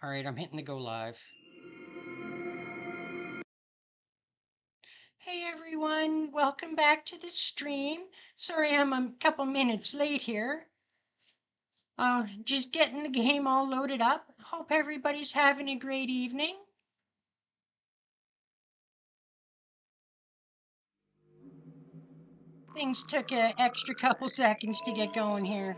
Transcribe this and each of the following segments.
All right, I'm hitting the go live. Hey everyone, welcome back to the stream. Sorry I'm a couple minutes late here. Just getting the game all loaded up. Hope everybody's having a great evening. Things took an extra couple seconds to get going here.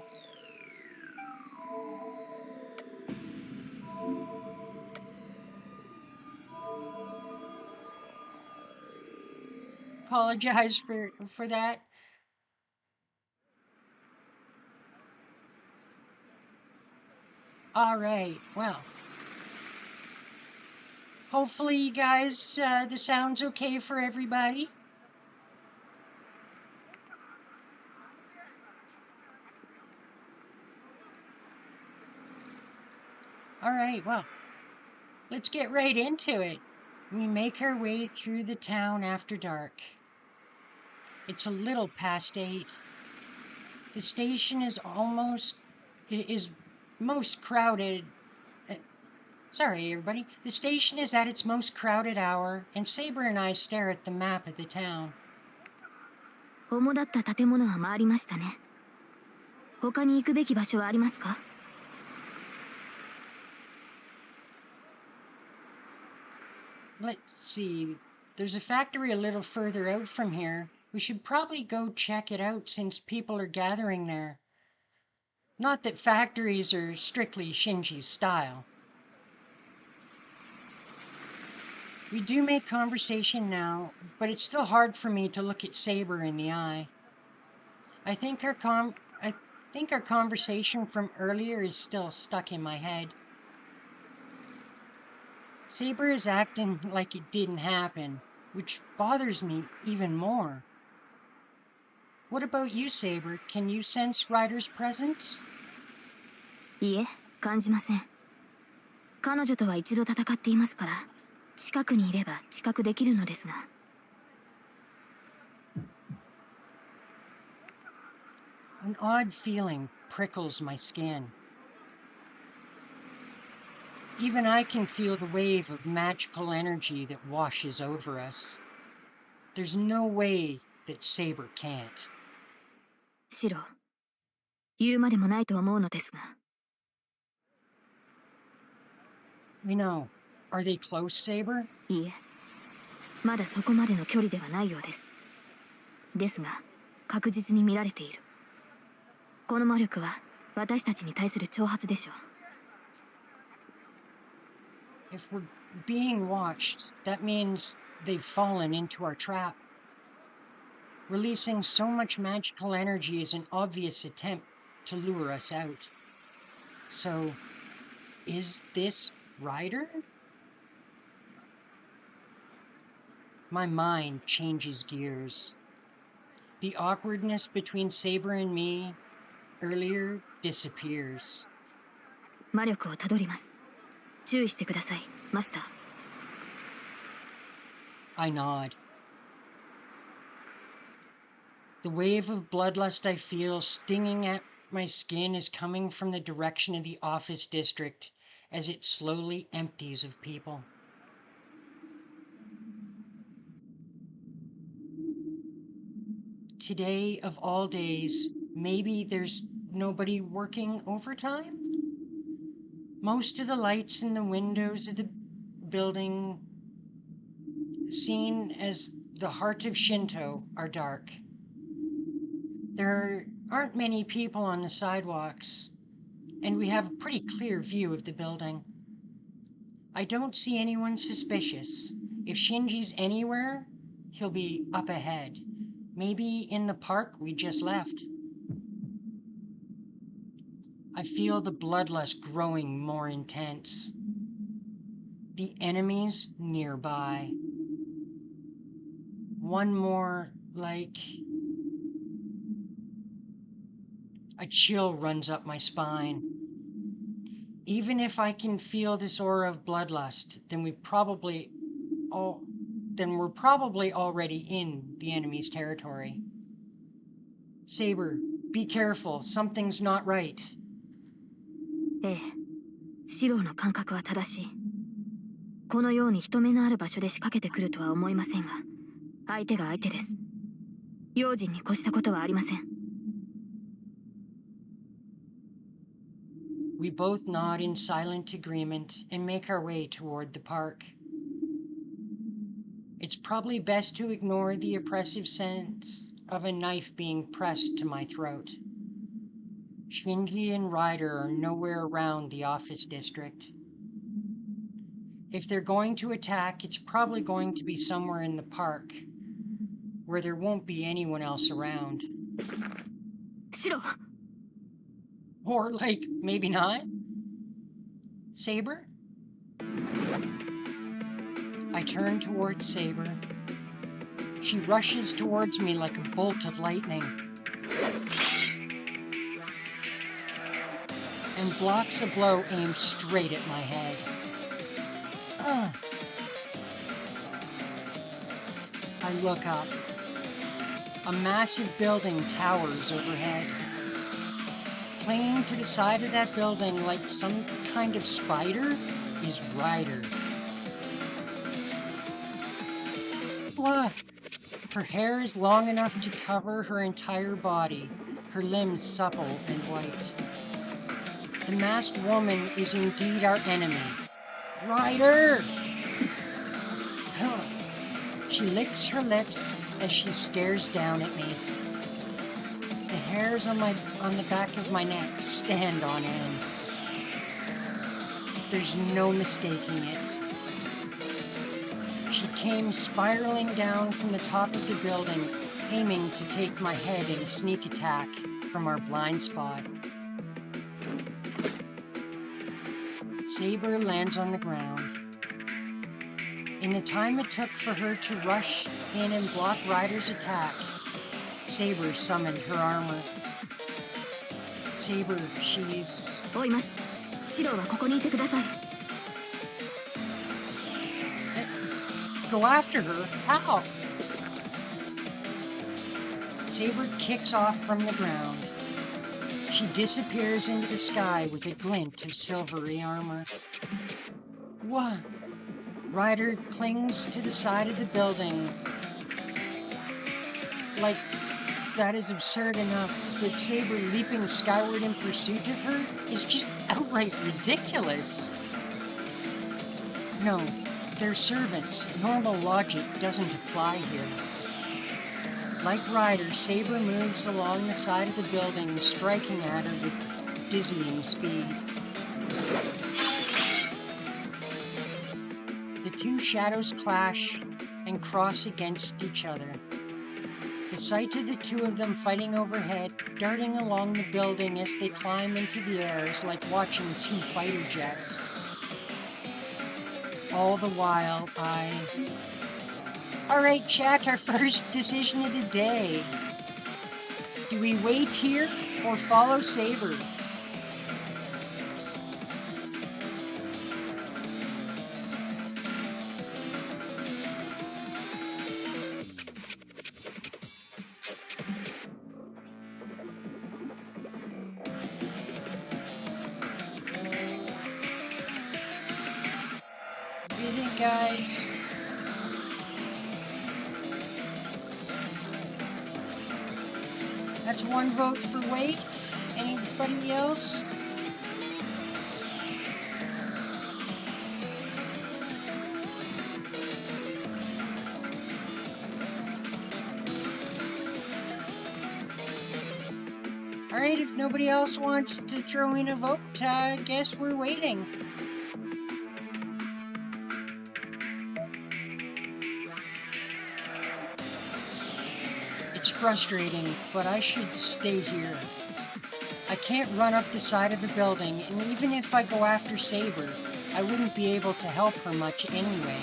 Apologize for that. All right, well. Hopefully you guys, the sound's okay for everybody. All right, well, let's get right into it. We make our way through the town after dark. It's a little past 8. The station is most crowded. Sorry, everybody. The station is at its most crowded hour, and Saber and I stare at the map of the town. 主だった建物は回りましたね。他に行くべき場所はありますか? Let's see. There's a factory a little further out from here. We should probably go check it out since people are gathering there. Not that factories are strictly Shinji's style. We do make conversation now, but it's still hard for me to look at Saber in the eye. I think our conversation from earlier is still stuck in my head. Saber is acting like it didn't happen, which bothers me even more. What about you, Saber? Can you sense Ryder's presence? いえ、感じません。彼女とは一度戦っていますから、近くにいれば知覚できるのですが。An odd feeling prickles my skin. Even I can feel the wave of magical energy that washes over us. There's no way that Saber can't. シロ、言うまでもないと思うのですが。We know. Are they close, Saber? いいえ、まだそこまでの距離ではないようです。ですが、確実に見られている。この魔力は私たちに対する挑発でしょう。If we're being watched, that means they've fallen into our trap. Releasing so much magical energy is an obvious attempt to lure us out. So, is this Ryder? My mind changes gears. The awkwardness between Saber and me earlier disappears. 魔力をたどります。注意してください、マスター。I nod. The wave of bloodlust I feel stinging at my skin is coming from the direction of the office district as it slowly empties of people. Today of all days, maybe there's nobody working overtime? Most of the lights in the windows of the building, seen as the heart of Shinto, are dark. There aren't many people on the sidewalks, and we have a pretty clear view of the building. I don't see anyone suspicious. If Shinji's anywhere, he'll be up ahead. Maybe in the park we just left. I feel the bloodlust growing more intense. The enemies nearby. One more, like... A chill runs up my spine. Even if I can feel this aura of bloodlust, then we're probably already in the enemy's territory. Saber, be careful. Something's not right. ええ、四郎の感覚は正しい。このように人目のある場所で仕掛けてくるとは思いませんが、相手が相手です。用心に越したことはありません。We both nod in silent agreement and make our way toward the park. It's probably best to ignore the oppressive sense of a knife being pressed to my throat. Shinji and Ryder are nowhere around the office district. If they're going to attack, it's probably going to be somewhere in the park, where there won't be anyone else around. シロ Or, like, maybe not? Saber? I turn towards Saber. She rushes towards me like a bolt of lightning and blocks a blow aimed straight at my head. I look up. A massive building towers overhead. Clinging to the side of that building like some kind of spider is Ryder. What? Her hair is long enough to cover her entire body, her limbs supple and white. The masked woman is indeed our enemy. Ryder! She licks her lips as she stares down at me. The hairs on the back of my neck stand on end. There's no mistaking it. She came spiraling down from the top of the building, aiming to take my head in a sneak attack from our blind spot. Saber lands on the ground. In the time it took for her to rush in and block Ryder's attack, Saber summoned her armor. Saber, she's... 追います。シロはここにいてください。Go after her? How? Saber kicks off from the ground. She disappears into the sky with a glint of silvery armor. What? Ryder clings to the side of the building. Like, that is absurd enough, but Saber leaping skyward in pursuit of her is just outright ridiculous. No, they're servants. Normal logic doesn't apply here. Like Ryder, Saber moves along the side of the building, striking at her with dizzying speed. The two shadows clash and cross against each other. The sight of the two of them fighting overhead, darting along the building as they climb into the air is like watching two fighter jets. All the while, Alright, chat, our first decision of the day. Do we wait here or follow Saber? What do you think, guys? That's one vote for wait. Anybody else? Alright, if nobody else wants to throw in a vote, I guess we're waiting. It's frustrating, but I should stay here. I can't run up the side of the building, and even if I go after Saber, I wouldn't be able to help her much anyway.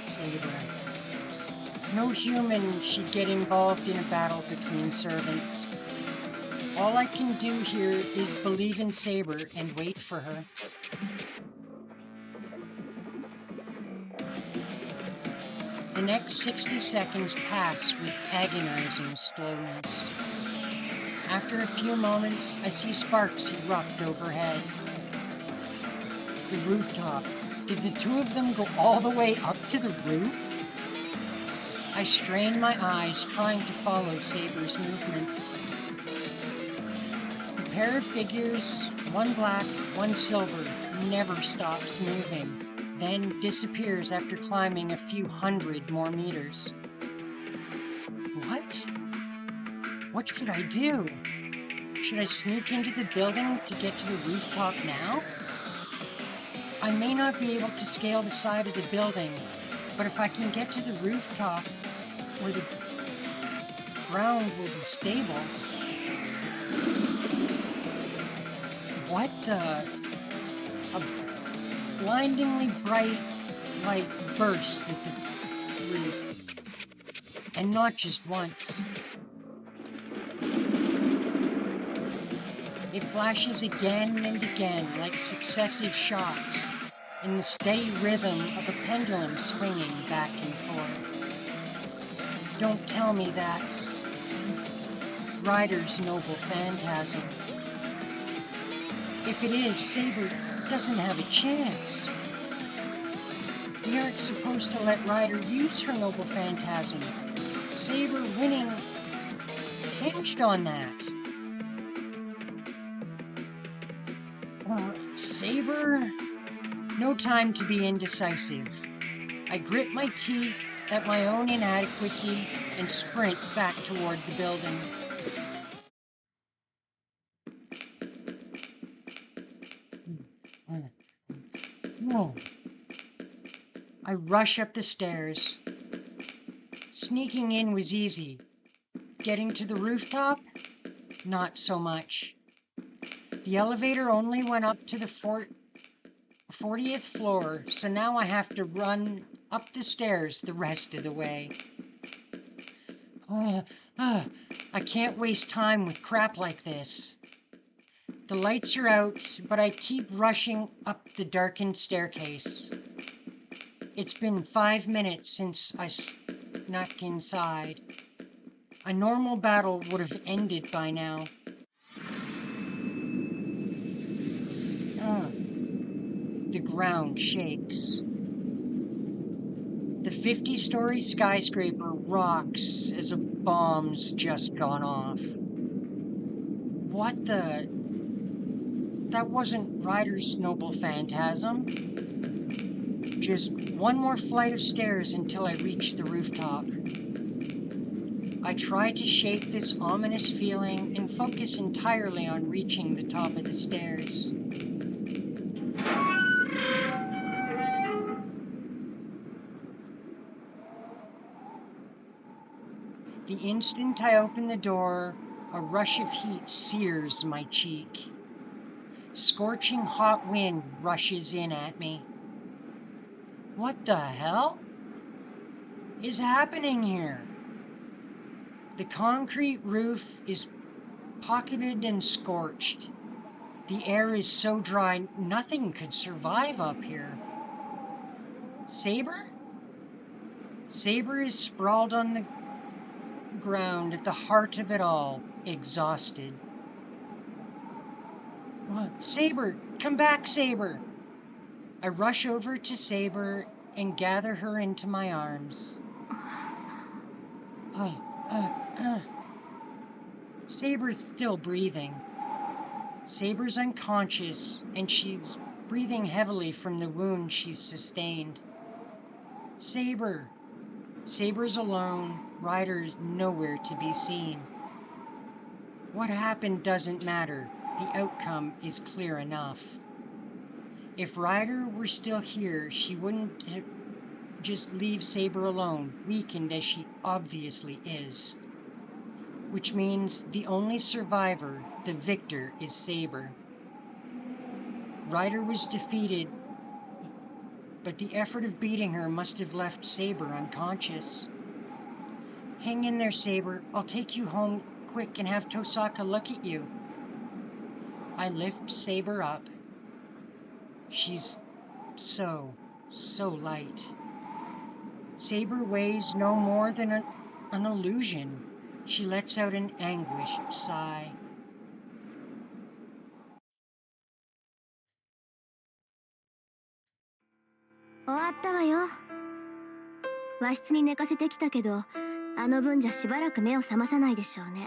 Saber. No human should get involved in a battle between servants. All I can do here is believe in Saber and wait for her. The next 60 seconds pass with agonizing slowness. After a few moments, I see sparks erupt overhead. The rooftop. Did the two of them go all the way up to the roof? I strain my eyes, trying to follow Saber's movements. The pair of figures, one black, one silver, never stops moving, then disappears after climbing a few hundred more meters. What? What should I do? Should I sneak into the building to get to the rooftop now? I may not be able to scale the side of the building, but if I can get to the rooftop where the ground will be stable. What the? A blindingly bright light bursts at the roof, and not just once. It flashes again and again like successive shots in the steady rhythm of a pendulum swinging back and forth. Don't tell me that's Ryder's noble phantasm. If it is, Saber doesn't have a chance. We aren't supposed to let Ryder use her noble phantasm. Saber winning hinged on that. Saber? No time to be indecisive. I grit my teeth at my own inadequacy and sprint back toward the building. Whoa. I rush up the stairs. Sneaking in was easy. Getting to the rooftop? Not so much. The elevator only went up to the 40th floor, so now I have to run up the stairs the rest of the way. I can't waste time with crap like this. The lights are out, but I keep rushing up the darkened staircase. It's been 5 minutes since I snuck inside. A normal battle would have ended by now. The ground shakes. The 50-story skyscraper rocks as a bomb's just gone off. What the? That wasn't Ryder's noble phantasm. Just one more flight of stairs until I reach the rooftop. I try to shake this ominous feeling and focus entirely on reaching the top of the stairs. The instant I open the door, a rush of heat sears my cheek. Scorching hot wind rushes in at me. What the hell is happening here? The concrete roof is pocketed and scorched. The air is so dry, nothing could survive up here. Saber? Saber is sprawled on the ground at the heart of it all, exhausted. Saber, come back, Saber! I rush over to Saber and gather her into my arms. Saber's still breathing. Saber's unconscious, and she's breathing heavily from the wound she's sustained. Saber! Saber's alone. Ryder's nowhere to be seen. What happened doesn't matter. The outcome is clear enough. If Ryder were still here, she wouldn't just leave Saber alone, weakened as she obviously is. Which means the only survivor, the victor, is Saber. Ryder was defeated, but the effort of beating her must have left Saber unconscious. Hang in there, Saber. I'll take you home quick and have Tosaka look at you. I lift Saber up. She's so light. Saber weighs no more than an illusion. She lets out an anguished sigh. 終わったわよ。和室に寝かせてきたけど、あの分じゃしばらく目を覚まさないでしょうね。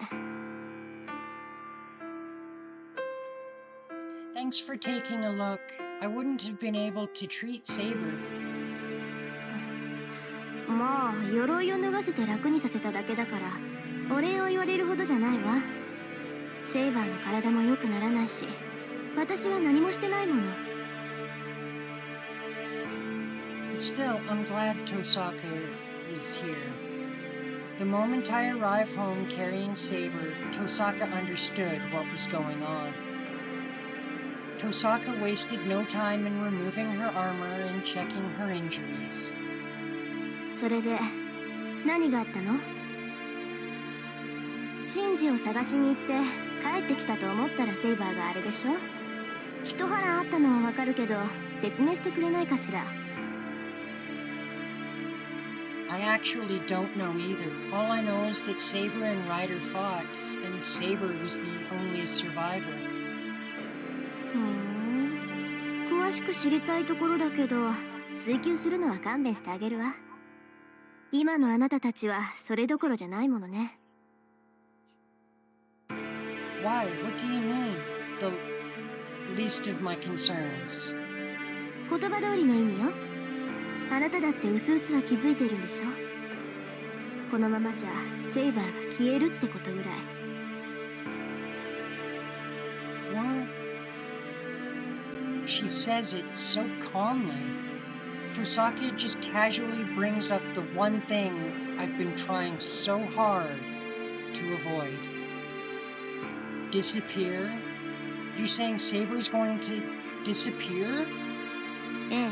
Thanks for taking a look. I wouldn't have been able to treat Saber. まあ、鎧を脱がせて楽にさせただけだから、お礼を言われるほどじゃないわ。セイバーの体も良くならないし、私は何もしてないもの。But still, I'm glad Tosaka is here. The moment I arrive home carrying Saber, Tosaka understood what was going on. Tosaka wasted no time in removing her armor and checking her injuries. それで、何があったの？シンジを探しに行って帰ってきたと思ったらセイバーがあれでしょ？一腹あったのはわかるけど、説明してくれないかしら。I actually don't know either. All I know is that Saber and Ryder fought, and Saber was the only survivor. 詳しく知りたいところだけど、追求するのは勘弁してあげるわ。今のあなたたちはそれどころじゃないものね。Why? What do you mean? The least of my concerns. 言葉通りの意味よ。あなただってうすうすは気づいてるんでしょ。このままじゃセイバーが消えるってことぐらい。What? She says it so calmly. Tosaka just casually brings up the one thing I've been trying so hard to avoid. Disappear? You're saying Saber's going to disappear? え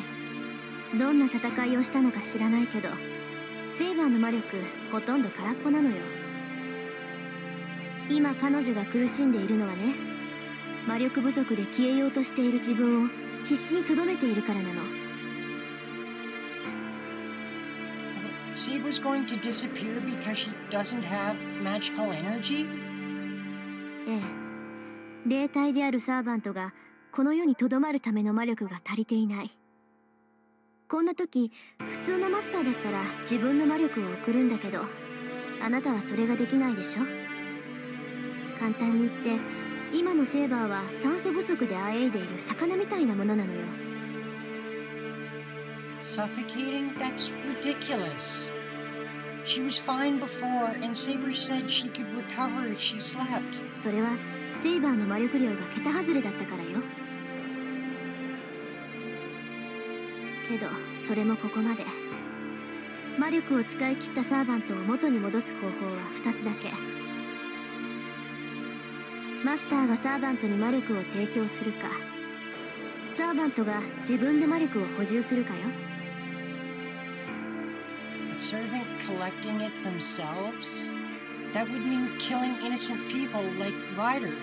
え、どんな戦いをしたのか知らないけど、セイバーの魔力ほとんど空っぽなのよ。今彼女が苦しんでいるのはね、魔力不足で消えようとしている自分を必死に留めているからなの。Saber's going to disappear because she doesn't have magical energy? ええ、霊体であるサーバントがこの世に留まるための魔力が足りていない。こんな時、普通のマスターだったら自分の魔力を送るんだけど、あなたはそれができないでしょ。簡単に言って、今のセーバーは酸素不足であえいでいる魚みたいなものなのよ。Suffocating? That's ridiculous. She was fine before, and Saber said she could recover if she slept. それはセイバーの魔力量が桁外れだったからよ。けどそれもここまで。魔力を使い切ったサーバントを元に戻す方法は2つだけ。マスターがサーバントに魔力を提供するか、サーバントが自分で魔力を補充するかよ。A servant collecting it themselves? That would mean killing innocent people like Ryder.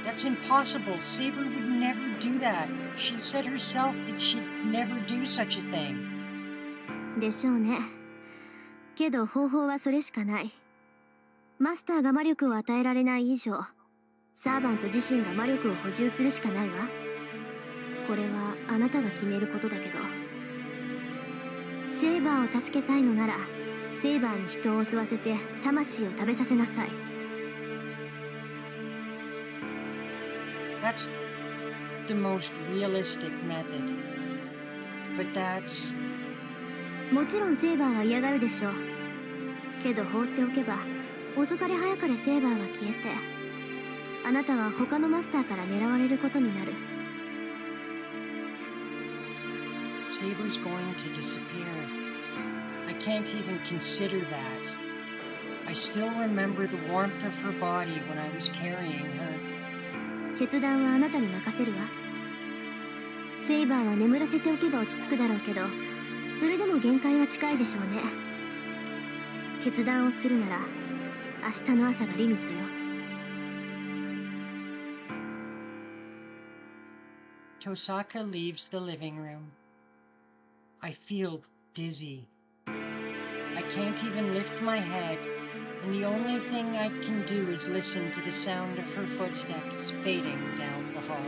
That's impossible. Saber would never do that. She said herself that she'd never do such a thing. でしょうね。けど方法はそれしかない。マスターが魔力を与えられない以上、サーバント自身が魔力を補充するしかないわ。これはあなたが決めることだけど。セイバーを助けたいのなら、セイバーに人を襲わせて魂を食べさせなさい。That's the most realistic method. But that's... もちろんセイバーは嫌がるでしょう。けど放っておけば、遅かれ早かれセイバーは消えて、あなたは他のマスターから狙われることになる。Saber's going to disappear. I can't even consider that. I still remember the warmth of her body when I was carrying her. 決断はあなたに任せるわ。セイバーは眠らせておけば落ち着くだろうけど、それでも限界は近いでしょうね。決断をするなら、明日の朝がリミットよ。Tosaka leaves the living room. I feel dizzy. I can't even lift my head. and the only thing I can do is listen to the sound of her footsteps fading down the hall.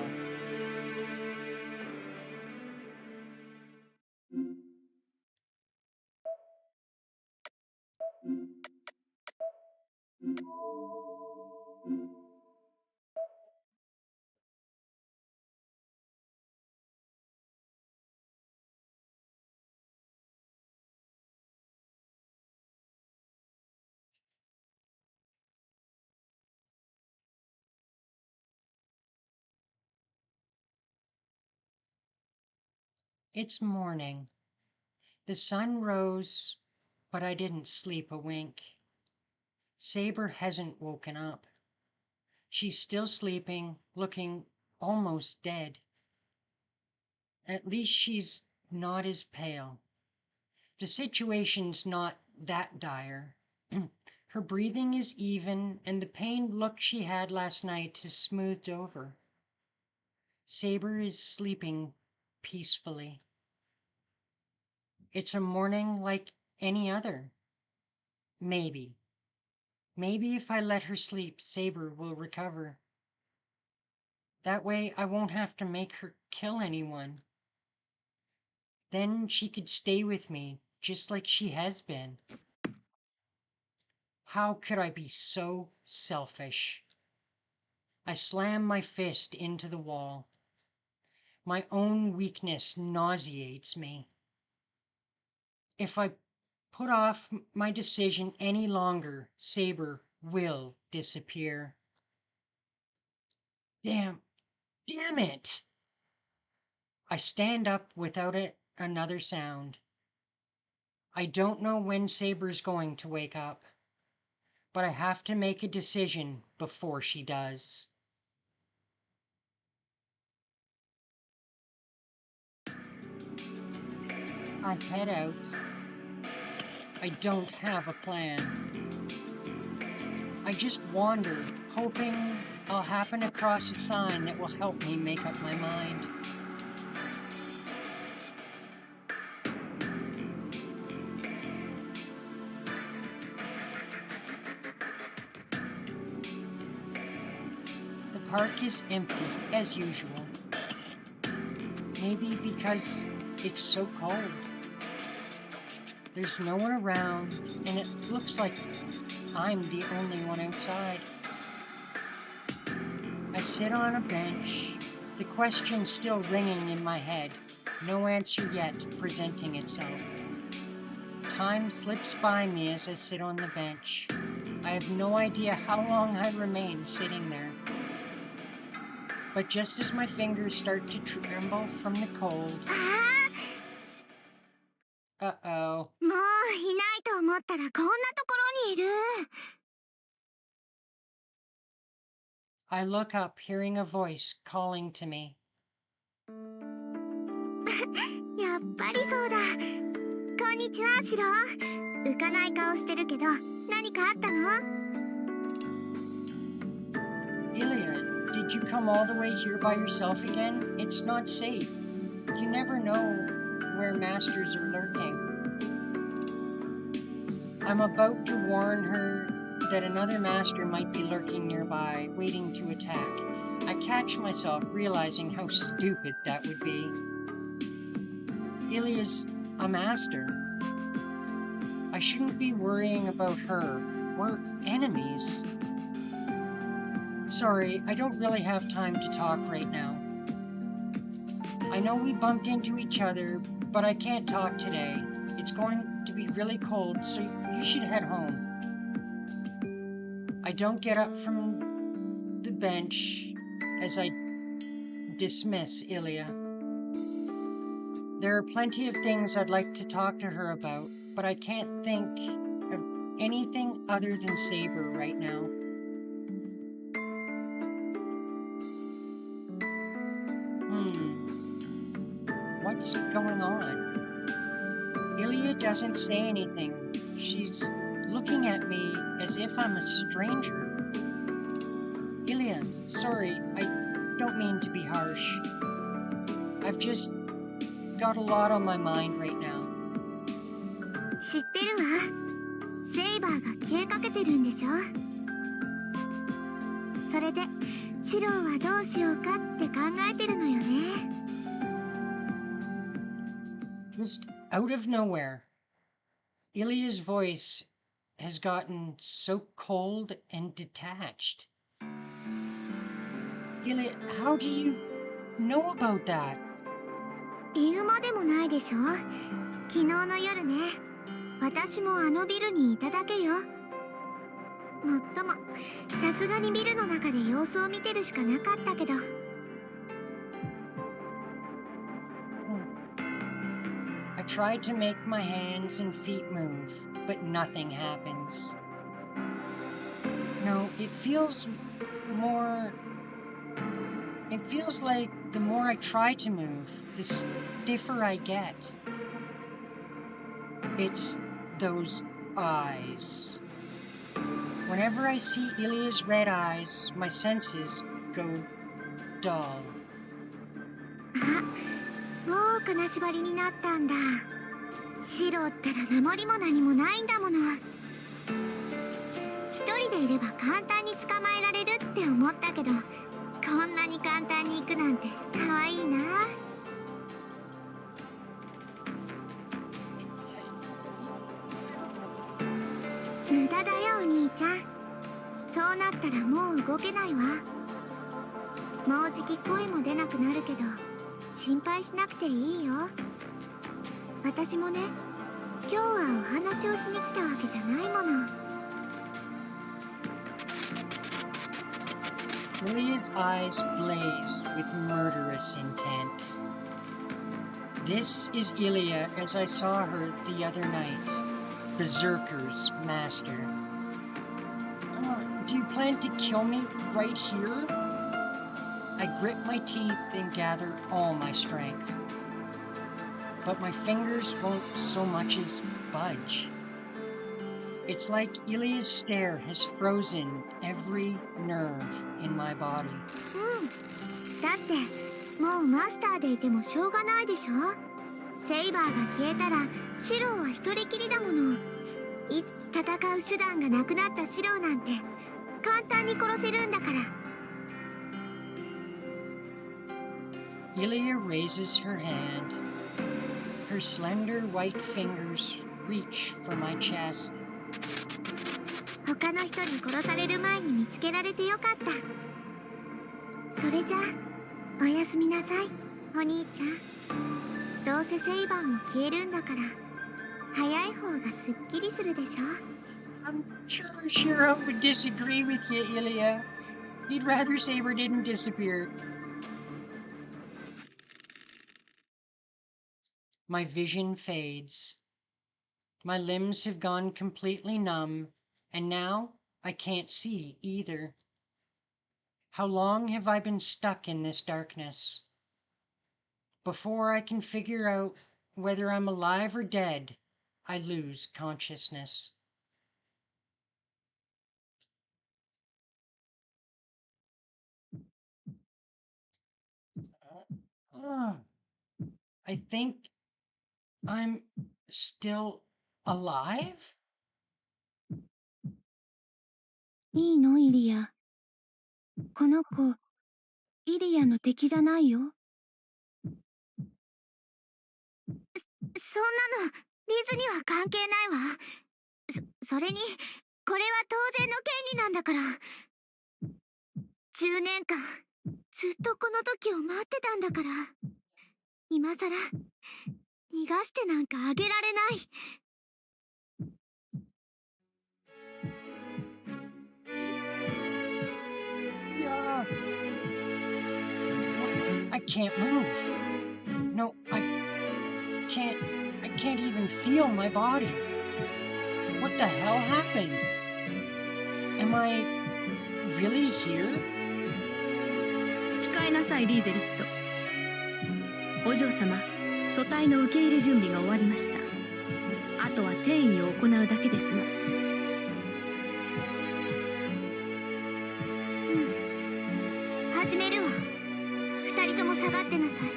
It's morning. The sun rose, but I didn't sleep a wink. Saber hasn't woken up. She's still sleeping, looking almost dead. At least she's not as pale. The situation's not that dire. Her breathing is even, and the pained look she had last night has smoothed over. Saber is sleeping peacefully. It's a morning like any other. Maybe. Maybe if I let her sleep, Saber will recover. That way I won't have to make her kill anyone. Then she could stay with me, just like she has been. How could I be so selfish? I slam my fist into the wall. My own weakness nauseates me. If I put off my decision any longer, Saber will disappear. Damn it! I stand up without another sound. I don't know when Saber's going to wake up, but I have to make a decision before she does. I head out. I don't have a plan. I just wander, hoping I'll happen across a sign that will help me make up my mind. The park is empty, as usual. Maybe because it's so cold. There's no one around, and it looks like I'm the only one outside. I sit on a bench, the question still ringing in my head, no answer yet presenting itself. Time slips by me as I sit on the bench. I have no idea how long I remain sitting there. But just as my fingers start to tremble from the cold, uh-oh. もういないと思ったらこんなところにいる。 I look up, hearing a voice calling to me. やっぱりそうだ。こんにちは、シロ。浮かない顔してるけど、何かあったの？ Ilya, did you come all the way here by yourself again? It's not safe. You never know where masters are lurking. I'm about to warn her that another master might be lurking nearby, waiting to attack. I catch myself realizing how stupid that would be. Ilya's a master. I shouldn't be worrying about her. We're enemies. Sorry, I don't really have time to talk right now. I know we bumped into each other, but I can't talk today. It's going to be really cold, so you should head home. I don't get up from the bench as I dismiss Ilya. There are plenty of things I'd like to talk to her about, but I can't think of anything other than Saber right now. What's going on? Ilya doesn't say anything. She's looking at me as if I'm a stranger. Ilya, sorry, I don't mean to be harsh. I've just got a lot on my mind right now. 知ってるわ。セイバーが消えかけてるんでしょ。それでシローはどうしようかって考えてるのよね。Just out of nowhere, Ilya's voice has gotten so cold and detached. Ilya, how do you know about that? 言うまでもないでしょ。昨日の夜ね、私もあのビルにいただけよ。もっともさすがにビルの中で様子を見てるしかなかったけど。I tried to make my hands and feet move, but nothing happens. No, it feels more... It feels like the more I try to move, the stiffer I get. It's those eyes. Whenever I see Ilya's red eyes, my senses go dull. あ、もう金縛りになったんだ。シロったら守りも何もないんだもの。一人でいれば簡単に捕まえられるって思ったけど、こんなに簡単に行くなんて可愛いな。無駄だよお兄ちゃん。そうなったらもう動けないわ。もうじき声も出なくなるけど心配しなくていいよ。私もね、今日はお話をしに来たわけじゃないもの。Ilya's eyes blaze with murderous intent. This is Ilya as I saw her the other night, Berserker's master. Do you plan to kill me right here? I grit my teeth and gather all my strength. But my fingers won't so much as budge. It's like Ilya's stare has frozen every nerve in my body. だってもうマスターでいてもしょうがないでしょ。セイバーが消えたらシローは一人きりだもの。戦う手段がなくなったシローなんて簡単に殺せるんだから。Ilya raises her hand. Her slender white fingers reach for my chest. 他の人に殺される前に見つけられてよかった。それじゃあおやすみなさいお兄ちゃん。どうせセイバーも消えるんだから早い方がすっきりするでしょ。I'm sure Shiro would disagree with you, Ilya. He'd rather Saber didn't disappear. My vision fades. My limbs have gone completely numb, and now I can't see either. How long have I been stuck in this darkness? Before I can figure out whether I'm alive or dead, I lose consciousness. I think I'm still alive? いいのイリア。この子イリアの敵じゃないよ。そんなのリズには関係ないわ。それにこれは当然の権利なんだから。10年間ずっとこの時を待ってたんだから。今さら逃がしてなんかあげられない。Yeah. I can't move. No, I can't even feel my body. What the hell happened? Am I really here? 控えなさいリーゼリット。お嬢様、組対の受け入れ準備が終わりました。あとは転移を行うだけですが。始めるわ。二人とも下がってなさい。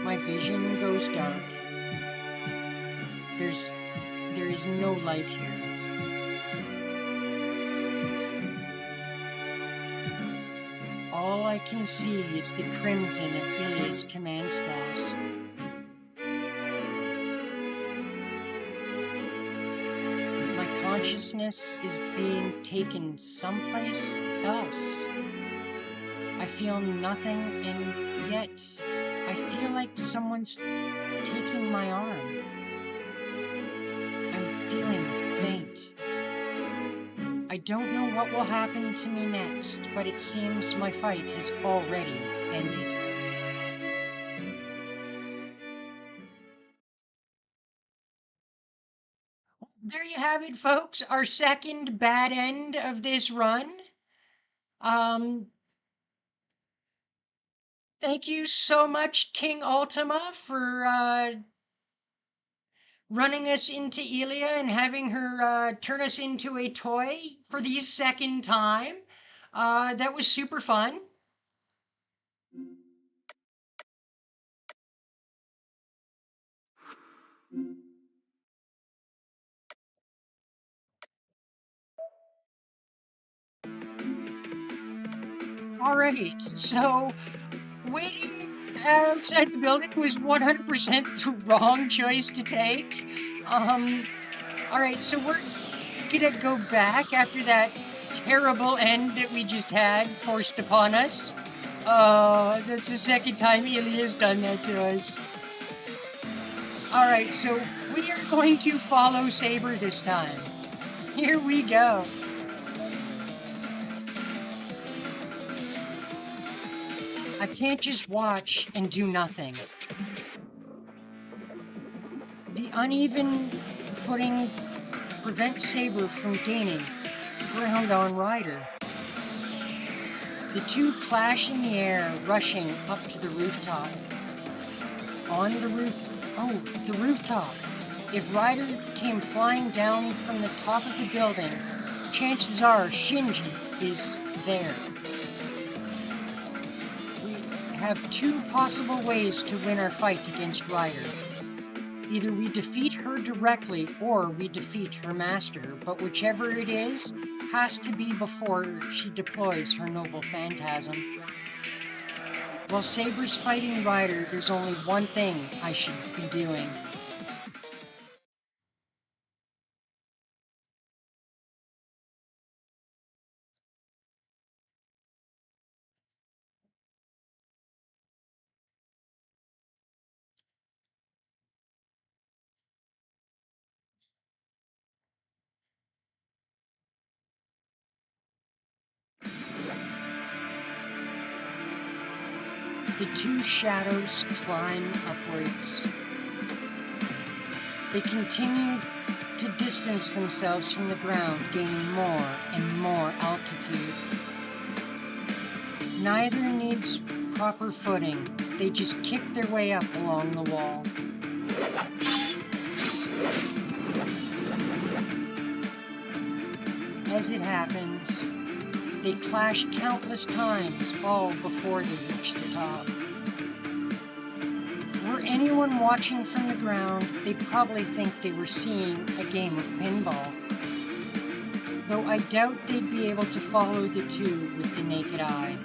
My my vision goes dark. There is no light here. All I can see is the crimson of Ilia's command spots. My consciousness is being taken someplace else. I feel nothing, and yet I feel like someone's taking my arm. I'm feeling faint. I don't know what will happen to me next, but it seems my fight has already ended. There you have it, folks. Our second bad end of this run. Thank you so much, King Ultima, for running us into Ilia and having her turn us into a toy for the second time. That was super fun. All right, so waiting outside the building was 100% the wrong choice to take. All right, so we're gonna go back after that terrible end that we just had forced upon us. That's the second time Ilia's done that to us. All right, so we are going to follow Saber this time. Here we go. I can't just watch and do nothing. The uneven footing prevents Saber from gaining ground on Ryder. The two clash in the air, rushing up to the rooftop. On the rooftop. If Ryder came flying down from the top of the building, chances are Shinji is there. We have two possible ways to win our fight against Ryder. Either we defeat her directly or we defeat her master, but whichever it is, has to be before she deploys her noble phantasm. While Saber's fighting Ryder, there's only one thing I should be doing. The two shadows climb upwards. They continue to distance themselves from the ground, gaining more and more altitude. Neither needs proper footing. They just kick their way up along the wall. As it happens, they clash countless times, all before they reach the top. Were anyone watching from the ground, they'd probably think they were seeing a game of pinball. Though I doubt they'd be able to follow the two with the naked eye.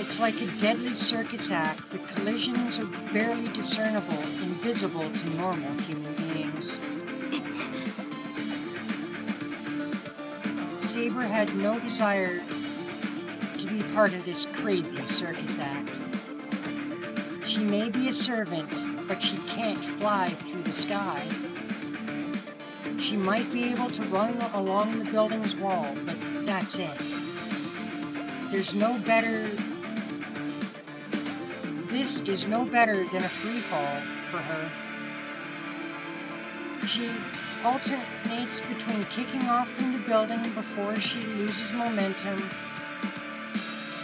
It's like a deadly circus act. The collisions are barely discernible, invisible to normal human beings. Saber had no desire to be part of this crazy circus act. She may be a servant, but she can't fly through the sky. She might be able to run along the building's wall, but that's it. This is no better than a free fall for her. She alternates between kicking off from the building before she loses momentum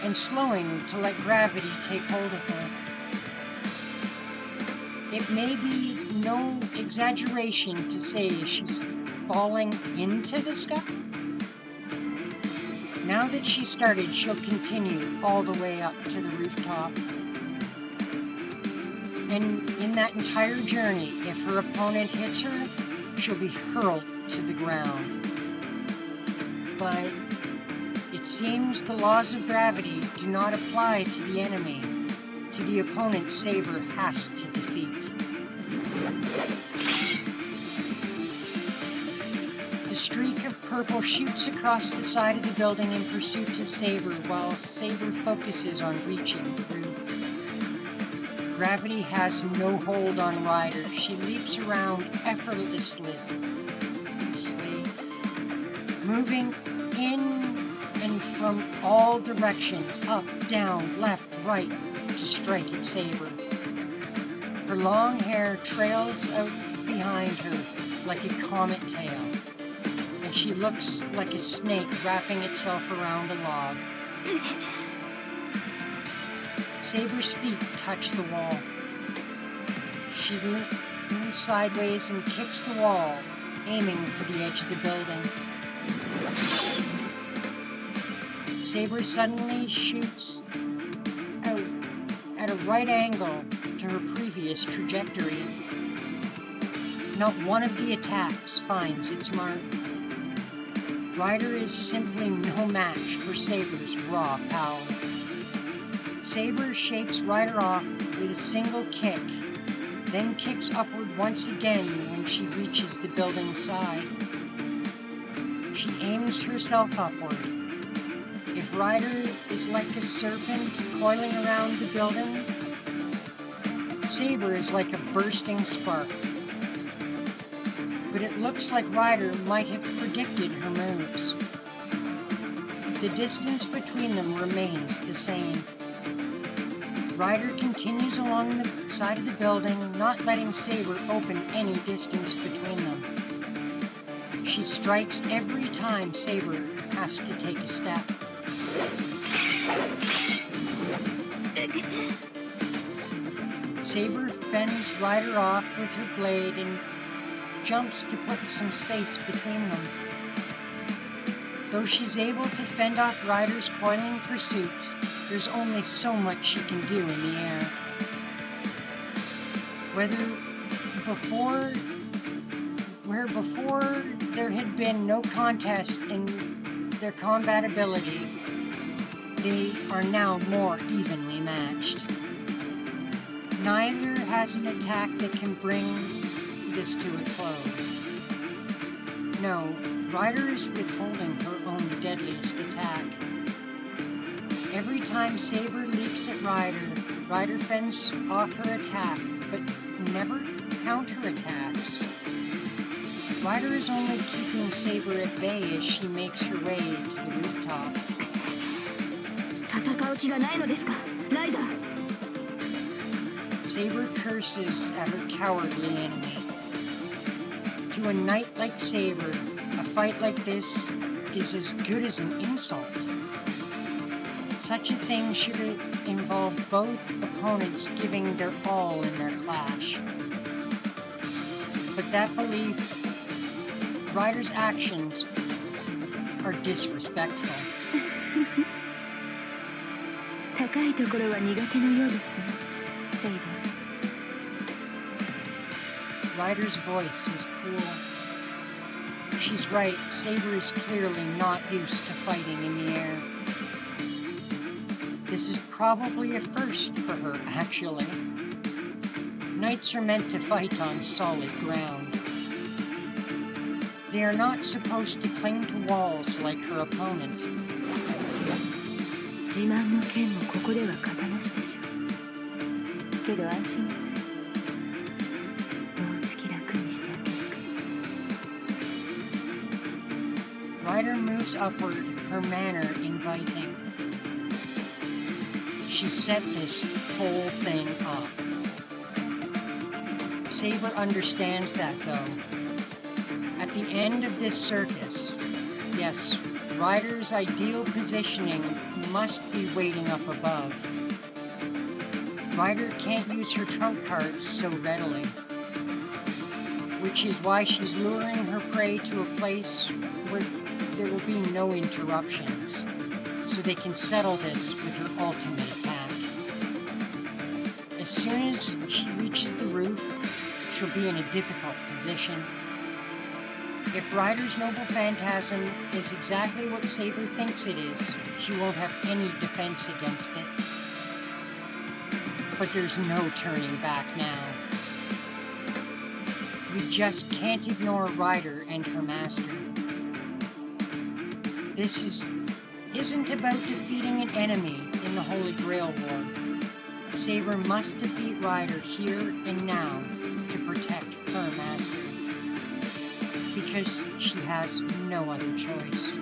and slowing to let gravity take hold of her. It may be no exaggeration to say she's falling into the sky. Now that she started, she'll continue all the way up to the rooftop. And in that entire journey, if her opponent hits her, she'll be hurled to the ground. But it seems the laws of gravity do not apply to the enemy. To the opponent, Saber has to defeat. The streak of purple shoots across the side of the building in pursuit of Saber, while Saber focuses on reaching the roof. Gravity has no hold on Ryder. She leaps around effortlessly, moving in and from all directions, up, down, left, right, to strike at Saber. Her long hair trails out behind her like a comet tail, and she looks like a snake wrapping itself around a log. Saber's feet touch the wall. She leans sideways and kicks the wall, aiming for the edge of the building. Saber suddenly shoots out at a right angle to her previous trajectory. Not one of the attacks finds its mark. Ryder is simply no match for Saber's raw power. Saber shakes Ryder off with a single kick, then kicks upward once again when she reaches the building's side. She aims herself upward. If Ryder is like a serpent coiling around the building, Saber is like a bursting spark. But it looks like Ryder might have predicted her moves. The distance between them remains the same. Ryder continues along the side of the building, not letting Saber open any distance between them. She strikes every time Saber has to take a step. Saber fends Ryder off with her blade and jumps to put some space between them. Though she's able to fend off Ryder's coiling pursuit, there's only so much she can do in the air. Where before there had been no contest in their combat ability, they are now more evenly matched. Neither has an attack that can bring this to a close. No, Ryder is withholding her own deadliest attack. Every time Saber leaps at Ryder, Ryder fends off her attack, but never counterattacks. Ryder is only keeping Saber at bay as she makes her way to the rooftop. 戦う気がないのですか、ライダー。 Saber curses at her cowardly enemy. To a knight like Saber, a fight like this is as good as an insult. Such a thing should involve both opponents giving their all in their clash. But that belief, Ryder's actions are disrespectful. 高いところは苦手のようですね、セイバー。 Ryder's voice is cool. She's right, Saber is clearly not used to fighting in the air. This is probably a first for her, actually. Knights are meant to fight on solid ground. They are not supposed to cling to walls like her opponent. 自慢の剣もここでは型なしでしょう。けど安心なさい。もうじき楽にしてあげるか Ryder moves upward, her manner inviting. She set this whole thing up. Saber understands that, though. At the end of this circus, yes, Ryder's ideal positioning must be waiting up above. Ryder can't use her trump cards so readily, which is why she's luring her prey to a place where there will be no interruptions, so they can settle this with her ultimate attack. As As soon as she reaches the roof, she'll be in a difficult position. If Ryder's noble phantasm is exactly what Saber thinks it is, she won't have any defense against it. But there's no turning back now. We just can't ignore Ryder and her master. This isn't about defeating an enemy in the Holy Grail War. Saber must defeat Ryder here and now to protect her master. Because she has no other choice.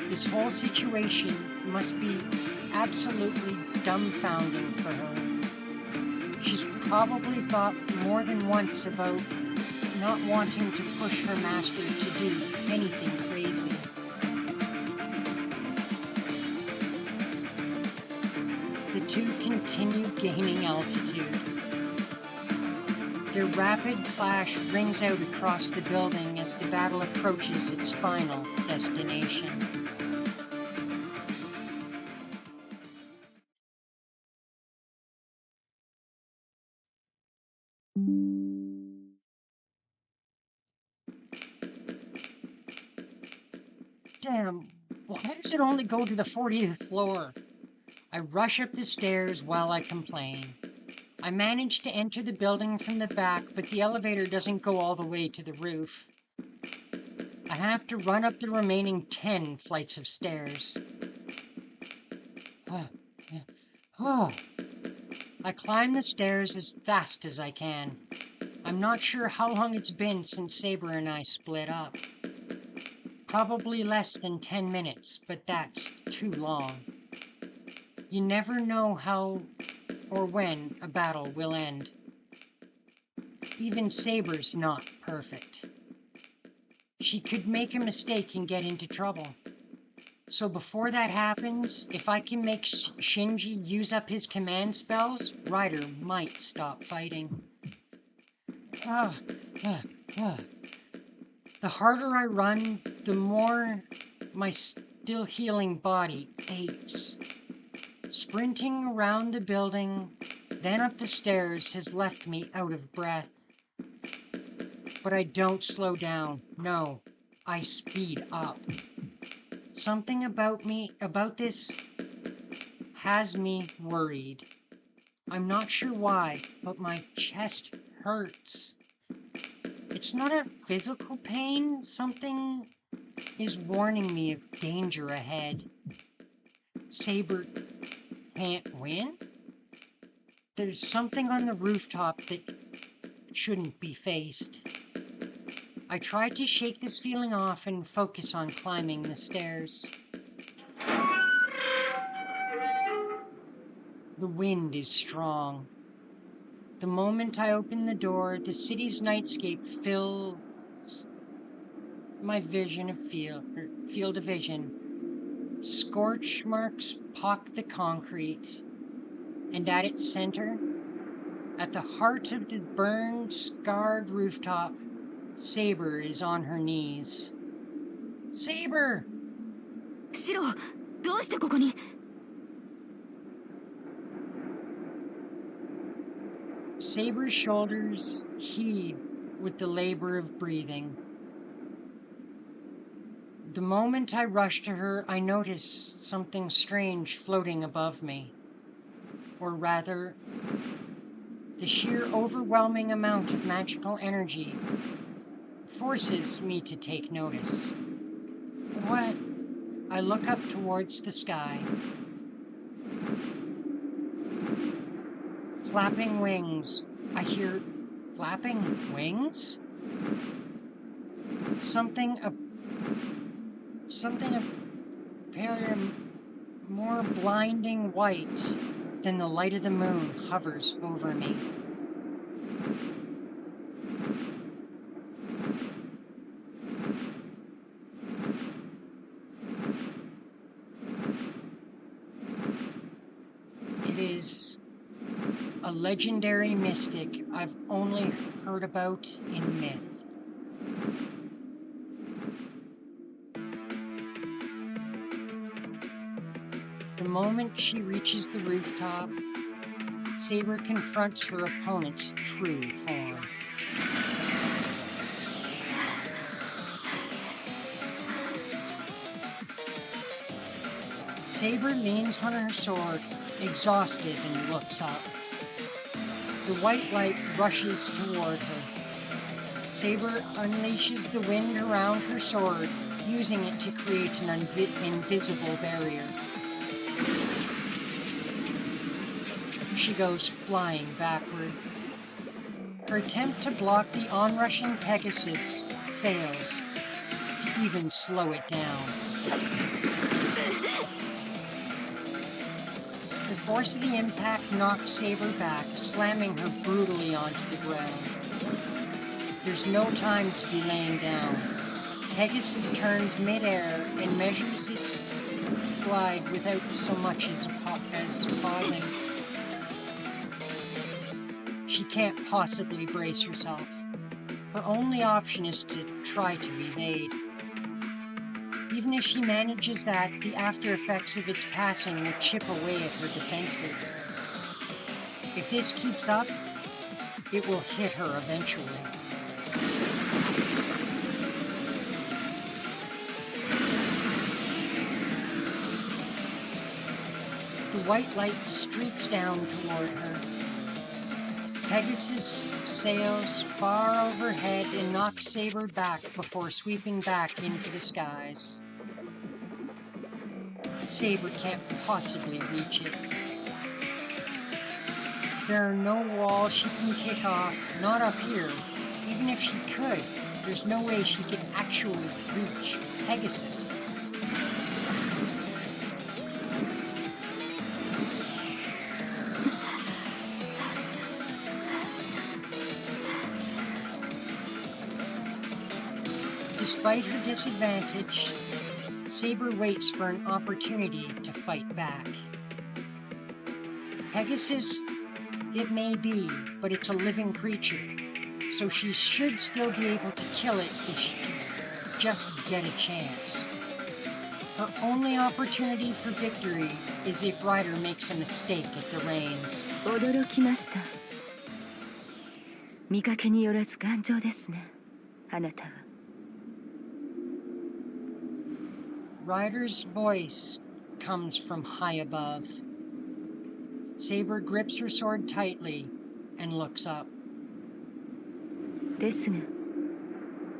This whole situation must be absolutely dumbfounding for her. She's probably thought more than once about not wanting to push her master to do anything crazy. The two continue gaining altitude. Their rapid clash rings out across the building as the battle approaches its final destination. Damn, why does it only go to the 40th floor? I rush up the stairs while I complain. I manage to enter the building from the back, but the elevator doesn't go all the way to the roof. I have to run up the remaining 10 flights of stairs. I climb the stairs as fast as I can. I'm not sure how long it's been since Saber and I split up. Probably less than 10 minutes, but that's too long. You never know how or when a battle will end. Even Saber's not perfect. She could make a mistake and get into trouble. So before that happens, if I can make Shinji use up his command spells, Ryder might stop fighting. The harder I run, the more my still healing body aches. Sprinting around the building, then up the stairs has left me out of breath. But I don't slow down. No, I speed up. Something about this has me worried. I'm not sure why, but my chest hurts. It's not a physical pain. Something is warning me of danger ahead. Saber can't win? There's something on the rooftop that shouldn't be faced. I try to shake this feeling off and focus on climbing the stairs. The wind is strong. The moment I open the door, the city's nightscape fills my field of vision. Scorch marks pock the concrete, and at its center, at the heart of the burned, scarred rooftop, Saber is on her knees. Saber! シロ、どうしてここに? Saber's shoulders heave with the labor of breathing. The moment I rush to her, I notice something strange floating above me. Or rather, the sheer overwhelming amount of magical energy forces me to take notice. What? I look up towards the sky. Flapping wings. I hear flapping wings? Something apparently more blinding white than the light of the moon hovers over me. It is a legendary mystic I've only heard about in myth. The moment she reaches the rooftop, Saber confronts her opponent's true form. Saber leans on her sword, exhausted, and looks up. The white light rushes toward her. Saber unleashes the wind around her sword, using it to create an invisible barrier. She goes flying backward. Her attempt to block the onrushing Pegasus fails to even slow it down. The force of the impact knocks Saber back, slamming her brutally onto the ground. There's no time to be laying down. Pegasus turns midair and measures its glide without so much as pausing. She can't possibly brace herself. Her only option is to try to evade. Even if she manages that, the after effects of its passing will chip away at her defenses. If this keeps up, it will hit her eventually. The white light streaks down toward her. Pegasus sails far overhead and knocks Saber back before sweeping back into the skies. Saber can't possibly reach it. There are no walls she can kick off, not up here. Even if she could, there's no way she could actually reach Pegasus. Despite her disadvantage, Saber waits for an opportunity to fight back. Pegasus, it may be, but it's a living creature, so she should still be able to kill it if she can just get a chance. Her only opportunity for victory is if Ryder makes a mistake at the reins. 驚きました。見かけによらず頑丈ですね、あなたは。Ryder's voice comes from high above. Saber grips her sword tightly and looks up. ですが、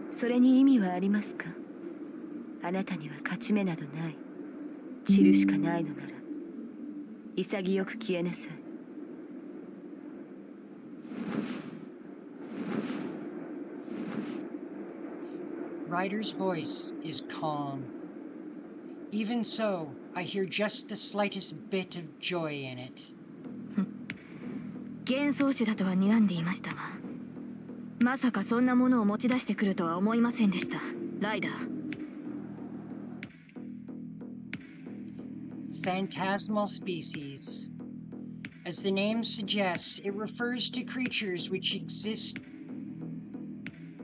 それに意味はありますか？あなたには勝ち目などない。散るしかないのなら、潔く消えなさい。Ryder's voice is calm. Even so, I hear just the slightest bit of joy in it. 幻想種だとは睨んでいましたが、まさかそんなものを持ち出してくるとは思いませんでした、ライダー。Phantasmal species. As the name suggests, it refers to creatures which exist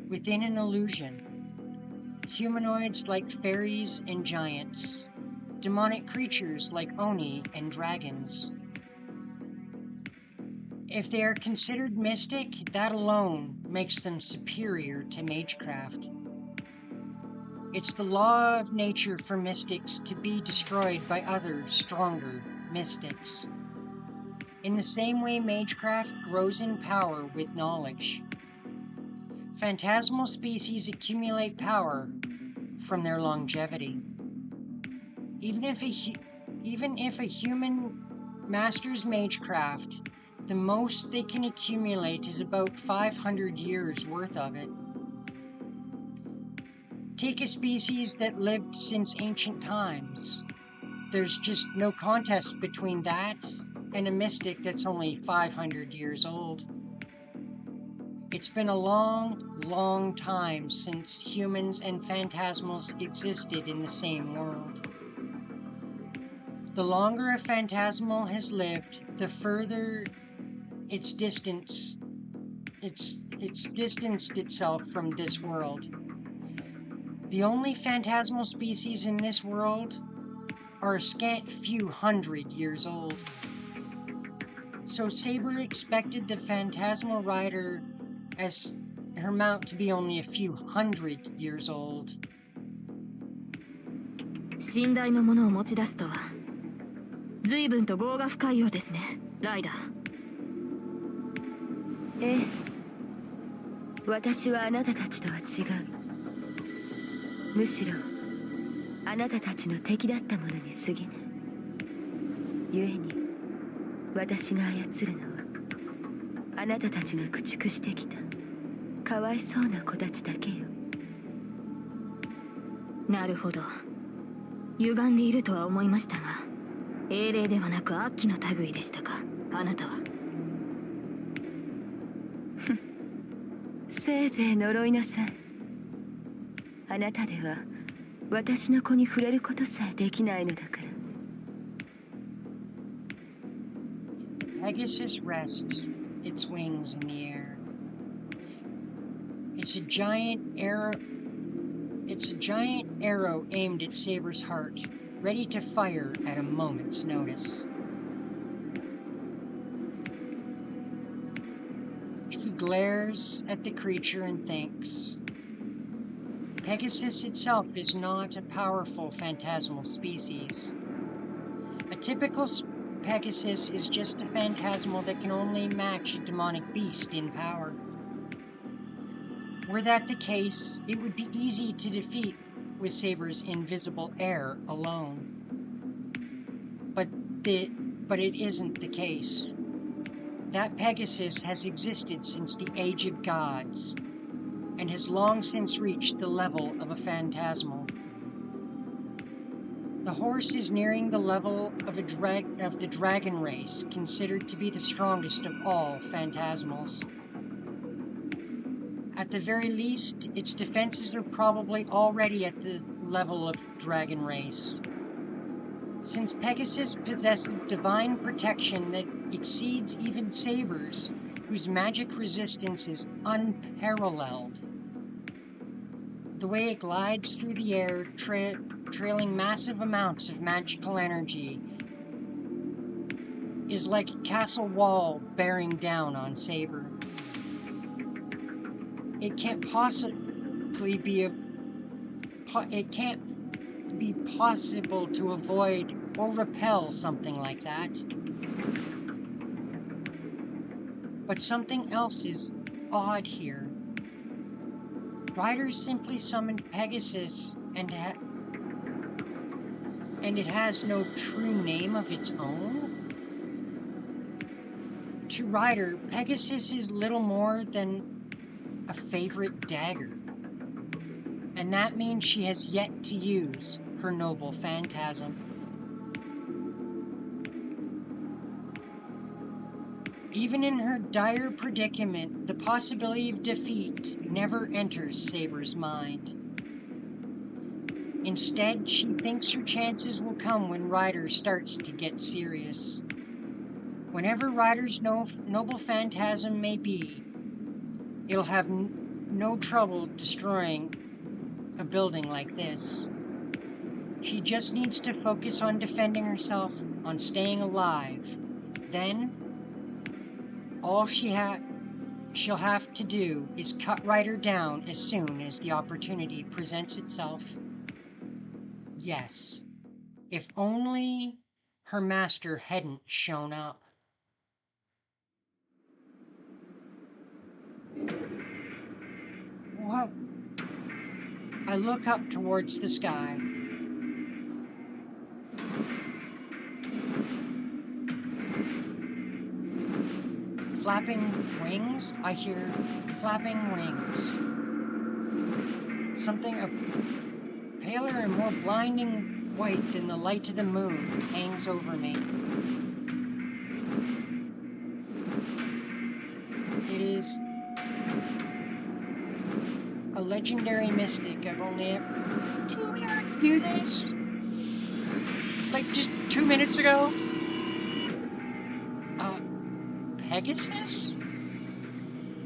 within an illusion. Humanoids like fairies and giants. Demonic creatures like Oni and dragons. If they are considered mystic, that alone makes them superior to magecraft. It's the law of nature for mystics to be destroyed by other, stronger mystics. In the same way magecraft grows in power with knowledge. Phantasmal species accumulate power from their longevity. Even if a human masters magecraft, the most they can accumulate is about 500 years worth of it. Take a species that lived since ancient times. There's just no contest between that and a mystic that's only 500 years old. It's been a long, long time since humans and phantasmals existed in the same world. The longer a phantasmal has lived, the further it's distanced itself from this world. The only phantasmal species in this world are a scant few hundred years old. So Saber expected the phantasmal rider as her mount to be only a few hundred years old. 寝台のものを持ち出すとは随分と業が深いようですね、ライダー。ええ、私はあなたたちとは違う。むしろあなたたちの敵だったものに過ぎない。故に私が操るのはあなたたちが駆逐してきたかわいそうな子たちだけよ。なるほど。歪んでいるとは思いましたが、英霊ではなく悪鬼の類でしたか、あなたは。せいぜい呪いなさい。あなたでは私の子に触れることさえできないのだから。Pegasus rests its wings in the air. It's a giant arrow aimed at Saber's heart, ready to fire at a moment's notice. She glares at the creature and thinks. Pegasus itself is not a powerful phantasmal species. A typical Pegasus is just a phantasmal that can only match a demonic beast in power. Were that the case, it would be easy to defeat with Saber's invisible air alone. But it isn't the case. That Pegasus has existed since the Age of Gods, and has long since reached the level of a phantasmal. The horse is nearing the level of the dragon race, considered to be the strongest of all phantasmals. At the very least, its defenses are probably already at the level of dragon race. Since Pegasus possesses divine protection that exceeds even Saber's, whose magic resistance is unparalleled. The way it glides through the air, trailing massive amounts of magical energy, is like a castle wall bearing down on Saber. It can't be possible to avoid or repel something like that. But something else is odd here. Riders simply summoned Pegasus and it has no true name of its own? To Ryder, Pegasus is little more than a favorite dagger. And that means she has yet to use her noble phantasm. Even in her dire predicament, the possibility of defeat never enters Saber's mind. Instead, she thinks her chances will come when Ryder starts to get serious. Whenever Ryder's noble phantasm may be, it'll have no trouble destroying a building like this. She just needs to focus on defending herself, on staying alive. Then, all she'll have to do is cut Ryder down as soon as the opportunity presents itself. Yes, if only her master hadn't shown up. Whoa. I look up towards the sky. Flapping wings? I hear flapping wings. Something paler and more blinding white than the light of the moon hangs over me. It is a legendary mystic. I've only ever... Did we already do this? Like just 2 minutes ago? Pegasus?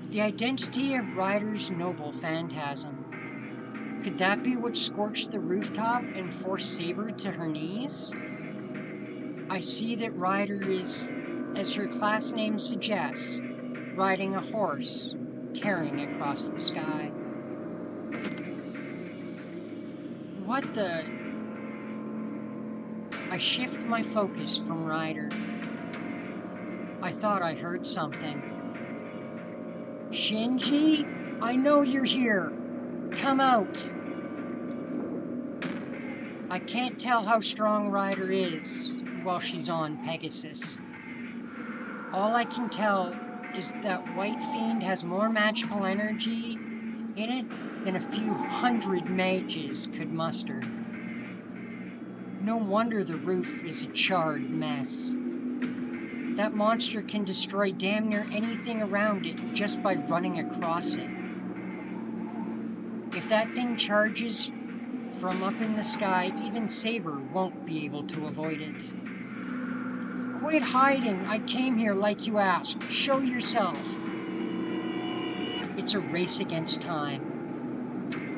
The identity of Ryder's noble phantasm. Could that be what scorched the rooftop and forced Saber to her knees? I see that Ryder is as her class name suggests, riding a horse, tearing across the sky. What the... I shift my focus from Ryder. I thought I heard something. Shinji, I know you're here. Come out. I can't tell how strong Ryder is while she's on Pegasus. All I can tell is that White Fiend has more magical energy in it than a few hundred mages could muster. No wonder the roof is a charred mess. That monster can destroy damn near anything around it just by running across it. If that thing charges from up in the sky, even Saber won't be able to avoid it. Quit hiding! I came here like you asked. Show yourself! It's a race against time.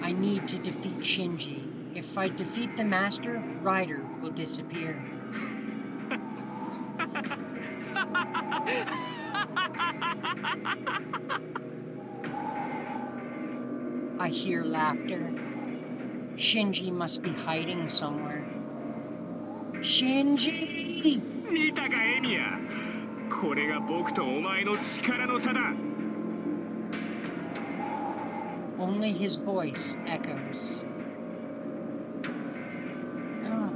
I need to defeat Shinji. If I defeat the Master, Ryder will disappear. I hear laughter. Shinji must be hiding somewhere. Shinji! 見たかエミヤ、これが僕とお前の力の差だ。 Only his voice echoes. Oh.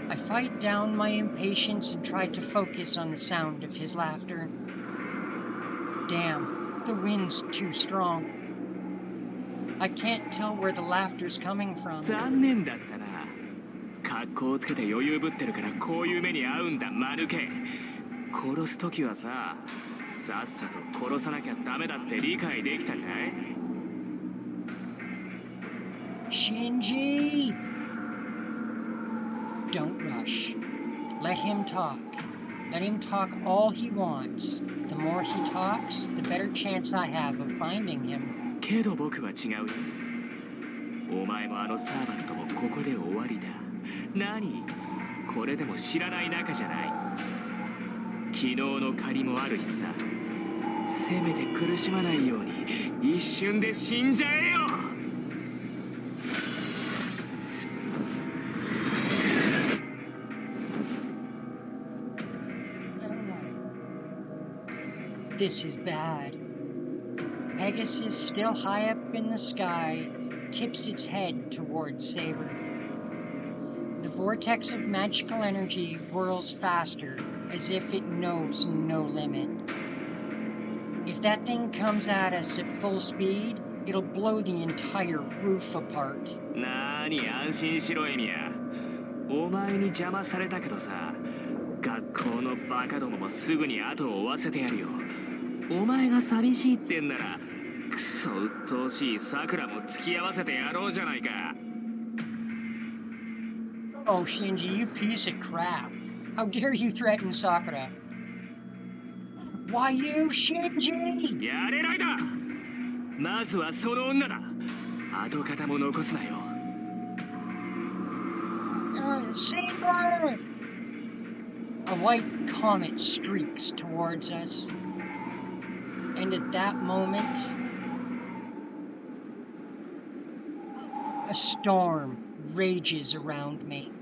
I fight down my impatience and try to focus on the sound of his laughter. Damn, the wind's too strong. I can't tell where the laughter's coming from. 残念だったな。格好をつけて余裕ぶってるからこういう目に遭うんだ、マヌケ。殺すときはさ、さっさと殺さなきゃダメだって理解できたかい？ Shinji! Don't rush. Let him talk. Let him talk all he wants. The more he talks, the better chance I have of finding him. けど僕は違うよ。お前もあのサーバントもここで終わりだ。何？これでも知らない仲じゃない。昨日の借りもあるしさ。せめて苦しまないように一瞬で死んじゃえよ。 This is bad. Pegasus, still high up in the sky, tips its head towards Saber. The vortex of magical energy whirls faster, as if it knows no limit. If that thing comes at us at full speed, it'll blow the entire roof apart. なーに安心しろエミヤ。お前に邪魔されたけどさ、学校のバカどももすぐに後を追わせてやるよ。お前が寂しいってんなら、くそ鬱陶しいさくらも付き合わせてやろうじゃないか。Oh, Shinji, you piece of crap. How dare you threaten Sakura? Why you, Shinji? やれないだ。まずはその女だ。跡形も残すなよ。Saber! A white comet streaks towards us. And at that moment, a storm rages around me.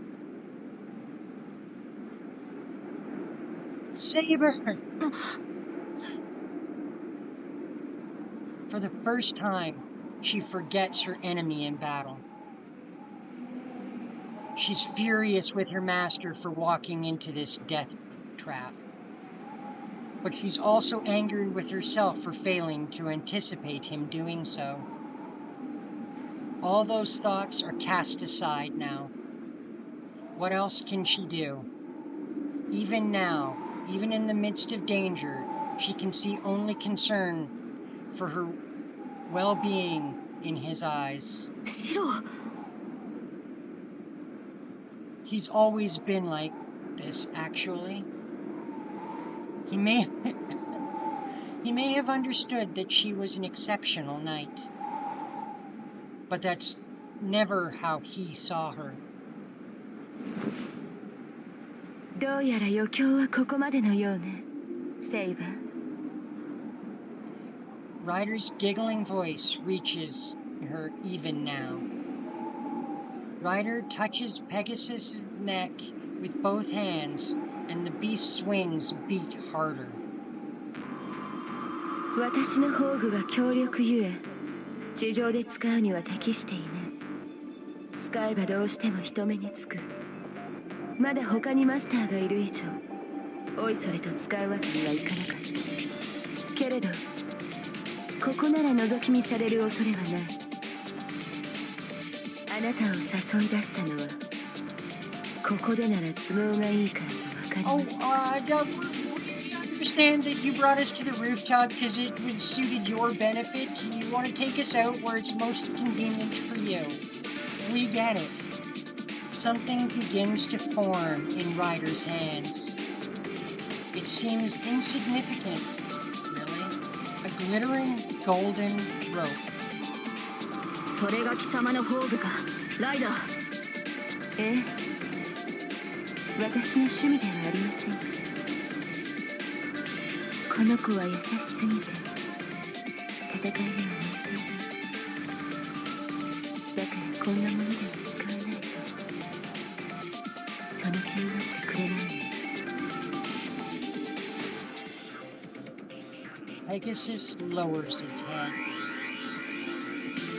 Saber! For the first time, she forgets her enemy in battle. She's furious with her master for walking into this death trap. But she's also angry with herself for failing to anticipate him doing so. All those thoughts are cast aside now. What else can she do? Even now, even in the midst of danger, she can see only concern for her well-being in his eyes. シロ、 He's always been like this, actually. He may have understood that she was an exceptional knight. But that's never how he saw her. どうやら余興はここまでのようね、セイバー。Ryder's giggling voice reaches her even now. Ryder touches Pegasus's neck with both hands, and the beast's wings beat harder. 私の宝具は強力ゆえ、地上で使うには適していない。使えばどうしても人目につく。まだ他にマスターがいる以上、おいそれと使うわけにはいかなかった。けれど、ここなら覗き見される恐れはない。あなたを誘い出したのは、ここでなら都合がいいからと分かりました。We understand that you brought us to the rooftop because it was suited your benefit. You want to take us out where it's most convenient for you. We get it. Something begins to form in Ryder's hands. It seems insignificant, really. A glittering golden rope. それが貴様の宝具か、ライダー。ええ、私の趣味ではありません。この子は優しすぎて戦いには向いていない。だからこんなものでは使わないとその気になってくれないの。Pegasus lowers its head.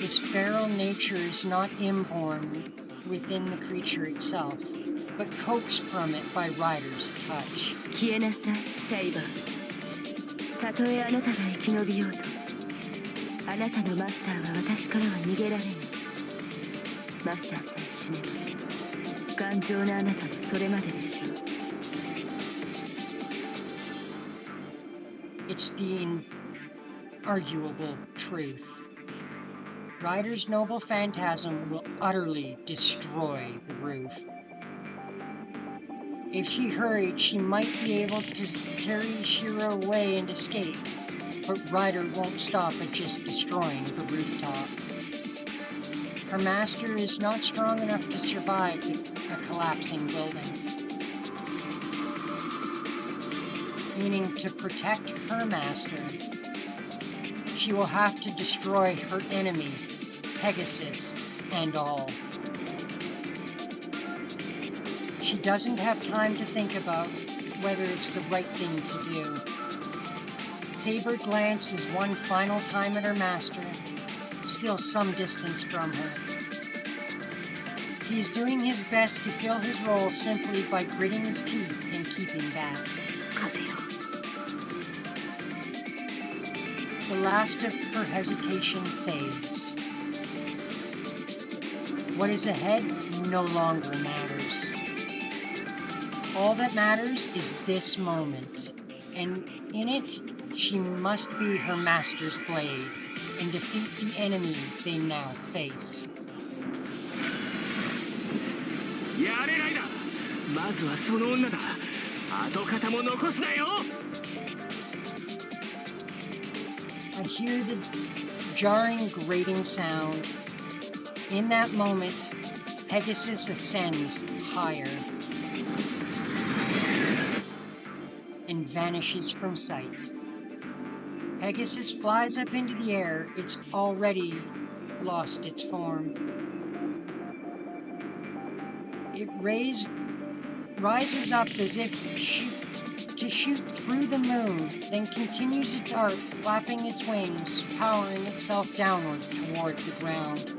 Its feral nature is not inborn within the creature itself, but coaxed from it by Ryder's touch. 消えなさい、セイバー。たとえあなたが生き延びようと、あなたのマスターは私からは逃げられない。マスターさえ死ねば、頑丈なあなたもそれまででしょう。It's the inarguable truth. Ryder's noble phantasm will utterly destroy the roof. If she hurried, she might be able to carry Shira away and escape, but Ryder won't stop at just destroying the rooftop. Her master is not strong enough to survive a collapsing building. Meaning, to protect her master, she will have to destroy her enemy, Pegasus, and all. She doesn't have time to think about whether it's the right thing to do. Saber glances one final time at her master, still some distance from her. He is doing his best to fill his role simply by gritting his teeth and keeping back. 風よ。The last of her hesitation fades. What is ahead no longer matters. All that matters is this moment, and in it, she must be her master's blade and defeat the enemy they now face. やれないだ。まずはその女だ。跡形も残すなよ。I hear the jarring, grating sound. In that moment, Pegasus ascends higher and vanishes from sight. Pegasus flies up into the air. It's already lost its form. It rises up as if to shoot through the moon, then continues its arc, flapping its wings, powering itself downward toward the ground.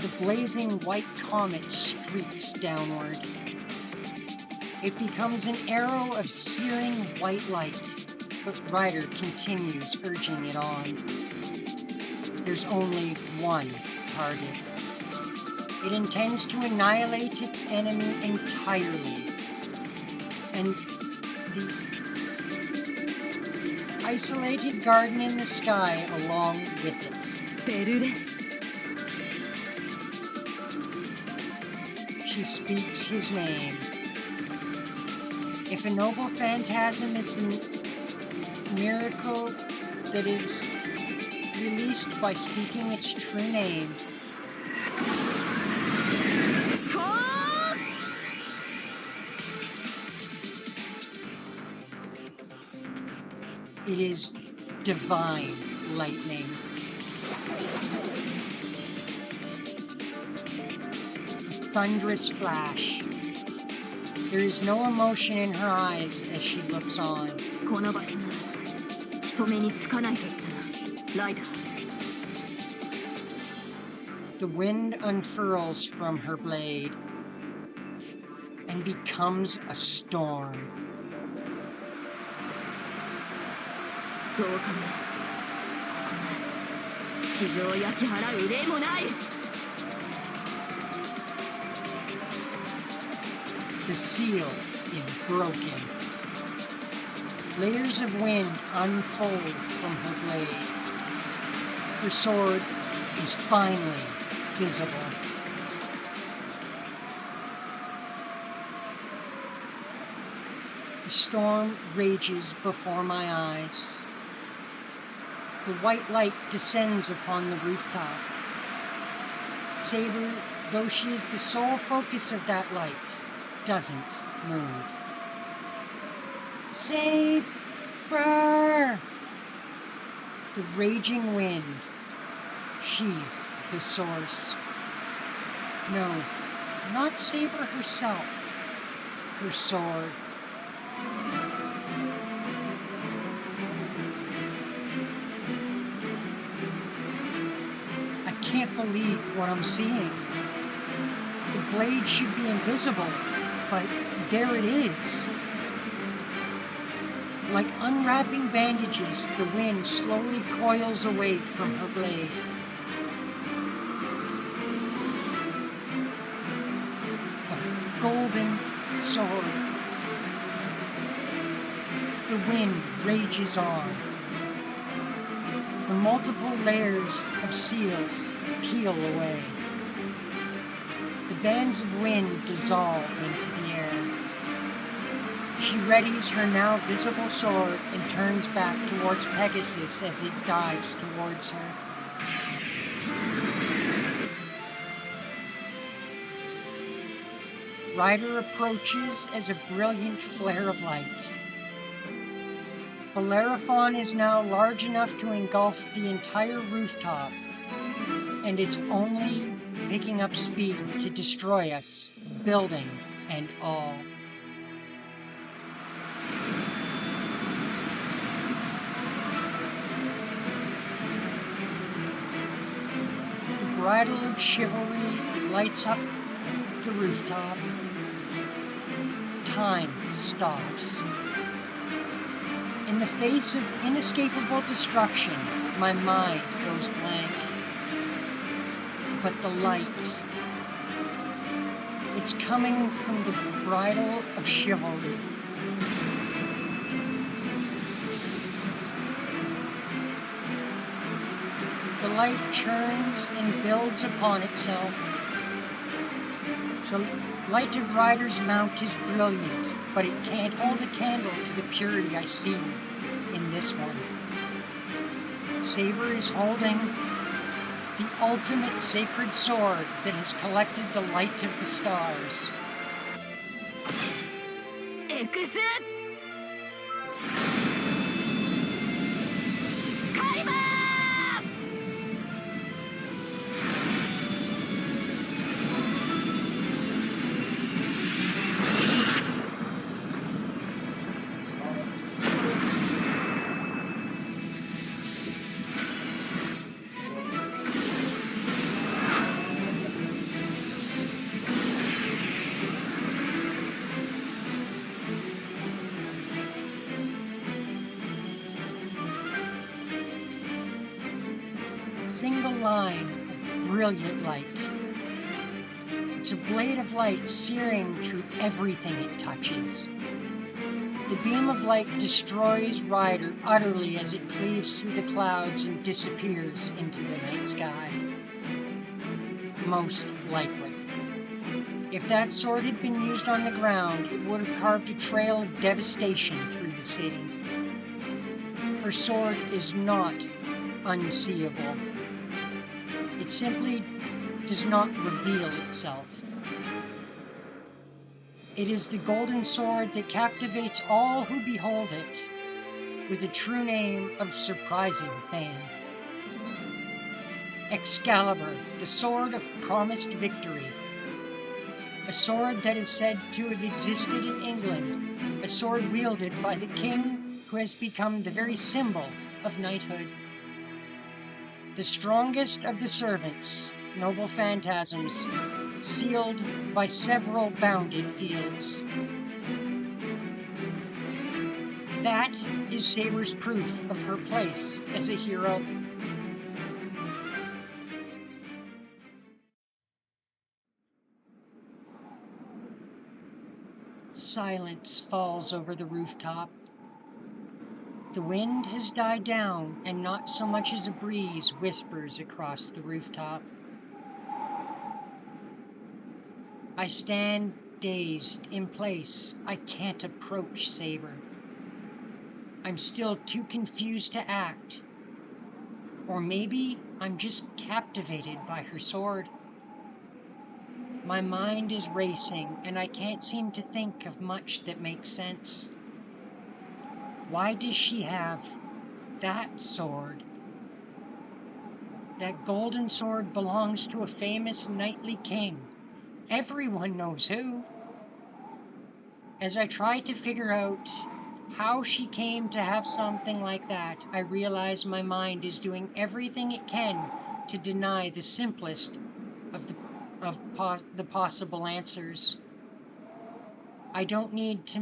The blazing white comet streaks downward. It becomes an arrow of searing white light, but Ryder continues urging it on. There's only one target. It intends to annihilate its enemy entirely, and the isolated garden in the sky along with it. ベルレ。 She speaks his name. If a noble phantasm is the miracle that is released by speaking its true name, It is divine lightning. Thunderous flash. There is no emotion in her eyes as she looks on. この場所なら人目につかないと言ったなライダー。 The wind unfurls from her blade and becomes a storm. どうかな。ここが地上を焼き払う例もない。 The seal is broken. Layers of wind unfold from her blade. Her sword is finally visible. The storm rages before my eyes. The white light descends upon the rooftop. Saber, though she is the sole focus of that light, doesn't move. Saber! The raging wind. She's the source. No, not Saber herself. Her sword. I can't believe what I'm seeing. The blade should be invisible, but there it is. Like unwrapping bandages, the wind slowly coils away from her blade. A golden sword. The wind rages on. The multiple layers of seals peel away. The bands of wind dissolve into the air. She readies her now visible sword and turns back towards Pegasus as it dives towards her. Rider approaches as a brilliant flare of light. Bellerophon is now large enough to engulf the entire rooftop, and it's only picking up speed to destroy us, building and all. The bridle of chivalry lights up the rooftop. Time stops. In the face of inescapable destruction, my mind goes blank. But the light, it's coming from the bridle of chivalry. The light churns and builds upon itself. The light of Rider's mount is brilliant, but it can't hold a candle to the purity I see in this one. Saber is holding the ultimate sacred sword that has collected the light of the stars. X! Single line of brilliant light. It's a blade of light searing through everything it touches. The beam of light destroys Rider utterly as it cleaves through the clouds and disappears into the night sky. Most likely. If that sword had been used on the ground, it would have carved a trail of devastation through the city. Her sword is not unseeable. It simply does not reveal itself. It is the golden sword that captivates all who behold it, with a true name of surprising fame. Excalibur, the sword of promised victory. A sword that is said to have existed in England, a sword wielded by the king who has become the very symbol of knighthood. The strongest of the servants, noble phantasms, sealed by several bounded fields. That is Saber's proof of her place as a hero. Silence falls over the rooftop. The wind has died down, and not so much as a breeze whispers across the rooftop. I stand dazed in place. I can't approach Saber. I'm still too confused to act. Or maybe I'm just captivated by her sword. My mind is racing, and I can't seem to think of much that makes sense. Why does she have that sword? That golden sword belongs to a famous knightly king. Everyone knows who. As I try to figure out how she came to have something like that, I realize my mind is doing everything it can to deny the simplest of the possible answers. I don't need to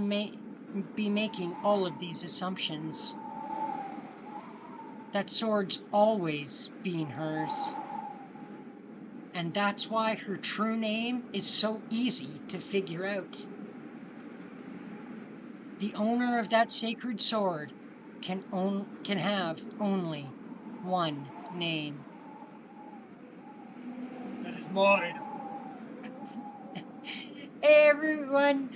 be making all of these assumptions. That sword's always been hers. And that's why her true name is so easy to figure out. The owner of that sacred sword can have only one name. That is mine. Hey everyone,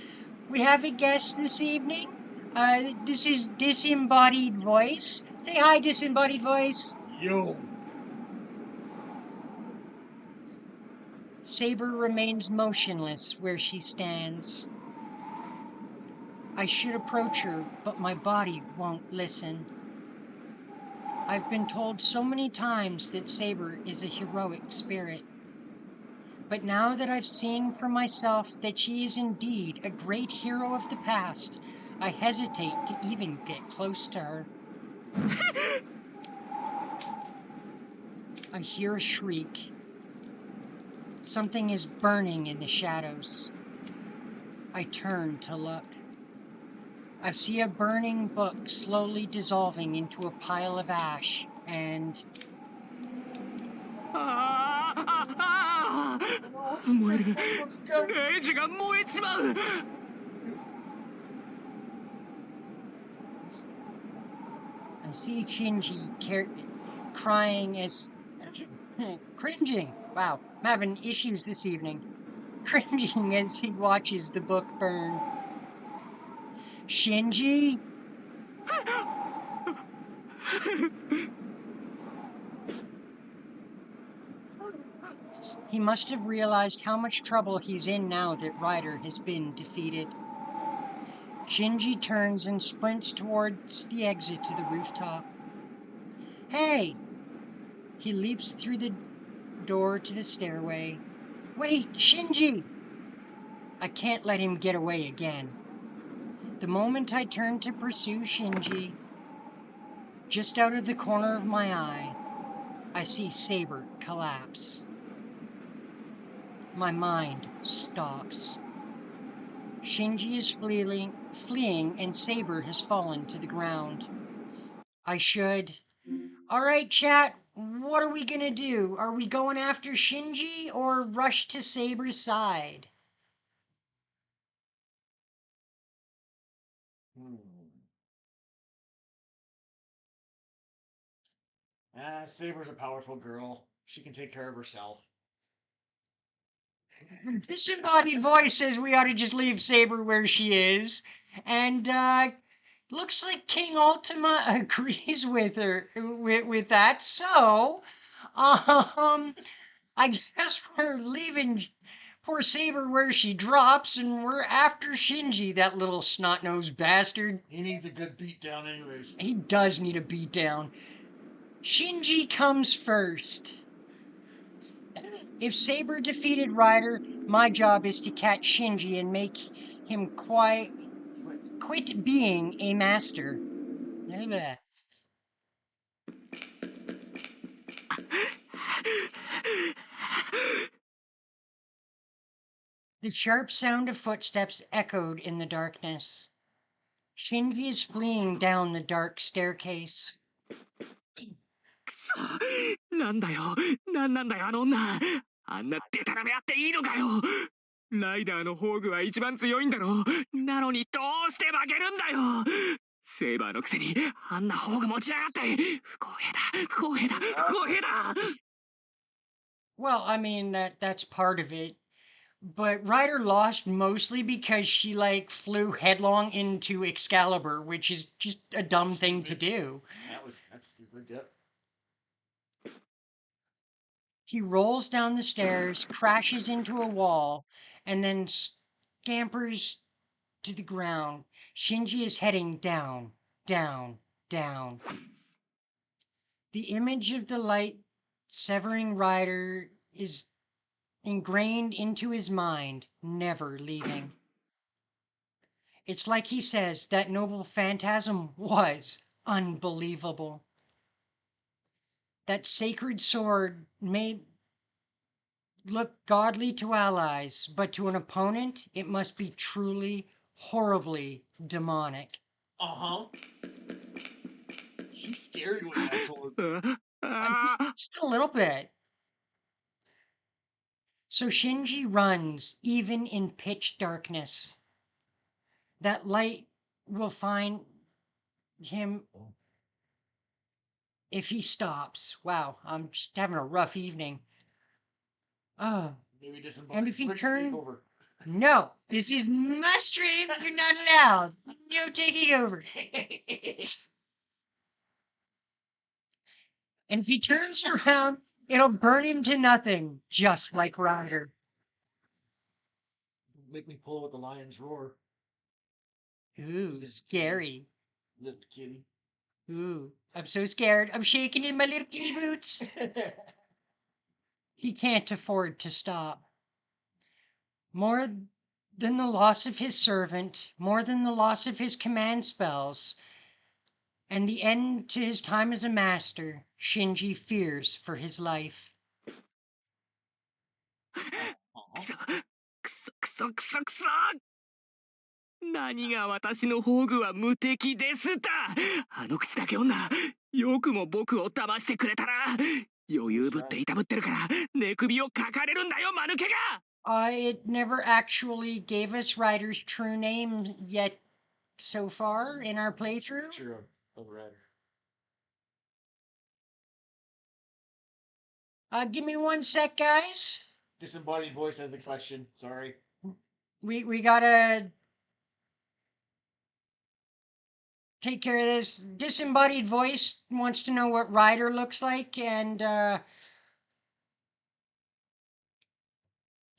we have a guest this evening. This is Disembodied Voice. Say hi, Disembodied Voice. Yo. Saber remains motionless where she stands. I should approach her, but my body won't listen. I've been told so many times that Saber is a heroic spirit. But now that I've seen for myself that she is indeed a great hero of the past, I hesitate to even get close to her. I hear a shriek. Something is burning in the shadows. I turn to look. I see a burning book slowly dissolving into a pile of ash, and... I see Shinji crying as... cringing. Wow, I'm having issues this evening. Cringing as he watches the book burn. Shinji? He must have realized how much trouble he's in now that Ryder has been defeated. Shinji turns and sprints towards the exit to the rooftop. Hey! He leaps through the door to the stairway. Wait, Shinji! I can't let him get away again. The moment I turn to pursue Shinji, just out of the corner of my eye, I see Saber collapse. My mind stops. Shinji is fleeing, and Saber has fallen to the ground. I should... Alright, chat, what are we gonna do? Are we going after Shinji or rush to Saber's side? Saber's a powerful girl. She can take care of herself. Disembodied Voice says we ought to just leave Saber where she is. And, looks like King Ultima agrees with her, with that. So, I guess we're leaving poor Saber where she drops, and we're after Shinji, that little snot-nosed bastard. He needs a good beat down anyways. He does need a beatdown. Shinji comes first. If Saber defeated Ryder, my job is to catch Shinji and make him quit being a master. Blah. The sharp sound of footsteps echoed in the darkness. Shinji is fleeing down the dark staircase. くそ、なんだよ、なんなんだよあの女。あんなデタラメあっていいのかよ。ライダーのホーグは一番強いんだろ。なのにどうして負けるんだよ。セーバーのくせにあんなホーグ持ちやがって。不公平だ、不公平だ、不公平だ。Well, I mean that's part of it. But Ryder lost mostly because she flew headlong into Excalibur, which is just a dumb thing to do. That's stupid, yep. He rolls down the stairs, crashes into a wall, and then scampers to the ground. Shinji is heading down, down, down. The image of the light severing Ryder is ingrained into his mind, never leaving. It's like he says that noble phantasm was unbelievable. That sacred sword may look godly to allies, but to an opponent, it must be truly, horribly demonic. Uh-huh. He's scary with that sword. Just a little bit. So Shinji runs, even in pitch darkness. That light will find him if he stops. Wow, I'm just having a rough evening. Maybe And if he turns... over. No, this is my stream. You're not allowed. No taking over. And if he turns around, it'll burn him to nothing, just like Ryder. Make me pull with the lion's roar. Ooh, scary. Little kitty. Ooh, I'm so scared. I'm shaking in my little kitty boots. He can't afford to stop. More than the loss of his servant, more than the loss of his command spells, and the end to his time as a master, Shinji fears for his life. くそ、くそくそくそくそ。何が私の宝具は無敵ですだ。あの口だけ女、よくも僕を騙してくれたな。余裕ぶっていたぶってるから寝首をかかれるんだよ、間抜けが。It never actually gave us Ryder's true name yet so far in our playthrough. Sure, of Ryder. Give me 1 sec, guys. Disembodied voice has a question. Sorry. We gotta take care of this. Disembodied voice wants to know what Ryder looks like, and I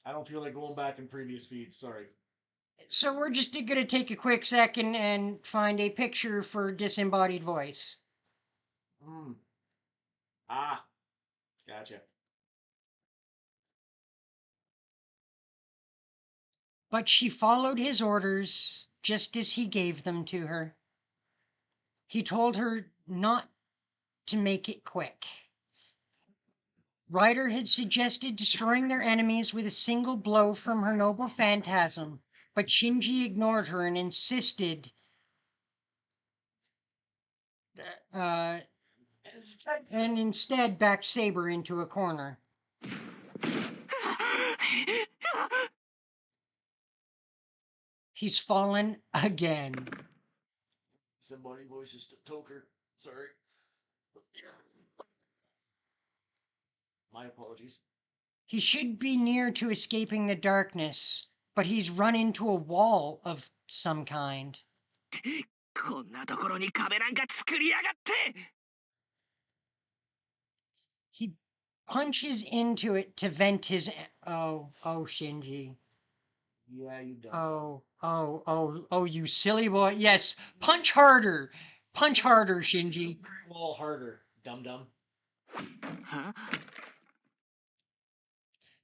don't feel like going back in previous feeds. Sorry. so we're just gonna take a quick second and find a picture for disembodied voice. Ah. Gotcha. But she followed his orders just as he gave them to her. He told her not to make it quick. Ryder had suggested destroying their enemies with a single blow from her noble phantasm, but Shinji ignored her and insisted and instead backed Saber into a corner. He's fallen again. Disembodied voice is Toker. Sorry. My apologies. He should be near to escaping the darkness, but he's run into a wall of some kind. こんなところに壁なんか作りやがって。He punches into it to vent his. Oh, Shinji. Yeah, you done. Oh, you silly boy. Yes, punch harder. Punch harder, Shinji. Wall harder, dum dum. Huh?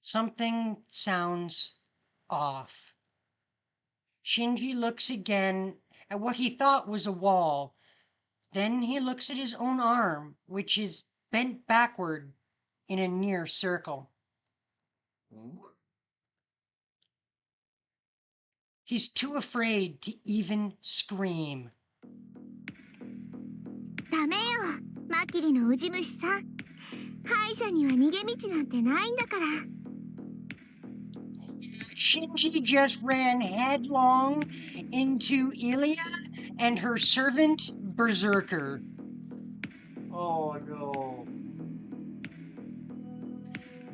Something sounds off. Shinji looks again at what he thought was a wall. Then he looks at his own arm, which is bent backward in a near circle. He's too afraid to even scream. ダメよマキリのウジ虫さん敗者には逃げ道なんてないんだから Shinji just ran headlong into Ilya and her servant Berserker. Oh no.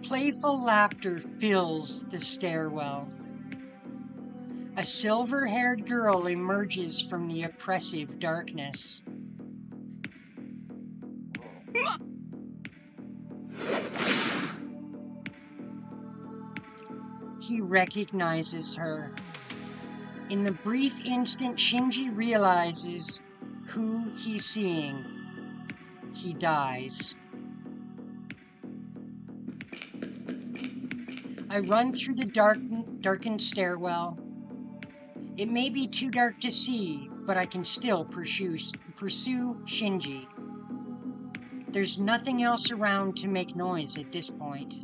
Playful laughter fills the stairwell. A silver-haired girl emerges from the oppressive darkness. He recognizes her. In the brief instant Shinji realizes who he's seeing, he dies. I run through the darkened stairwell. It may be too dark to see, but I can still pursue Shinji. There's nothing else around to make noise at this point.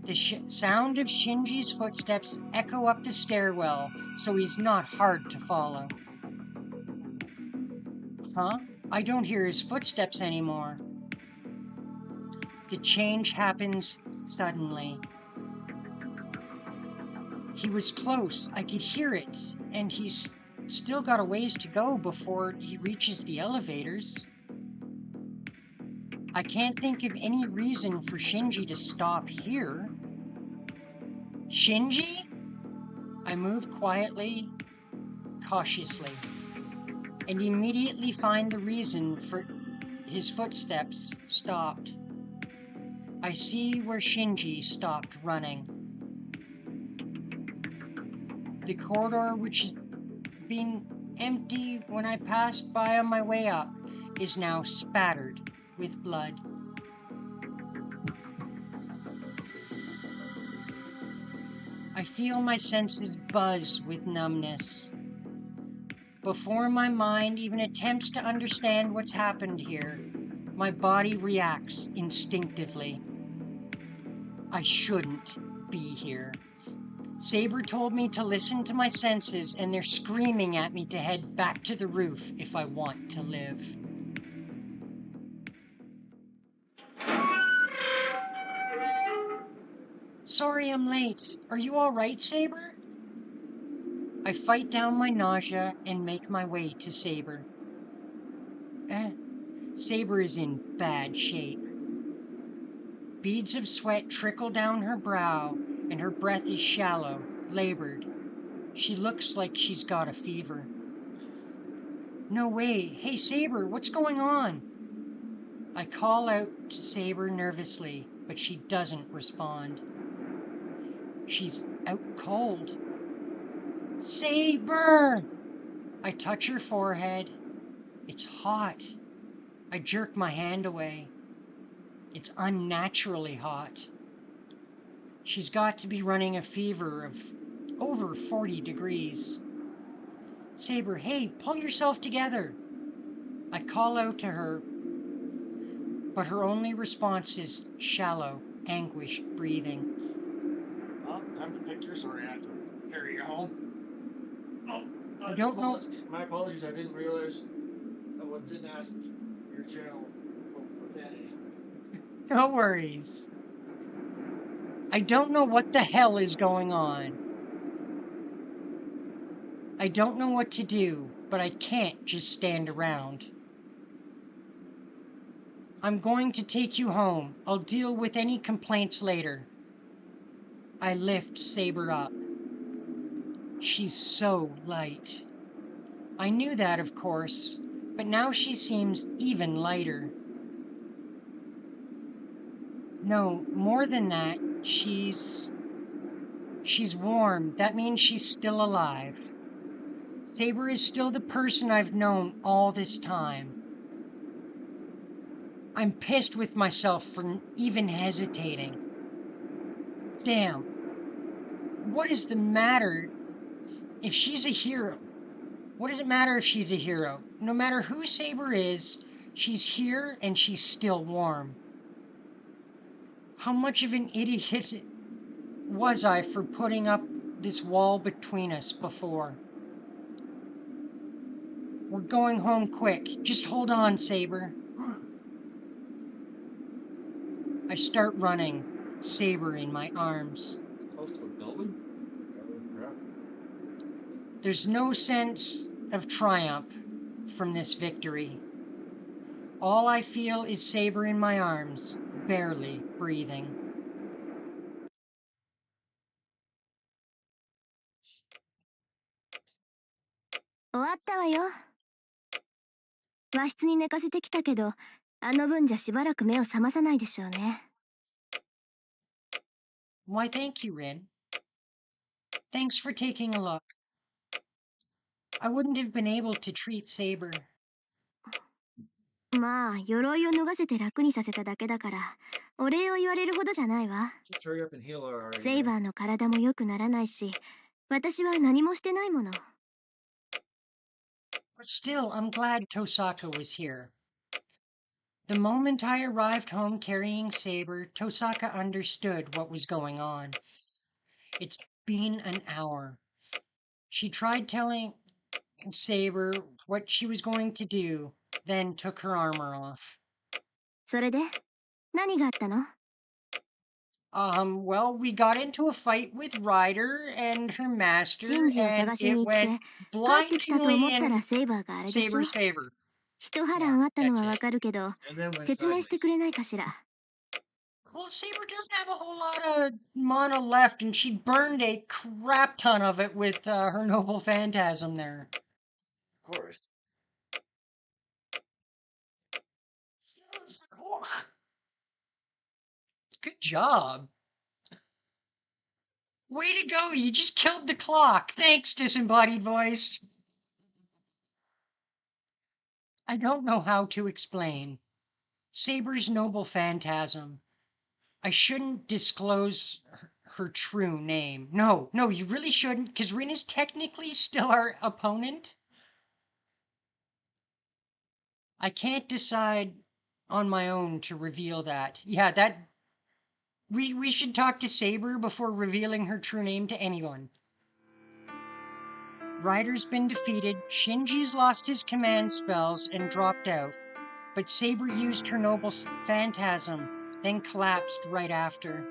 The sound of Shinji's footsteps echo up the stairwell, so he's not hard to follow. Huh? I don't hear his footsteps anymore. The change happens suddenly. He was close, I could hear it, and he's still got a ways to go before he reaches the elevators. I can't think of any reason for Shinji to stop here. Shinji? I move quietly, cautiously, and immediately find the reason for his footsteps stopped. I see where Shinji stopped running. The corridor, which has been empty when I passed by on my way up, is now spattered with blood. I feel my senses buzz with numbness. Before my mind even attempts to understand what's happened here, my body reacts instinctively. I shouldn't be here. Saber told me to listen to my senses, and they're screaming at me to head back to the roof if I want to live. Sorry I'm late. Are you all right, Saber? I fight down my nausea and make my way to Saber. Saber is in bad shape. Beads of sweat trickle down her brow, and her breath is shallow, labored. She looks like she's got a fever. No way. Hey, Saber, what's going on? I call out to Saber nervously, but she doesn't respond. She's out cold. Saber! I touch her forehead. It's hot. I jerk my hand away. It's unnaturally hot. She's got to be running a fever of over 40 degrees. Saber, hey, pull yourself together. I call out to her, but her only response is shallow, anguished breathing. Well, time to pick your sorry ass and carry you home. Oh, I don't know. My apologies, I didn't realize I didn't ask your channel for profanity. No worries. I don't know what the hell is going on. I don't know what to do, but I can't just stand around. I'm going to take you home. I'll deal with any complaints later. I lift Saber up. She's so light. I knew that, of course, but now she seems even lighter. No, more than that, she's warm. That means she's still alive. Saber is still the person I've known all this time. I'm pissed with myself for even hesitating. Damn. What is the matter if she's a hero? What does it matter if she's a hero? No matter who Saber is, she's here and she's still warm. How much of an idiot was I for putting up this wall between us before? We're going home quick. Just hold on, Saber. I start running, Saber in my arms. Close to a building? Oh, crap. There's no sense of triumph from this victory. All I feel is Saber in my arms, barely breathing.終わったわよ。和室に寝かせてきたけど、あの分じゃしばらく目を覚まさないでしょうね。Why, thank you, Rin. Thanks for taking a look. I wouldn't have been able to treat Saber. まあ、鎧を脱がせて楽にさせただけだから、お礼を言われるほどじゃないわ。Just hurry up and heal her already. セイバーの体も良くならないし、私は何もしてないもの。But still, I'm glad Tosaka was here. The moment I arrived home carrying Saber, Tosaka understood what was going on. It's been an hour. She tried telling Saber what she was going to do, then took her armor off. それで何があったの？ Well, we got into a fight with Ryder and her master, シンジを and 探し it に行って went 帰ってきたと思 blindingly ったら in セイバーがあれでしょ？ Saber's favor. 一波乱あったのは Yeah, that's わ it. かるけど、 And then went 説明して sideways. くれないかしら。 Well, Saber doesn't have a whole lot of mana left, and she burned a crap ton of it with her noble phantasm there. Of course. Good job. Way to go, you just killed the clock. Thanks, disembodied voice. I don't know how to explain. Saber's noble phantasm. I shouldn't disclose her true name. No, you really shouldn't, because Rin is technically still our opponent. I can't decide on my own to reveal that. Yeah, that... We should talk to Saber before revealing her true name to anyone. Ryder's been defeated, Shinji's lost his command spells and dropped out, but Saber used her noble phantasm, then collapsed right after.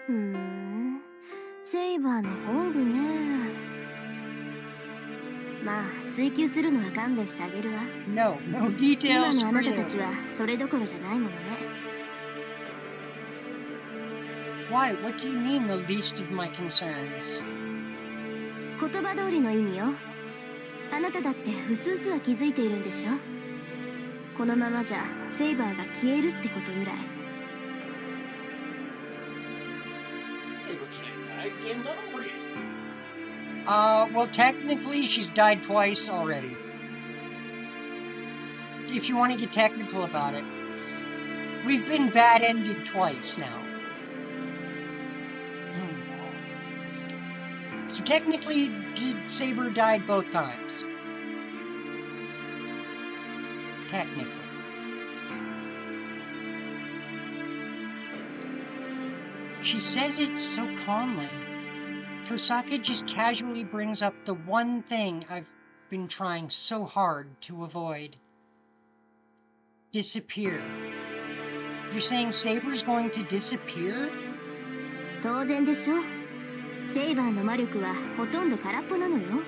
ふーん、セイバーの宝具ね。まあ、追求するのは勘弁してあげるわ。 No 今 details のあ for なた you. たちはそれどころじゃないものね。 Why? What do you mean the least of my concerns? 言葉通りの意味よ。あなただってうすうすは気づいているんでしょ。このままじゃセイバーが消えるってことぐらい。 Saber can't die. Game's over yet. Well, technically, she's died twice already. If you want to get technical about it. We've been bad-ended twice now. So technically, Saber died both times. Technically. She says it so calmly. Tosaka just casually brings up the one thing I've been trying so hard to avoid. Disappear. You're saying Saber's going to disappear? 当然でしょ。セイバーの魔力はほとんど空っぽなのよ。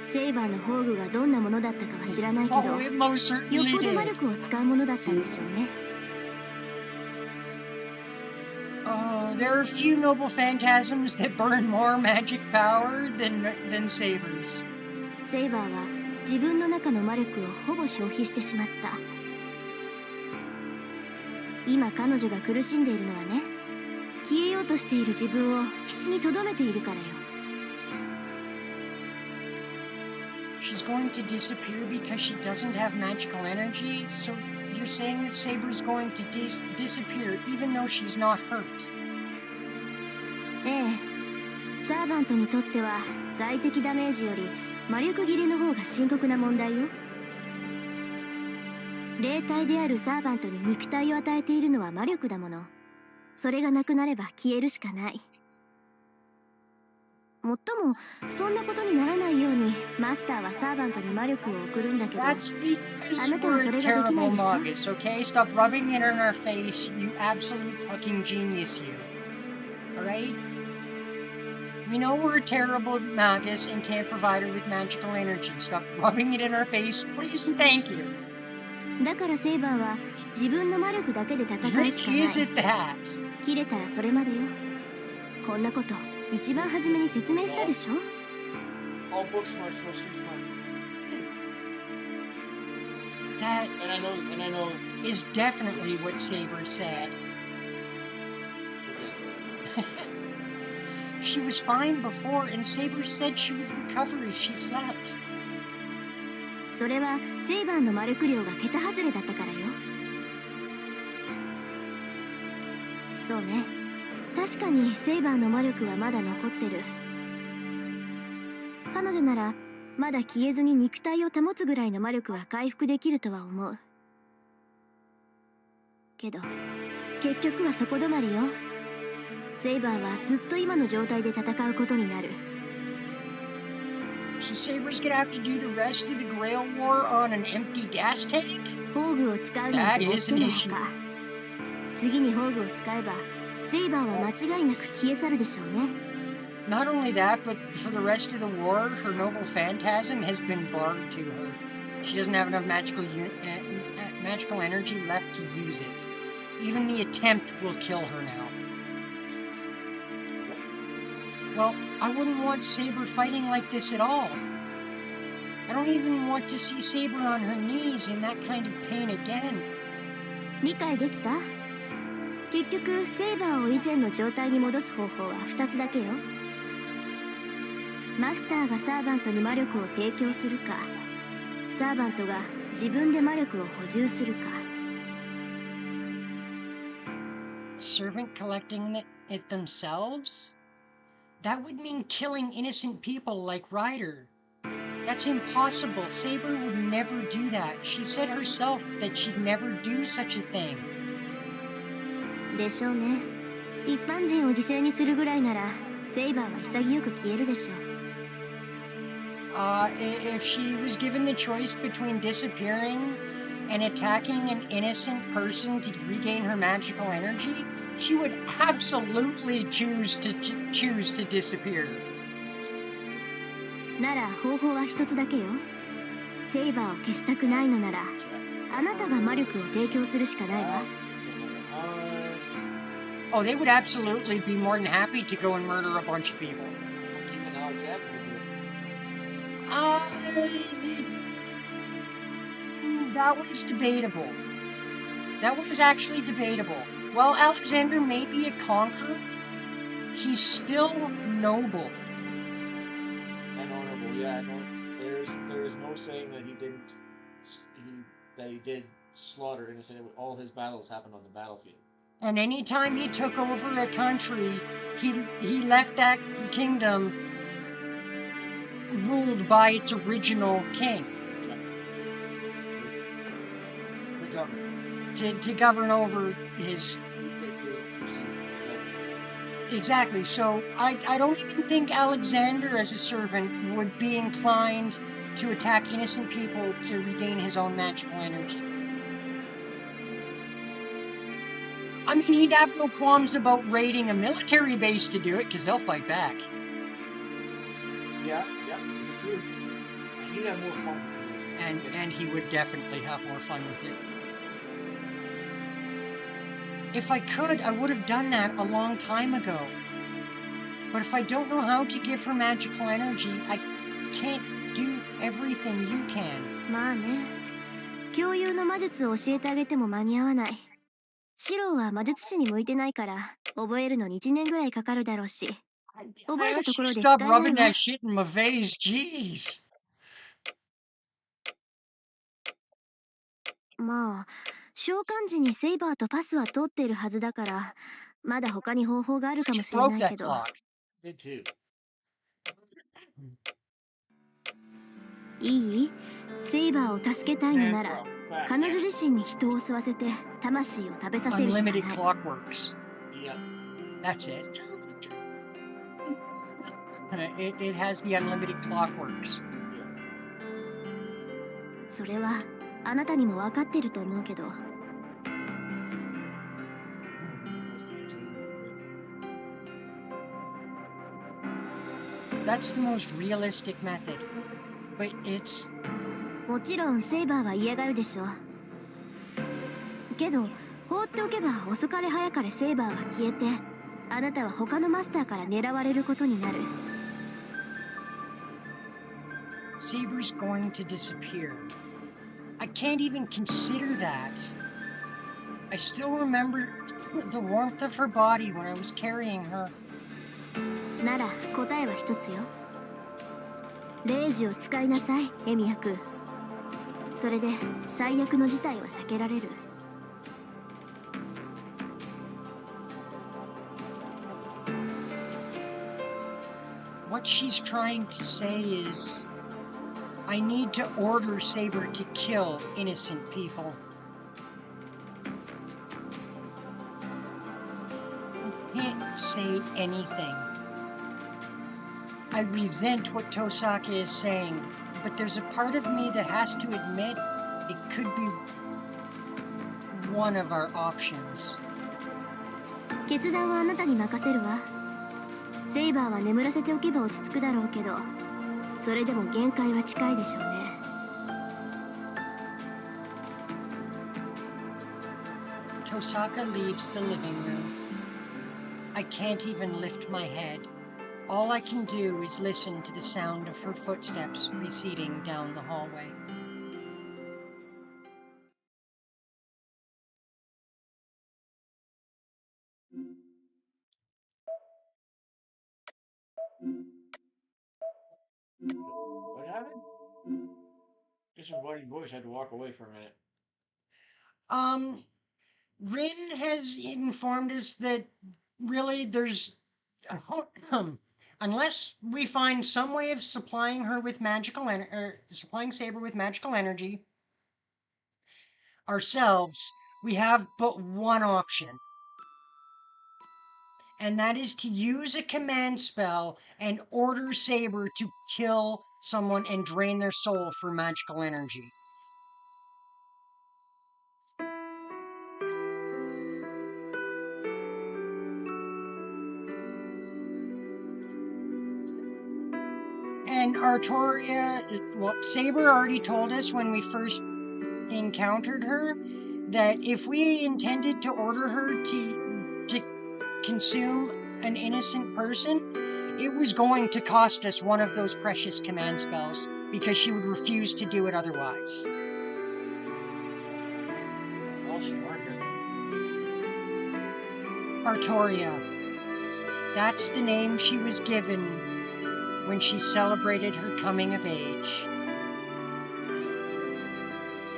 セイバーの宝具がどんなものだったかは知らないけど、 Oh, it most よっ certainly ぽど魔 did. 力を使うものだったんでしょうね。 There are a few noble phantasms that burn more magic power than Saber's. セイバーは自分の中の魔力をほぼ消費してしまった。今彼女が苦しんでいるのはね、消えようとしている自分を必死に留めているからよ。She's going to disappear because she doesn't have magical energy? So you're saying that Saber's going to disappear even though she's not hurt? ええ、サーバントにとっては外的ダメージより魔力切れの方が深刻な問題よ。霊体であるサーバントに肉体を与えているのは魔力だもの。それがなくなれば消えるしかない。もっともそんなことにならないようにマスターはサーバントに魔力を送るんだけど、あ That's because なたは we're そ a れができない terrible でしょ。 magus, okay? Stop rubbing it in our face, you absolute fucking genius, you. Alright? We know we're a terrible magus and can't provide her with magical energy. Stop rubbing it in our face, please and thank you. だからセイバーは自分の魔力だけで戦うしかない。 Is it that? 切れたらそれまでよ。こんなこと一番初めに説明したでしょ。 All book smarts, no street smarts. That And I know. is definitely what Saber said. She was fine before, and Saber said she would recover if she slept. それはセイバーの魔力量が桁外れだったからよ。そうね、確かにセイバーの魔力はまだ残ってる。彼女ならまだ消えずに肉体を保つぐらいの魔力は回復できるとは思うけど、結局はそこ止まりよ。セイバーはずっと今の状態で戦うことになる。 So Saber's gonna have to do the rest of the Grail War on an empty gas tank? 宝具を使うなんてもってのほか。次に宝具を使えばセイバーは間違いなく消え去るでしょうね。 Not only that, but for the rest of the war, her noble phantasm has been barred to her. She doesn't have enough magical energy left to use it. Even the attempt will kill her now. Well, I wouldn't want Saber fighting like this at all. I don't even want to see Saber on her knees in that kind of pain again. 理解できた？結局セイバーを以前の状態に戻す方法は2つだけよ。マスターがサーバントに魔力を提供するか、サーバントが自分で魔力を補充するか。 Servant collecting it themselves? That would mean killing innocent people like Ryder. That's impossible. Saber would never do that. She said herself that she'd never do such a thing. でしょうね。一般人を犠牲にするぐらいならセイバーは潔く消えるでしょう。If she was given the choice between disappearing and attacking an innocent person to regain her magical energy, she would absolutely choose to disappear. なら方法は一つだけよ。セイバーを消したくないのなら、あなたが魔力を提供するしかないわ。Oh, they would absolutely be more than happy to go and murder a bunch of people. Even Alexander That was debatable. That was actually debatable. While Alexander may be a conqueror, he's still noble. and honorable. Yeah, no, there is no saying that he did slaughter innocent. All his battles happened on the battlefield. And anytime he took over a country, he left that kingdom ruled by its original king The government. to govern over his. Exactly. So I don't even think Alexander as a servant would be inclined to attack innocent people to regain his own magical energy. I mean, he'd have no qualms about raiding a military base to do it, because they'll fight back. Yeah, this is true. And he'd have more fun with it. And he would definitely have more fun with it. If I could, I would have done that a long time ago. But if I don't know how to give her magical energy, I can't do everything you can. まあね、共有の魔術を教えてあげても間に合わない。シロは魔術師に向いてないから覚えるのに1年ぐらいかかるだろうし、覚えたところで使 Stop えない rubbing わ。 that shit in my face, jeez. まあ召喚時にセイバーとパスは通っているはずだから、まだ他に方法があるかも Just しれ broke ない that けど。 clock. Did too. いい？セイバーを助けたいのな Man, ら bro, back 彼女 there. 自身に人を吸わせて魂を食べさせるしか Unlimited ない。 clockworks. Yep. That's it. It has the unlimited clockworks. それはあなたにも分かってると思うけど。 That's the most realistic method. But it's もちろんセイバーは嫌がるでしょうけど、放っておけば遅かれ早かれセイバーは消えて、あなたは他のマスターから狙われることになる。 Saber's going to disappear. I can't even consider that. I still remember the warmth of her body when I was carrying her. なら答えは一つよ。レイジを使いなさい、エミ役。それで最悪の事態は避けられる。 What she's trying to say is, I need to order Saber to kill innocent people. I can't say anything. I resent what Tosaka is saying, but there's a part of me that has to admit it could be one of our options. 決断はあなたに任せるわ。セイバーは眠らせておけば落ち着くだろうけど、それでも限界は近いでしょうね。 Tosaka leaves the living room. I can't even lift my head. All I can do is listen to the sound of her footsteps receding down the hallway. What happened? Just a buddy voice had to walk away for a minute. Rin has informed us that really there's unless we find some way of supplying her with magical supplying Saber with magical energy ourselves, we have but one option. And that is to use a command spell and order Saber to kill someone and drain their soul for magical energy. And Artoria, well, Saber already told us when we first encountered her that if we intended to order her to consume an innocent person, it was going to cost us one of those precious command spells because she would refuse to do it otherwise. All she wanted. Artoria. That's the name she was given when she celebrated her coming of age.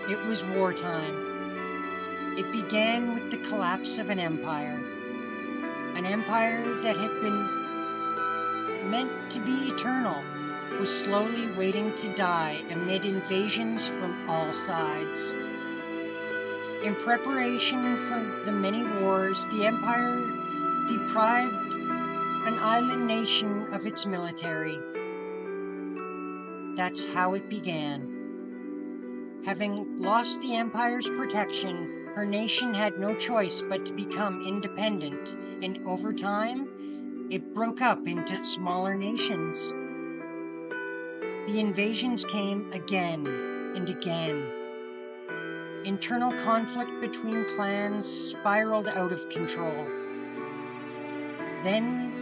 It was wartime. It began with the collapse of an empire that had been meant to be eternal, was slowly waiting to die amid invasions from all sides. In preparation for the many wars, the empire deprived an island nation of its military. That's how it began. Having lost the empire's protection, her nation had no choice but to become independent, and over time, it broke up into smaller nations. The invasions came again and again. Internal conflict between clans spiraled out of control. Then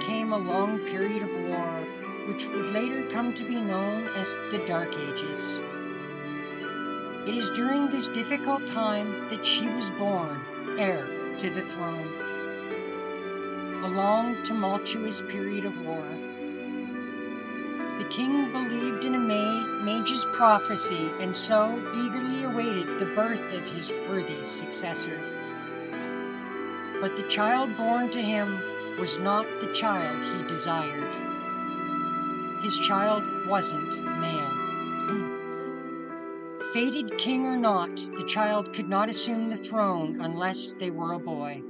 came a long period of war, which would later come to be known as the Dark Ages. It is during this difficult time that she was born, heir to the throne. A long, tumultuous period of war. The king believed in a mage's prophecy and so eagerly awaited the birth of his worthy successor. But the child born to him was not the child he desired. His child wasn't man. Fated king or not, the child could not assume the throne unless they were a boy.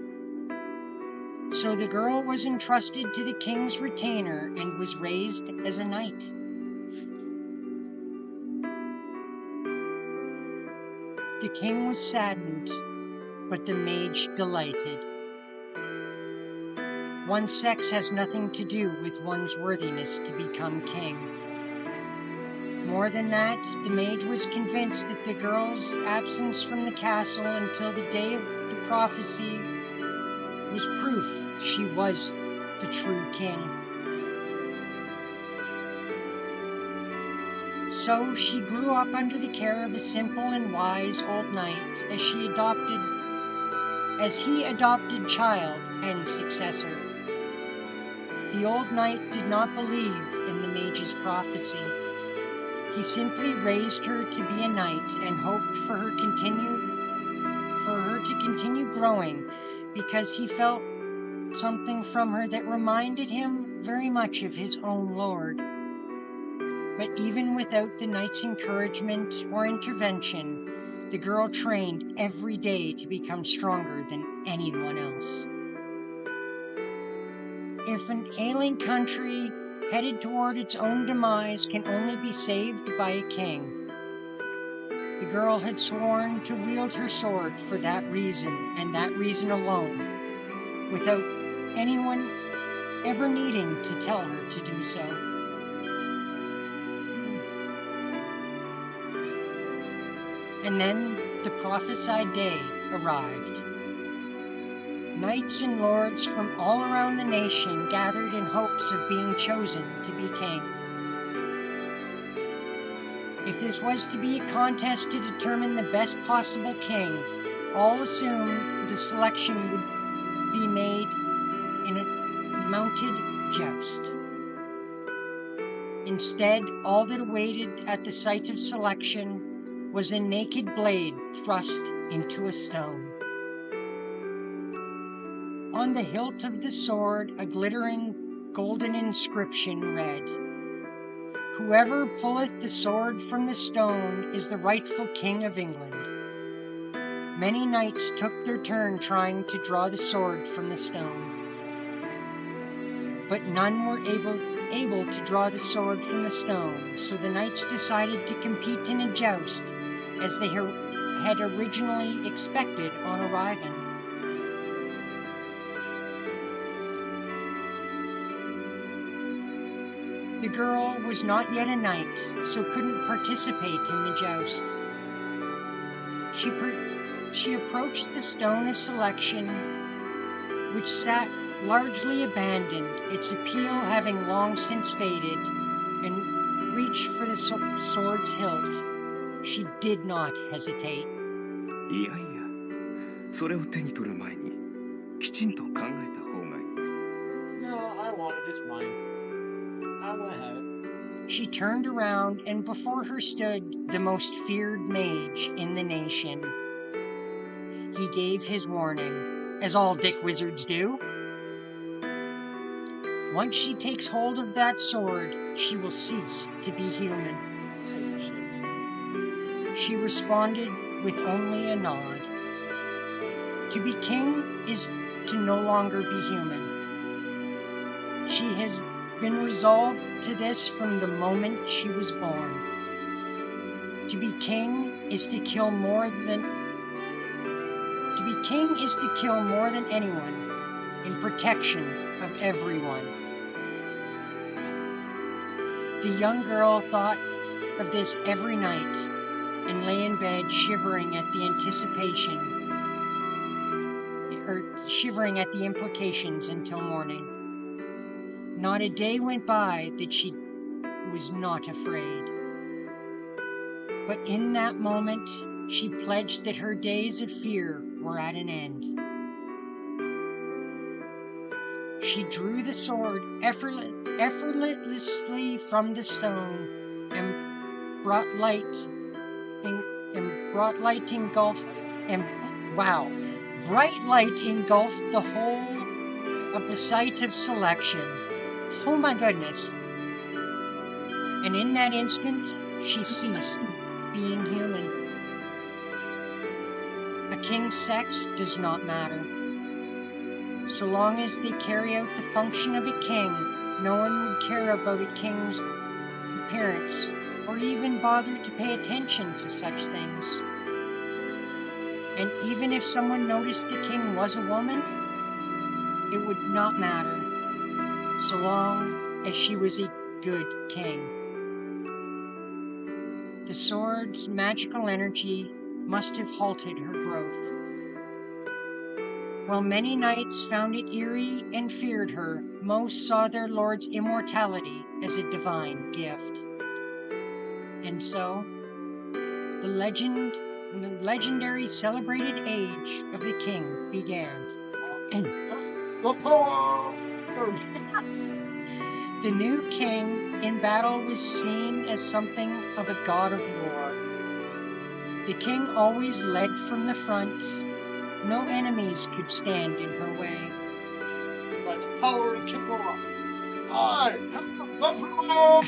So the girl was entrusted to the king's retainer and was raised as a knight. The king was saddened, but the mage delighted. One's sex has nothing to do with one's worthiness to become king. More than that, the mage was convinced that the girl's absence from the castle until the day of the prophecy was proof she was the true king. So she grew up under the care of a simple and wise old knight as he adopted child and successor. The old knight did not believe in the mage's prophecy. He simply raised her to be a knight and hoped for her to continue growing because he felt something from her that reminded him very much of his own lord. But even without the knight's encouragement or intervention, the girl trained every day to become stronger than anyone else. If an ailing country headed toward its own demise can only be saved by a king, the girl had sworn to wield her sword for that reason and that reason alone, without anyone ever needing to tell her to do so. And then the prophesied day arrived. Knights and lords from all around the nation gathered in hopes of being chosen to be king. If this was to be a contest to determine the best possible king, all assumed the selection would be made in a mounted joust. Instead, all that awaited at the site of selection was a naked blade thrust into a stone. On the hilt of the sword, a glittering golden inscription read, "Whoever pulleth the sword from the stone is the rightful king of England." Many knights took their turn trying to draw the sword from the stone, but none were able to draw the sword from the stone, so the knights decided to compete in a joust as they had originally expected on arriving. The girl was not yet a knight, so couldn't participate in the joust. She approached the stone of selection, which sat largely abandoned, its appeal having long since faded, and reached for the sword's hilt. She did not hesitate. いやいや、それを手に取る前にきちんと考えた方がいい。 No, I want it. It's mine. I want to have it. She turned around, and before her stood the most feared mage in the nation. He gave his warning, as all dick wizards do. Once she takes hold of that sword, she will cease to be human. She responded with only a nod. To be king is to no longer be human. She has been resolved to this from the moment she was born. To be king is to kill more than anyone in protection of everyone. The young girl thought of this every night and lay in bed shivering at the implications until morning. Not a day went by that she was not afraid. But in that moment, she pledged that her days of fear were at an end. She drew the sword effortlessly from the stone and brought light engulfed bright light engulfed the whole of the site of selection. Oh my goodness. And in that instant, she ceased being human. A king's sex does not matter. So long as they carry out the function of a king, no one would care about a king's appearance or even bother to pay attention to such things. And even if someone noticed the king was a woman, it would not matter, so long as she was a good king. The sword's magical energy must have halted her growth. While many knights found it eerie and feared her, most saw their lord's immortality as a divine gift. And so, the legendary celebrated age of the king began. And The poem! the new king in battle was seen as something of a god of war. The king always led from the front. No enemies could stand in her way. By the power of Kippoa, I am the poem!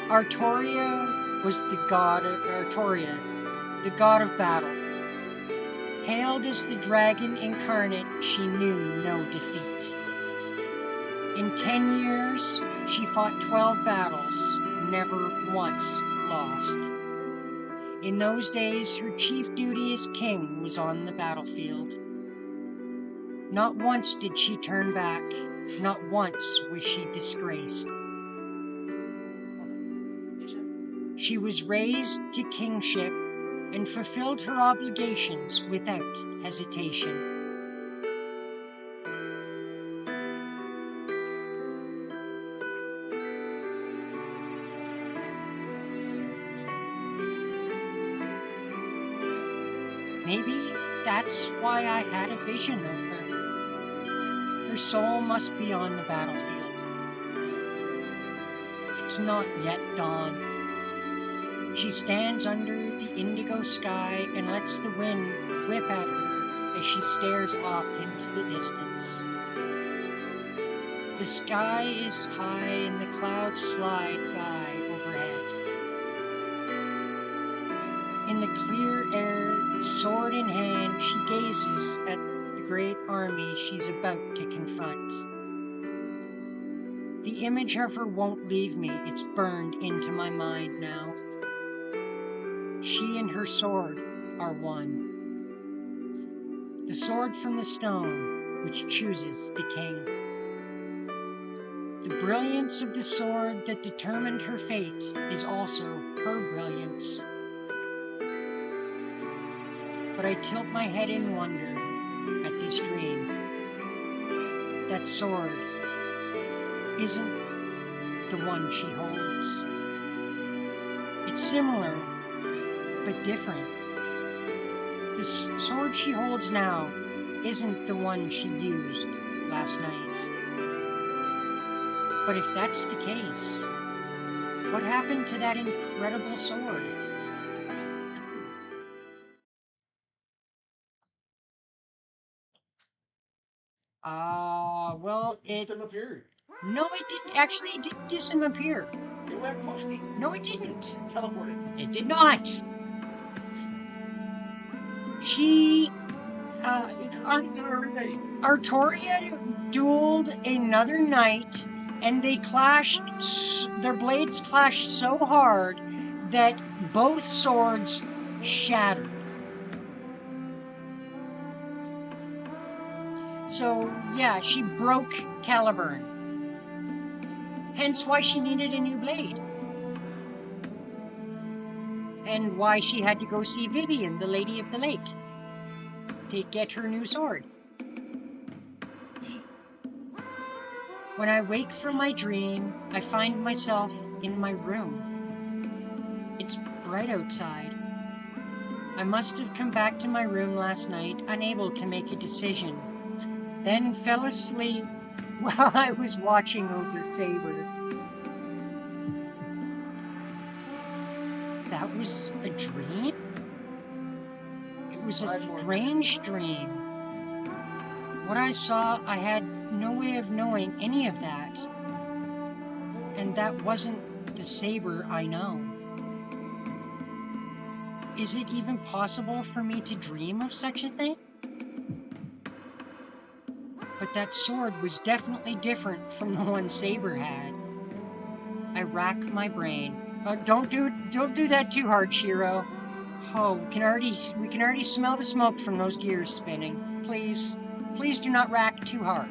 Artoria was the god of battle. Hailed as the dragon incarnate, she knew no defeat. In 10 years, she fought 12 battles, never once lost. In those days, her chief duty as king was on the battlefield. Not once did she turn back, not once was she disgraced. She was raised to kingship and fulfilled her obligations without hesitation. Maybe that's why I had a vision of her. Her soul must be on the battlefield. It's not yet dawn. She stands under the indigo sky and lets the wind whip at her as she stares off into the distance. The sky is high and the clouds slide by overhead. In the clear air, sword in hand, she gazes at the great army she's about to confront. The image of her won't leave me, it's burned into my mind now. She and her sword are one. The sword from the stone, which chooses the king. The brilliance of the sword that determined her fate is also her brilliance. But I tilt my head in wonder at this dream. That sword isn't the one she holds. It's similar, but different. The sword she holds now isn't the one she used last night. But if that's the case, what happened to that incredible sword? Well, it appeared. no, it didn't. Actually, it didn't disappear. It went posting. No, it didn't. Teleported. It did not. She, Artoria dueled another knight, and they clashed. Their blades clashed so hard that both swords shattered. So, yeah, she broke Caliburn. Hence why she needed a new blade. And why she had to go see Vivian, the Lady of the Lake, to get her new sword. When I wake from my dream, I find myself in my room. It's bright outside. I must have come back to my room last night, unable to make a decision. then fell asleep while I was watching over Saber. That was a dream? It was a strange dream. What I saw, I had no way of knowing any of that. And that wasn't the Saber I know. Is it even possible for me to dream of such a thing? But that sword was definitely different from the one Saber had. I rack my brain. Don't do that too hard, Shiro. Oh, we can already smell the smoke from those gears spinning. Please do not rack too hard.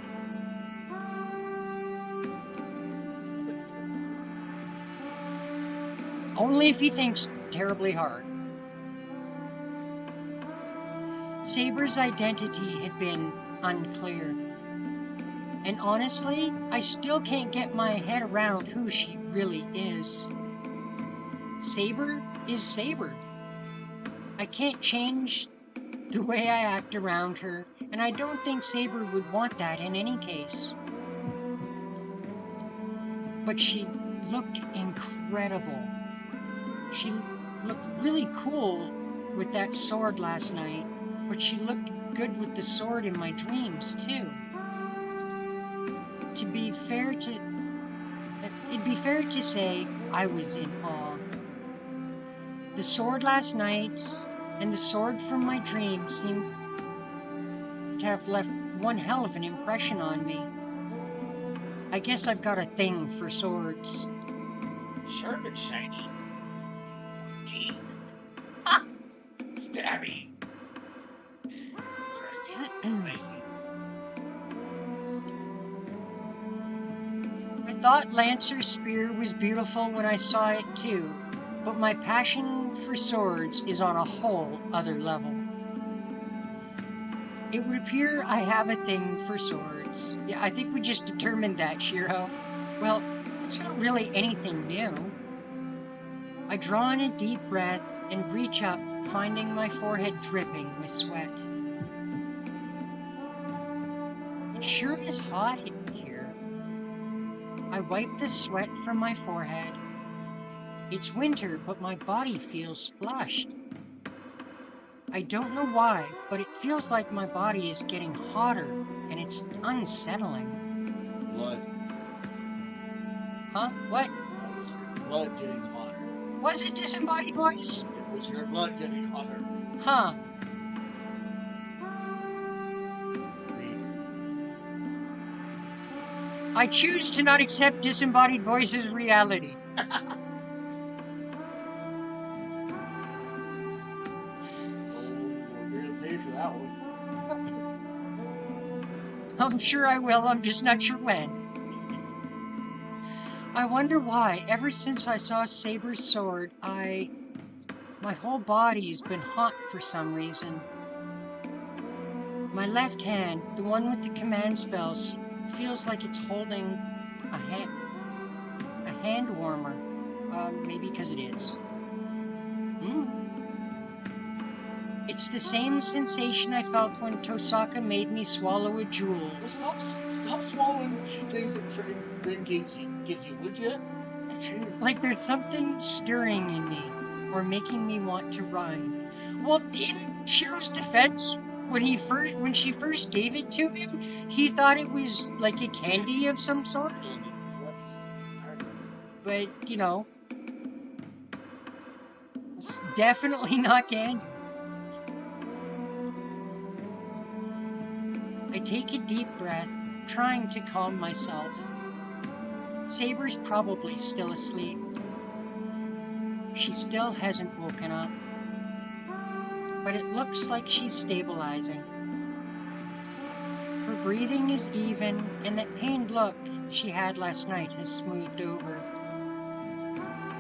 Only if he thinks terribly hard. Saber's identity had been unclear. And honestly, I still can't get my head around who she really is. Saber is Saber. I can't change the way I act around her, and I don't think Saber would want that in any case. But she looked incredible. She looked really cool with that sword last night, but she looked good with the sword in my dreams too. It'd be fair to say I was in awe. The sword last night and the sword from my dream seemed to have left one hell of an impression on me. I guess I've got a thing for swords. Sharp and shiny. Deep. Ah! Stabby. Spicy. I thought Lancer's spear was beautiful when I saw it too, but my passion for swords is on a whole other level. It would appear I have a thing for swords. Yeah, I think we just determined that, Shiro. Well, it's not really anything new. I draw in a deep breath and reach up, finding my forehead dripping with sweat. It sure is hot here. I wipe the sweat from my forehead. It's winter, but my body feels flushed. I don't know why, but it feels like my body is getting hotter, and it's unsettling. Blood. Huh? What? Blood getting hotter. Was it disembodied voice? It was your blood getting hotter. Huh. I choose to not accept disembodied voice as reality. I'm sure I will, I'm just not sure when. I wonder why, ever since I saw Saber's sword, my whole body's been hot for some reason. My left hand, the one with the command spells, feels like it's holding a hand warmer. Maybe because it is. It's the same sensation I felt when Tosaka made me swallow a jewel. Well, stop swallowing things that Rin gives you, would you? Like there's something stirring in me, or making me want to run. Well, in Shiro's defense, when she first gave it to him, he thought it was like a candy of some sort. But, you know, it's definitely not candy. I take a deep breath, trying to calm myself. Saber's probably still asleep. She still hasn't woken up. But it looks like she's stabilizing. Her breathing is even, and that pained look she had last night has smoothed over.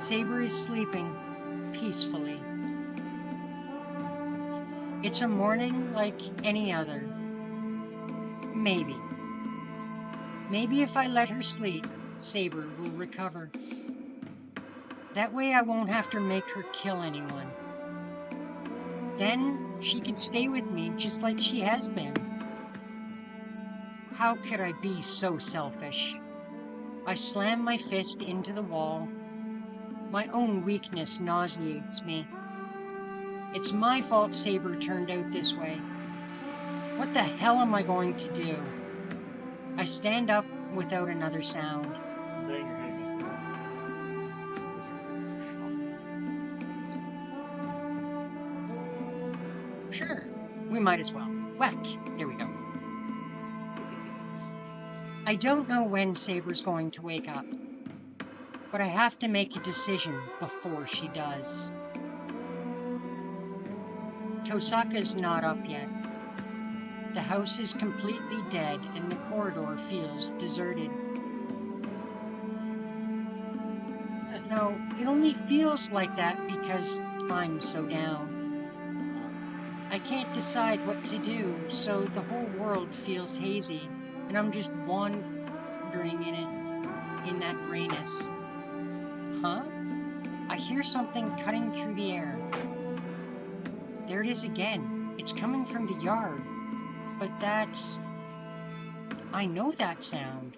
Saber is sleeping peacefully. It's a morning like any other. Maybe. Maybe if I let her sleep, Saber will recover. That way I won't have to make her kill anyone. Then she can stay with me just like she has been. How could I be so selfish? I slam my fist into the wall. My own weakness nauseates me. It's my fault Saber turned out this way. What the hell am I going to do? I stand up without another sound. Bang your head against the wall. Sure, we might as well. Whack! Here we go. I don't know when Saber's going to wake up, but I have to make a decision before she does. Tosaka's not up yet. The house is completely dead and the corridor feels deserted. No, it only feels like that because I'm so down. I can't decide what to do, so the whole world feels hazy, and I'm just wandering in it, in that grayness. Huh? I hear something cutting through the air. There it is again. It's coming from the yard. But that's... I know that sound.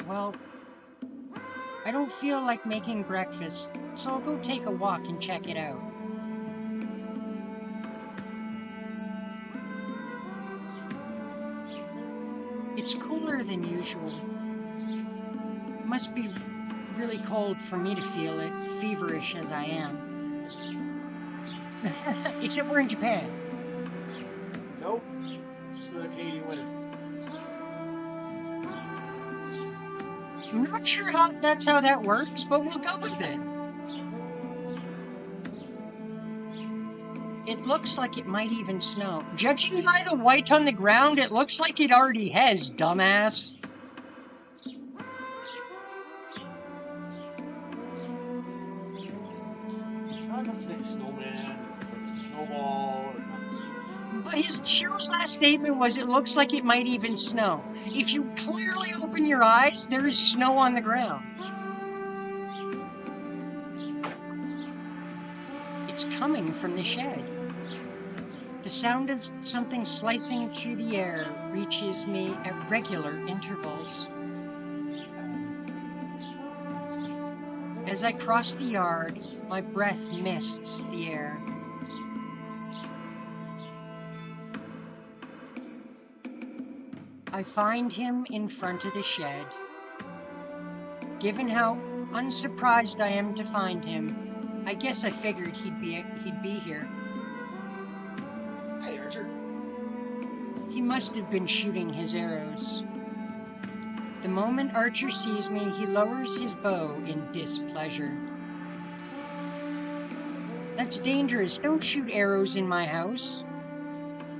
Well, I don't feel like making breakfast, so I'll go take a walk and check it out. It's cooler than usual. It must be really cold for me to feel it, feverish as I am. Except we're in Japan. So, just another Canadian winner. I'm not sure that's how that works, but we'll go with it. It looks like it might even snow. Judging by the white on the ground, it looks like it already has, dumbass. Not enough to make a snowman, or a snowball, or nothing. But his Shiro's last statement was, it looks like it might even snow. If you clearly open your eyes, there is snow on the ground. It's coming from the shed. The sound of something slicing through the air reaches me at regular intervals. As I cross the yard, my breath mists the air. I find him in front of the shed. Given how unsurprised I am to find him, I guess I figured he'd be here. Hey, Archer. He must have been shooting his arrows. The moment Archer sees me, he lowers his bow in displeasure. That's dangerous. Don't shoot arrows in my house.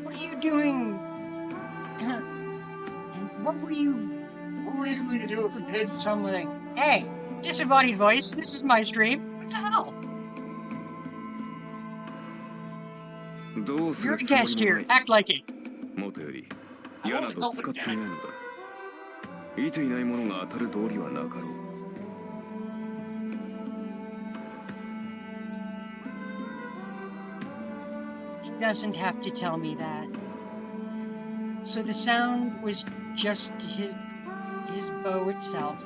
What are you doing? What were you going to do if it hits something? Hey, disembodied voice, this is my stream. What the hell? どうす You're る a つもり guest も here. ない。 Act like it. もとより矢など使っていないのだ。いていないものが当たる道理はなかろう。 He doesn't have to tell me that. So the sound was just his bow itself.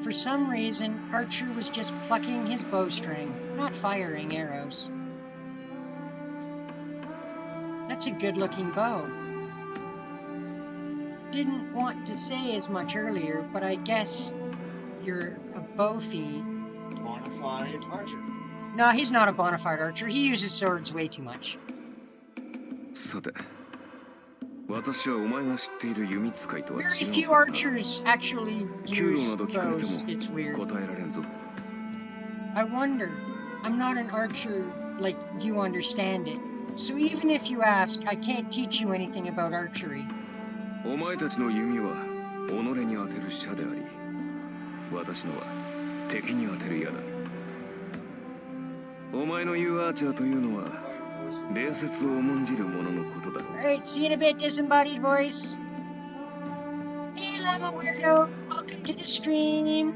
For some reason, Archer was just plucking his bowstring, not firing arrows. That's a good-looking bow. Didn't want to say as much earlier, but I guess you're a bowfie. Bonafide archer. No, he's not a bona fide archer. He uses swords way too much. さて、私はお前が知っている弓使いとは違 Very う few からな。 archers actually 給料 use など聞かれて bows. It's も weird. 答えられんぞ。 I wonder. I'm not an archer like you understand it. So even if you ask, I can't teach you anything about archery. お前たちの弓は己に当てる射であり、私のは敵に当てる矢だ。お前の言うアーチャーというのは礼節を重んじる者のことだろう。 Alright, see you in a bit, disembodied voice. Hey, Llama Weirdo. Welcome to the stream.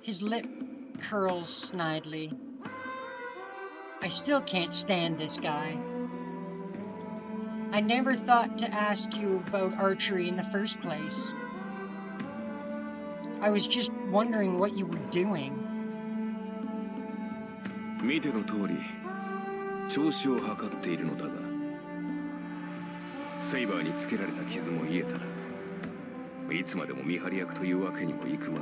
His lip curls snidely. I still can't stand this guy. I never thought to ask you about archery in the first place. I was just wondering what you were doing. 見ての通り調子を測っているのだがセイバーにつけられた傷も癒えたらいつまでも見張り役というわけにもいくまい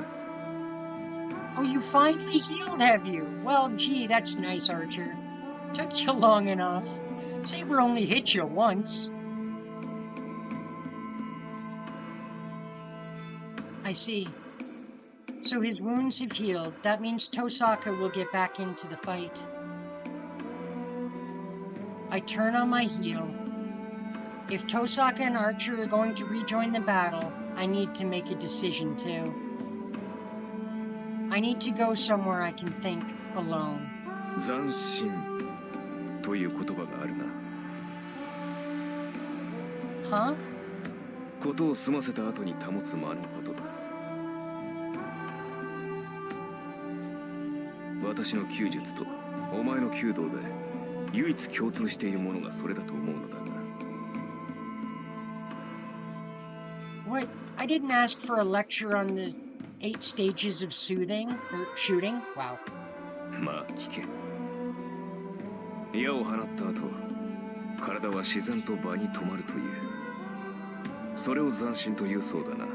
Oh, you finally healed, have you? Well, gee, that's nice, Archer. Took you long enough. Saber only hit you once. I see. So his wounds have healed. That means Tosaka will get back into the fight. I turn on my heel. If Tosaka and Archer are going to rejoin the battle, I need to make a decision too. I need to go somewhere I can think alone. 斬新という言葉があるな Huh? ことを済ませた後に保つ間のことだ私の弓術とお前の弓道で唯一共通しているものがそれだと思うのだが What? I didn't ask for a lecture on the 8 stages of soothing or shooting. Wow. まあ聞け矢を放った後体は自然と場に止まるというそれを斬新というそうだな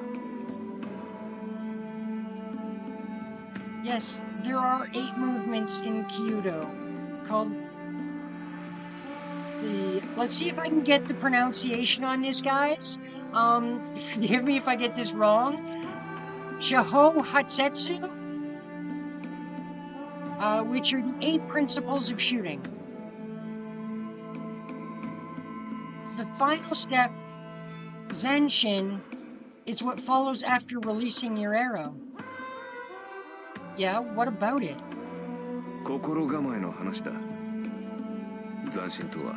Yes, there are 8 movements in Kyudo called the... Let's see if I can get the pronunciation on this, guys. Forgive me if I get this wrong. Shaho Hatsetsu, which are the 8 principles of shooting. The final step, Zenshin, is what follows after releasing your arrow. Yeah, what about it? 心構えの話だ斬新とは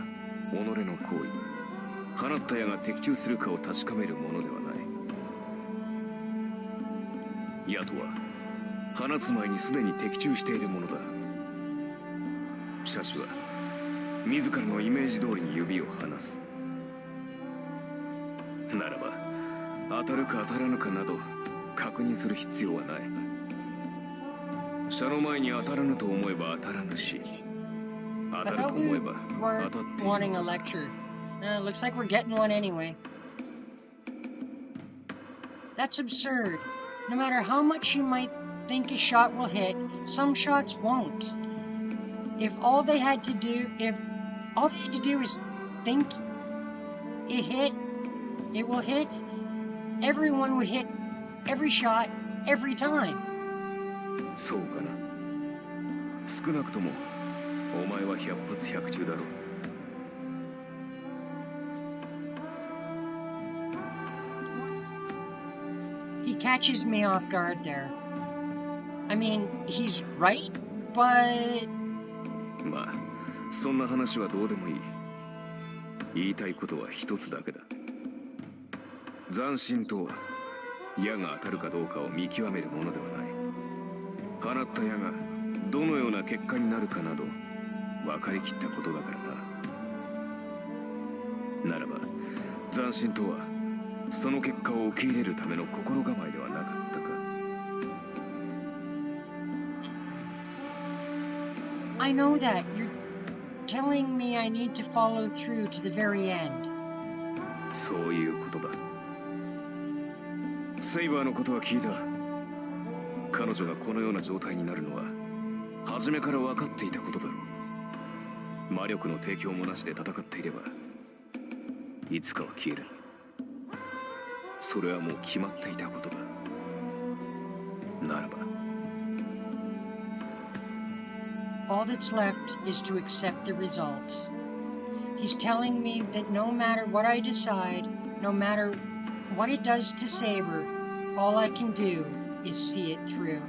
己の行為放った矢が的中するかを確かめるものではない矢とは放つ前にすでに的中しているものだ射手は自らのイメージ通りに指を離すならば当たるか当たらぬかなど確認する必要はない射の前に当たらぬと思えば当たらぬし当た I る thought と we 思えば were 当たってい wanting る a lecture. Looks like we're getting one anyway. That's absurd. No matter how much you might think a shot will hit, some shots won't. If all they had to do is think it hit, it will hit, everyone would hit every shot every time. そうかな少なくともお前は百発百中だろう He catches me off guard there. I mean, he's right, but... まあそんな話はどうでもいい言いたいことは一つだけだ斬新とは矢が当たるかどうかを見極めるものではない放った矢がどのような結果になるかなど分かりきったことだからなならば斬新とはその結果を受け入れるための心構えではなかったか I know that. You're telling me I need to follow through to the very end. そういうことだセイバーのことは聞いた彼女がこのような状態になるのは初めから分かっていたことだろう魔力の提供もなしで戦っていればいつかは消えるそれはもう決まっていたことだならば All that's left is to accept the result. He's telling me that no matter what I decide, no matter what it does to Saber, all I can do is see it through.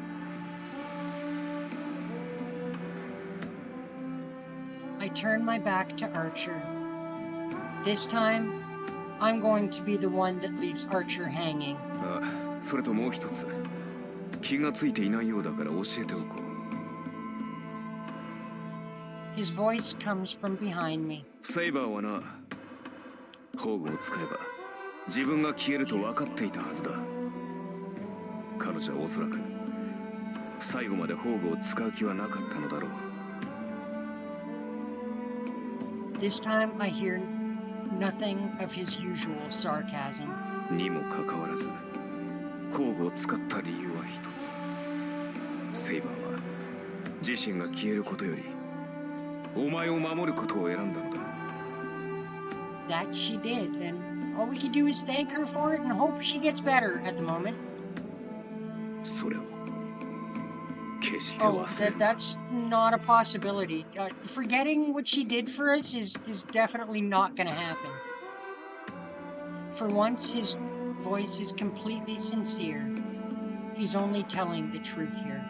I turn my back to Archer. This time, I'm going to be the one that leaves Archer hanging. あそれともう一つ気がついていないようだから教えておこう His voice comes from behind me. セイバーはな、宝具を使えば自分が消えると分かっていたはずだ。彼女はおそらく最後まで宝具を使う気はなかったのだろう。 This time I hear nothing of his usual sarcasm. にもかかわらず宝具を使った理由は一つ。セイバーは自身が消えることよりお前を守ることを選んだのだ。 That she did, and all we can do is thank her for it and hope she gets better at the moment. それを決して Oh, 忘れる。 that's not a possibility. Forgetting what she did for us is definitely not going to happen. For once, his voice is completely sincere. He's only telling the truth here.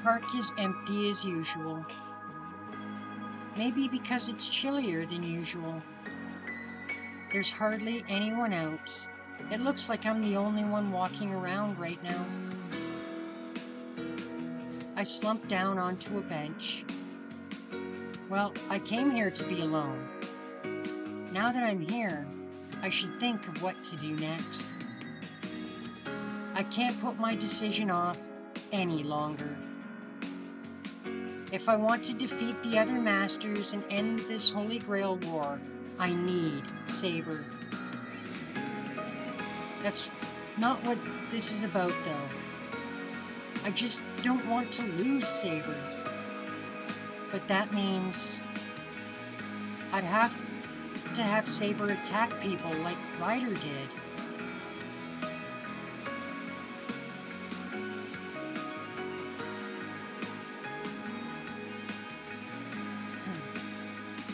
Park is empty as usual. Maybe because it's chillier than usual. There's hardly anyone out. It looks like I'm the only one walking around right now. I slump down onto a bench. Well, I came here to be alone. Now that I'm here, I should think of what to do next. I can't put my decision off any longer. If I want to defeat the other masters and end this Holy Grail war, I need Saber. That's not what this is about, though. I just don't want to lose Saber. But that means I'd have to have Saber attack people like Ryder did.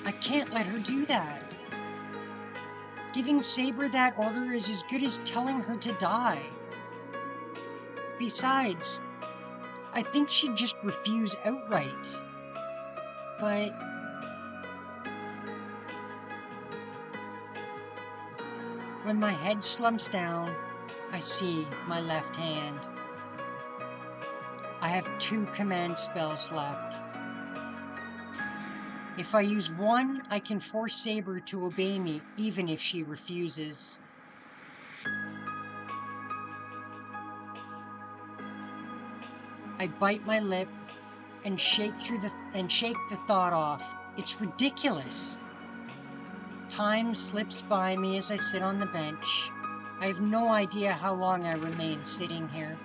I can't let her do that. Giving Saber that order is as good as telling her to die. Besides, I think she'd just refuse outright. But when my head slumps down, I see my left hand. I have 2 command spells left. If I use one, I can force Saber to obey me, even if she refuses. I bite my lip and shake the thought off. It's ridiculous. Time slips by me as I sit on the bench. I have no idea how long I remain sitting here.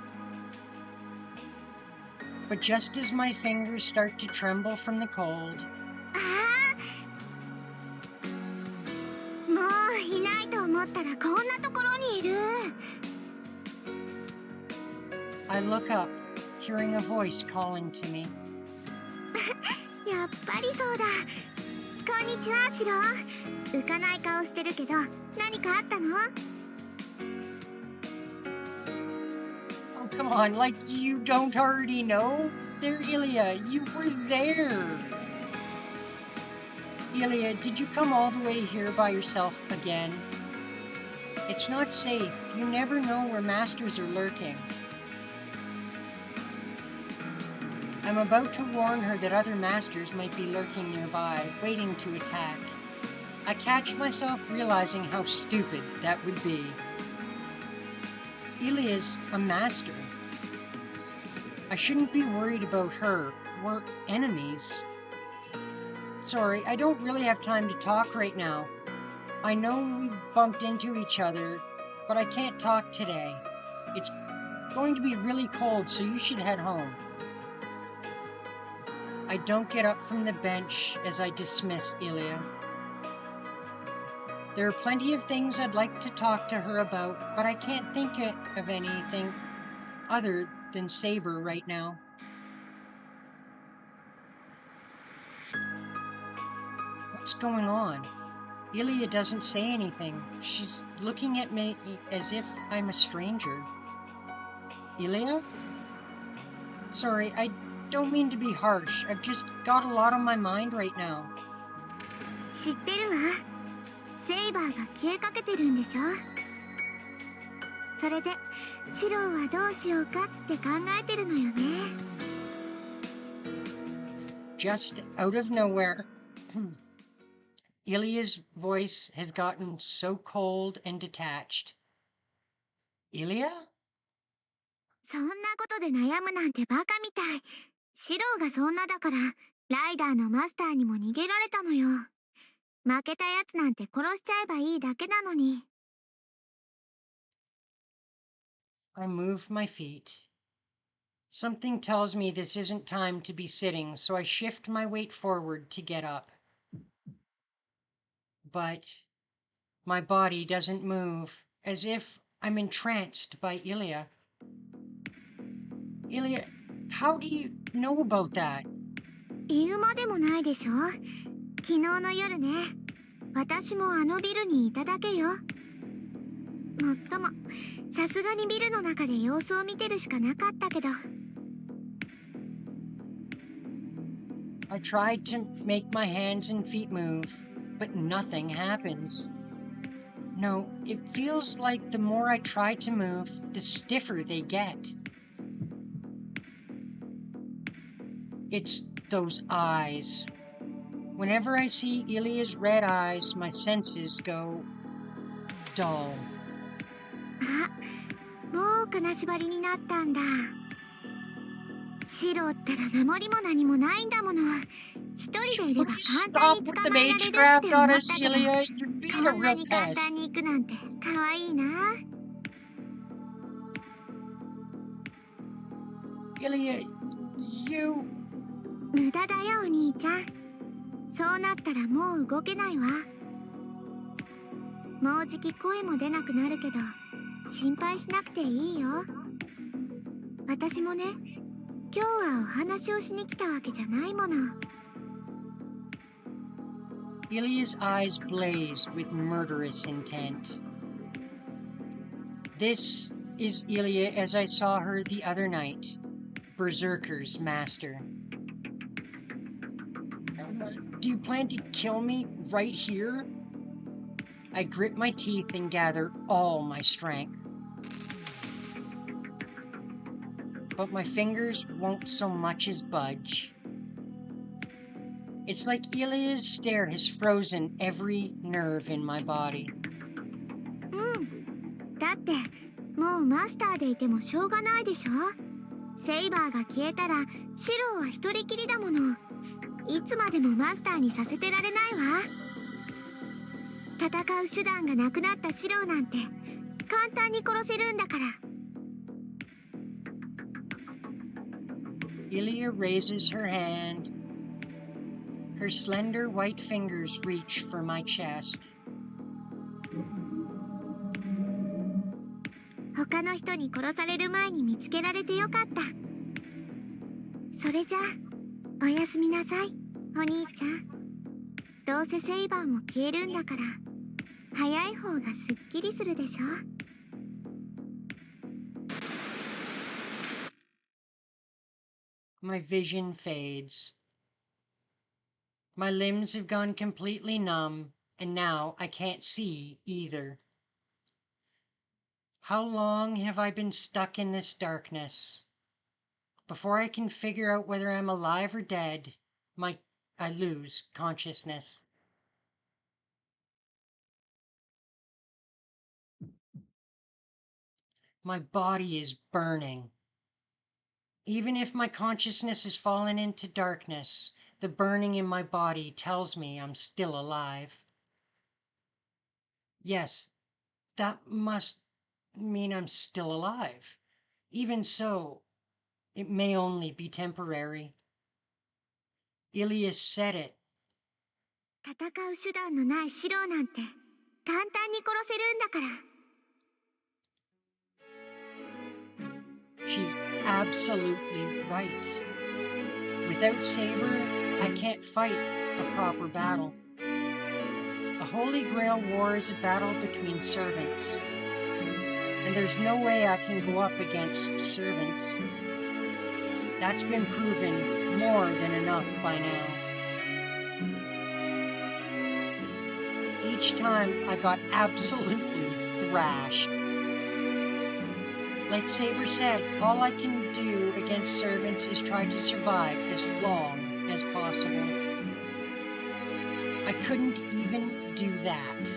But just as my fingers start to tremble from the cold, もういないと思ったらこんなところにいる。 I look up, hearing a voice calling to me. やっぱりそうだ。こんにちは、シロ。浮かない顔してるけど、何かあったの？ Oh, come on, like you don't already know? There, Ilya, you were there. Ilya, did you come all the way here by yourself again? It's not safe. You never know where masters are lurking. I'm about to warn her that other masters might be lurking nearby, waiting to attack. I catch myself realizing how stupid that would be. Ilya's a master. I shouldn't be worried about her. We're enemies. Sorry, I don't really have time to talk right now. I know we bumped into each other, but I can't talk today. It's going to be really cold, so you should head home. I don't get up from the bench as I dismiss Ilya. There are plenty of things I'd like to talk to her about, but I can't think of anything other than Saber right now. What's going on? Ilya doesn't say anything. She's looking at me as if I'm a stranger. Ilya? Sorry, I don't mean to be harsh. I've just got a lot on my mind right now. 知ってるわ。セイバーが消えかけてるんでしょ。それでシローはどうしようかって考えてるのよね。Just out of nowhere, Ilya's voice has gotten so cold and detached. Ilya? そんなことで悩むなんてバカみたい。シローがそんなだからライダーのマスターにも逃げられたのよ。負けたやつなんて殺しちゃえばいいだけなのに。I move my feet. Something tells me this isn't time to be sitting, so I shift my weight forward to get up. But my body doesn't move, as if I'm entranced by Ilya. Ilya, how do you know about that? 言うまでもないでしょ。昨日の夜ね。私もあのビルにいただけよ。もっとも、さすがにビルの中で様子を見てるしかなかったけど。I tried to make my hands and feet move, but nothing happens. No, it feels like the more I try to move, the stiffer they get. It's those eyes. Whenever I see Ilya's red eyes, my senses go dull. あ、もう金縛りになったんだ。シロったら守りも何もないんだもの。一人でいれば簡単に捕まえられるって思ったけど、こんなに簡単に行くなんて可愛いな。Ilya, you... 無駄だよお兄ちゃん。そうなったらもう動けないわ。もうじき声も出なくなるけど心配しなくていいよ。私もね、今日はお話をしに来たわけじゃないもの。Ilya's eyes blazed with murderous intent. This is Ilya as I saw her the other night, Berserker's master. Do you plan to kill me right here? I grit my teeth and gather all my strength. But my fingers won't so much as budge. It's like Ilya's stare has frozen every nerve in my body. うん。だってもうマスターでいてもしょうがないでしょ。セイバーが消えたらシローは一人きりだもの。いつまでもマスターにさせてられないわ。戦う手段がなくなったシローなんて簡単に殺せるんだから。Ilya raises her hand. Her slender white fingers reach for my chest. 他の人に殺される前に見つけられてよかった。それじゃあおやすみなさいお兄ちゃん。どうせセイバーも消えるんだから早い方がすっきりするでしょ。My vision fades. My limbs have gone completely numb, and now I can't see either. How long have I been stuck in this darkness? Before I can figure out whether I'm alive or dead, I lose consciousness. My body is burning. Even if my consciousness has fallen into darkness, the burning in my body tells me I'm still alive. Yes, that must mean I'm still alive. Even so, it may only be temporary. Ilya said it. 戦う手段のないシローなんて簡単に殺せるんだから。She's absolutely right. Without Saber, I can't fight a proper battle. A Holy Grail war is a battle between servants, and there's no way I can go up against servants. That's been proven more than enough by now. Each time I got absolutely thrashed. Like Saber said, all I can do against servants is try to survive as long as possible. I couldn't even do that.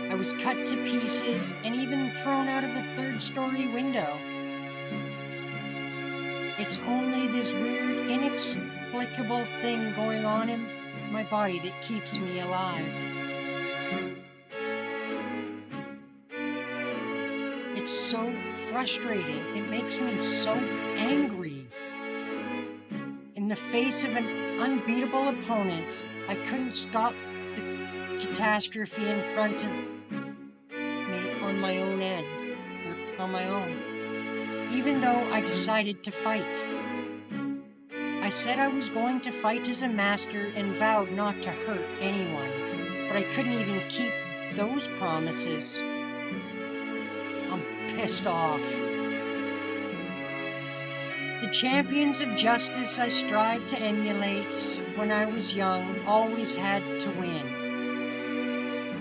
I was cut to pieces and even thrown out of a third-story window. It's only this weird, inexplicable thing going on in my body that keeps me alive. It's so frustrating. It makes me so angry. In the face of an unbeatable opponent, I couldn't stop the catastrophe in front of me on my own end, or on my own. Even though I decided to fight. I said I was going to fight as a master and vowed not to hurt anyone, but I couldn't even keep those promises. I'm pissed off. The champions of justice I strived to emulate when I was young always had to win,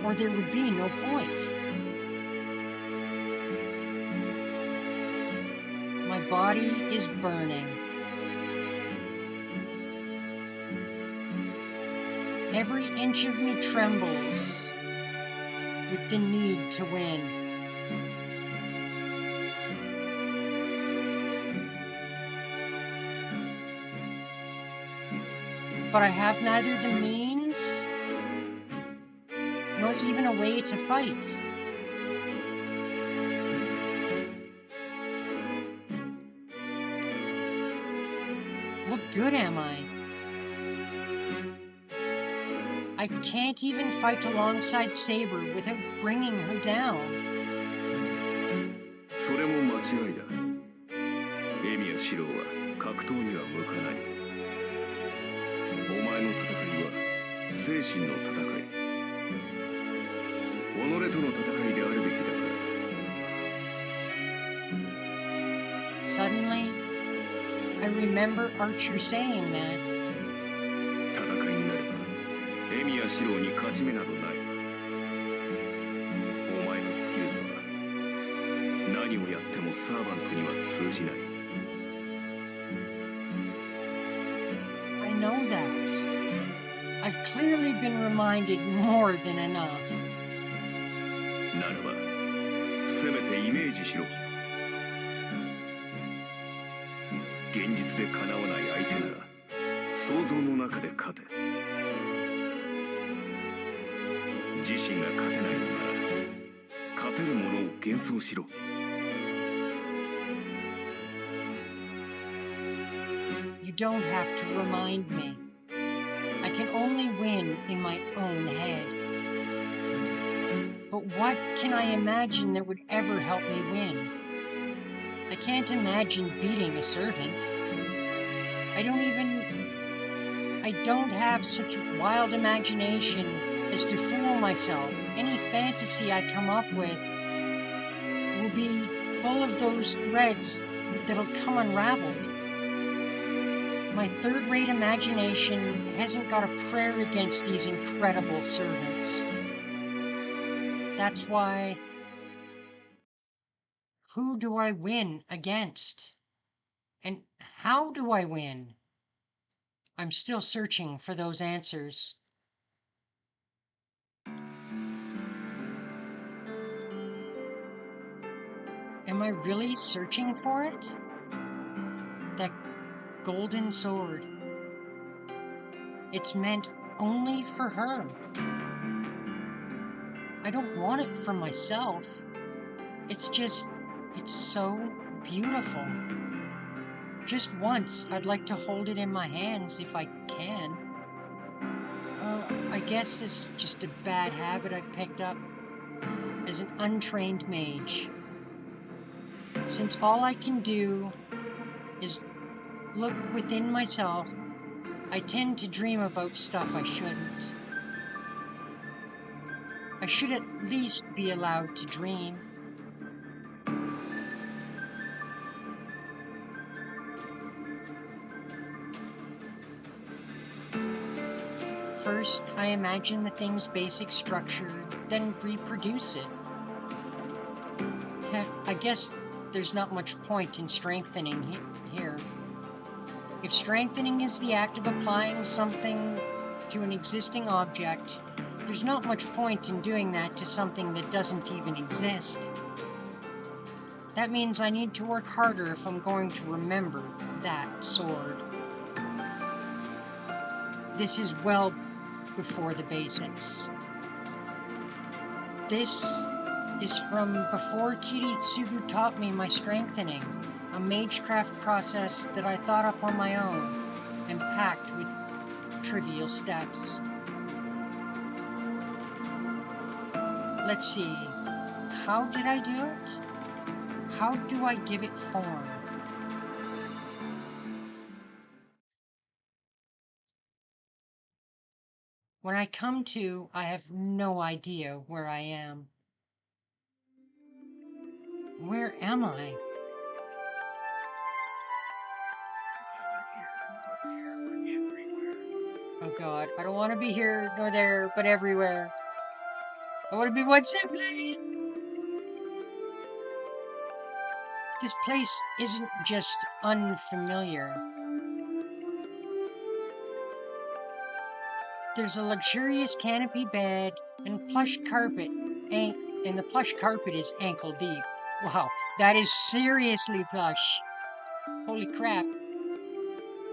or there would be no point. My body is burning. Every inch of me trembles with the need to win. But I have neither the means nor even a way to fight. What good am I? I can't even fight alongside Saber without bringing her down. それも間違いだ。エミやシローは格闘には向かない。お前の戦いは精神の戦い。己との戦いであるべきだから。 Suddenly, I remember Archer saying that. 戦いになればエミやシローに勝ち目などない。お前のスキルでは何をやってもサーバントには通じない。I know that. I've clearly been reminded more than enough. ならばせめてイメージしろ。現実で叶わない相手なら想像の中で勝て。自身が勝てないのなら勝てるものを幻想しろ。You don't have to remind me. I can only win in my own head. But what can I imagine that would ever help me win? I can't imagine beating a servant. I don't have such a wild imagination as to fool myself. Any fantasy I come up with will be full of those threads that'll come unraveled. My third-rate imagination hasn't got a prayer against these incredible servants. That's why... Who do I win against? And how do I win? I'm still searching for those answers. Am I really searching for it? That golden sword. It's meant only for her. I don't want it for myself. It's so beautiful. Just once, I'd like to hold it in my hands if I can. I guess this is just a bad habit I picked up as an untrained mage. Since all I can do is look within myself, I tend to dream about stuff I shouldn't. I should at least be allowed to dream. First, I imagine the thing's basic structure, then reproduce it. I guess there's not much point in strengthening here. If strengthening is the act of applying something to an existing object, there's not much point in doing that to something that doesn't even exist. That means I need to work harder if I'm going to remember that sword. This is well before the basics. This is from before Kiritsugu taught me my strengthening, a magecraft process that I thought up on my own and packed with trivial steps. Let's see, how did I do it? How do I give it form? When I come to, I have no idea where I am. Where am I? Oh God, I don't want to be here nor there, but everywhere. I want to be one simply. This place isn't just unfamiliar. There's a luxurious canopy bed and plush carpet, and the plush carpet is ankle deep. Wow, that is seriously plush. Holy crap.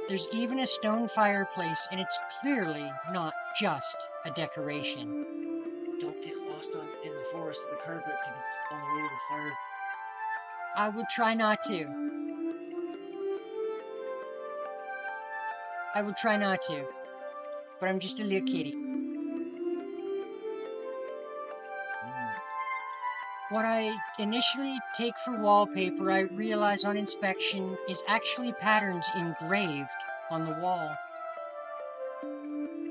There's even a stone fireplace, and it's clearly not just a decoration. Don't get lost in the forest of the carpet on the way to the fire. I will try not to. I will try not to. But I'm just a little kitty. What I initially take for wallpaper, I realize on inspection, is actually patterns engraved on the wall.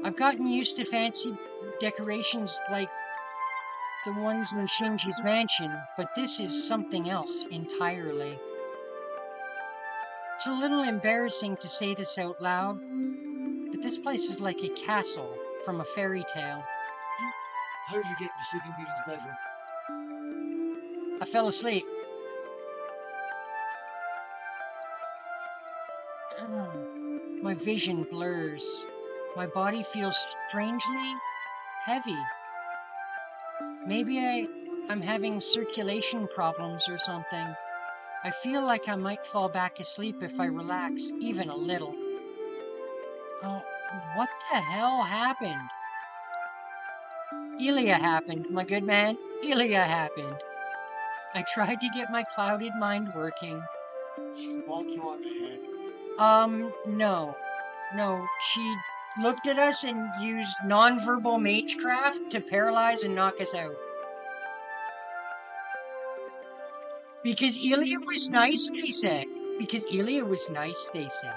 I've gotten used to fancy decorations like the ones in Shinji's mansion, but this is something else entirely. It's a little embarrassing to say this out loud, but this place is like a castle from a fairy tale. How did you get into Sleeping Beauty's bedroom? I fell asleep. My vision blurs. My body feels strangely heavy. Maybe I'm having circulation problems or something. I feel like I might fall back asleep if I relax even a little. Oh, what the hell happened? Ilya happened, my good man. Ilya happened. I tried to get my clouded mind working. She bonk you on the head. No. No, she looked at us and used nonverbal magecraft to paralyze and knock us out. Because Ilya was nice, they said. Because Ilya was nice, they said.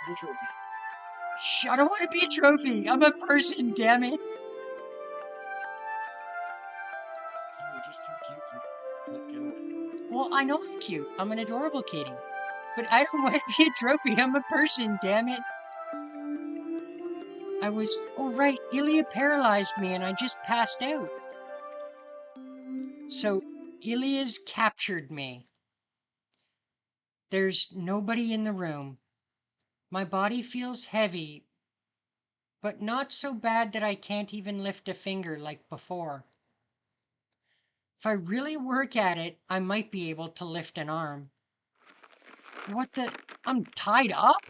The trophy. Shh, I don't want to be a trophy. I'm a person, damn it. You were just too cute to let get away. Well, I know I'm cute. I'm an adorable kitty. But I don't want to be a trophy. I'm a person, damn it. Oh right, Ilya paralyzed me and I just passed out. So, Ilya's captured me. There's nobody in the room. My body feels heavy, but not so bad that I can't even lift a finger like before. If I really work at it, I might be able to lift an arm. What the? I'm tied up?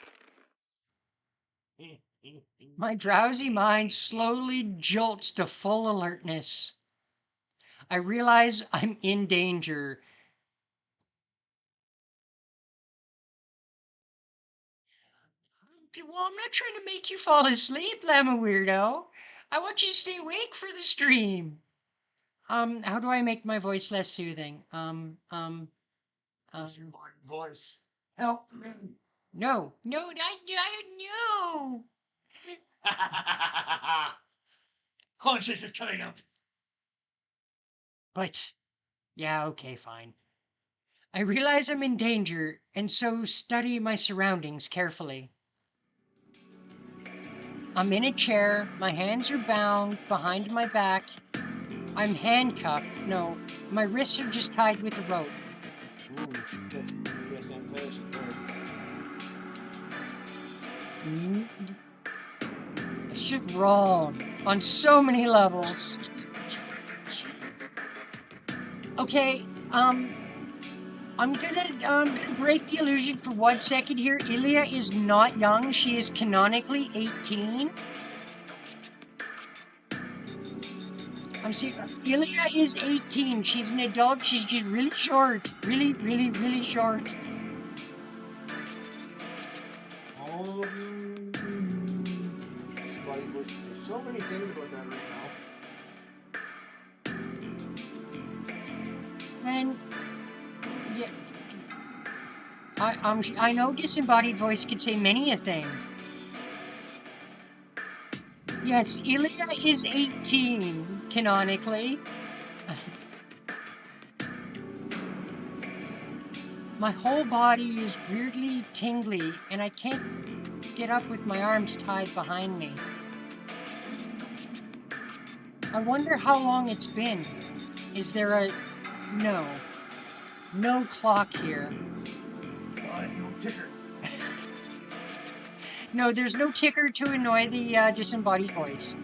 My drowsy mind slowly jolts to full alertness. I realize I'm in danger. Well, I'm not trying to make you fall asleep, Llama Weirdo. I want you to stay awake for the stream. How do I make my voice less soothing? It's your voice. Help me. No, no. Conscious is coming out. But, yeah, okay, fine. I realize I'm in danger, and so study my surroundings carefully. I'm in a chair, my hands are bound behind my back. I'm handcuffed. No, my wrists are just tied with a rope. Ooh, she's got some BSM finishes there. It's just wrong on so many levels. Okay, I'm gonna break the illusion for 1 second here. Ilya is not young. She is canonically 18. I'm serious. Ilya is 18. She's an adult. She's just really short. Really, really, really short. Somebody would say so many things about that right now. And yeah, I know disembodied voice could say many a thing. Yes, Ilya is 18 canonically. My whole body is weirdly tingly, and I can't get up with my arms tied behind me. I wonder how long it's been. Is there a... No clock here. No ticker. No, there's no ticker to annoy the disembodied voice.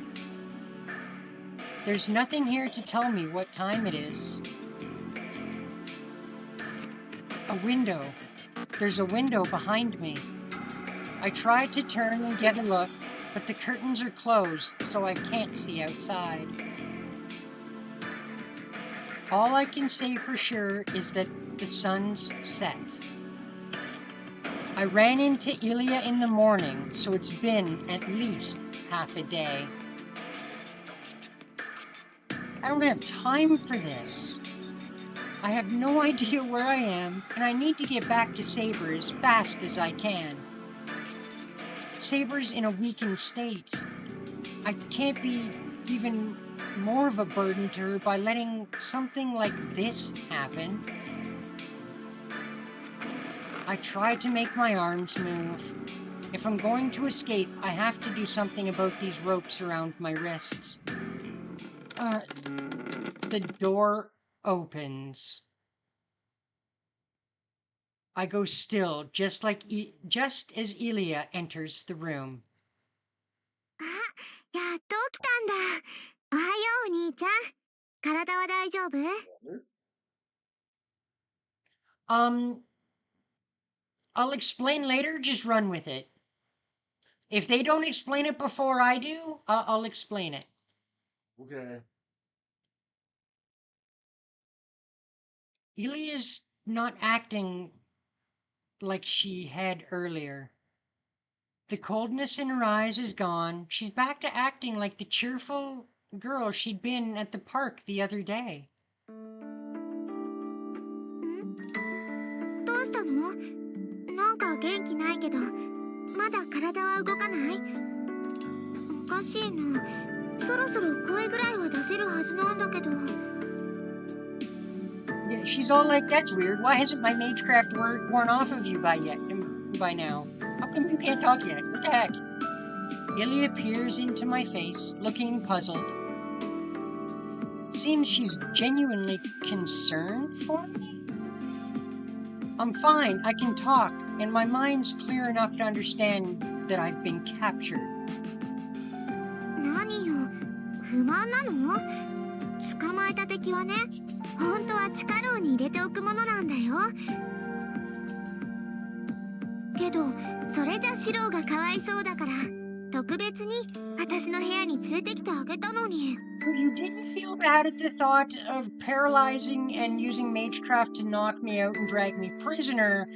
There's nothing here to tell me what time it is. A window. There's a window behind me. I try to turn and get a look, but the curtains are closed, so I can't see outside. All I can say for sure is that the sun's set. I ran into Ilya in the morning, so it's been at least half a day. I don't have time for this. I have no idea where I am, and I need to get back to Saber as fast as I can. Saber's in a weakened state. I can't be even more of a burden to her by letting something like this happen. I try to make my arms move. If I'm going to escape, I have to do something about these ropes around my wrists. The door opens. I go still, just as Ilya enters the room. やっと起きたんだ。おはよう、お兄ちゃん。体は大丈夫？ I'll explain later, just run with it. If they don't explain it before I do, I'll explain it. Okay. Ilya's not acting like she had earlier. The coldness in her eyes is gone. She's back to acting like the cheerful girl she'd been at the park the other day. どうしたの？なんか元気ないけど、まだ体は動かない？おかしいな。そろそろ声ぐらいは出せるはずなんだけど。Yeah, she's all like, that's weird. Why hasn't my magecraft worn off of you by now? How come you can't talk yet? What the heck? Ilya peers into my face, looking puzzled. Seems she's genuinely concerned for me. I'm fine, I can talk, and my mind's clear enough to understand that I've been captured. 何よ、不満なの？捕まえた敵はね、本当は地下牢に入れておくものなんだよ。けど、それじゃシローがかわいそうだから、特別に私の部屋に連れてきてあげたのに。So you didn't feel bad at the thought of paralyzing and using magecraft to knock me out and drag me prisoner,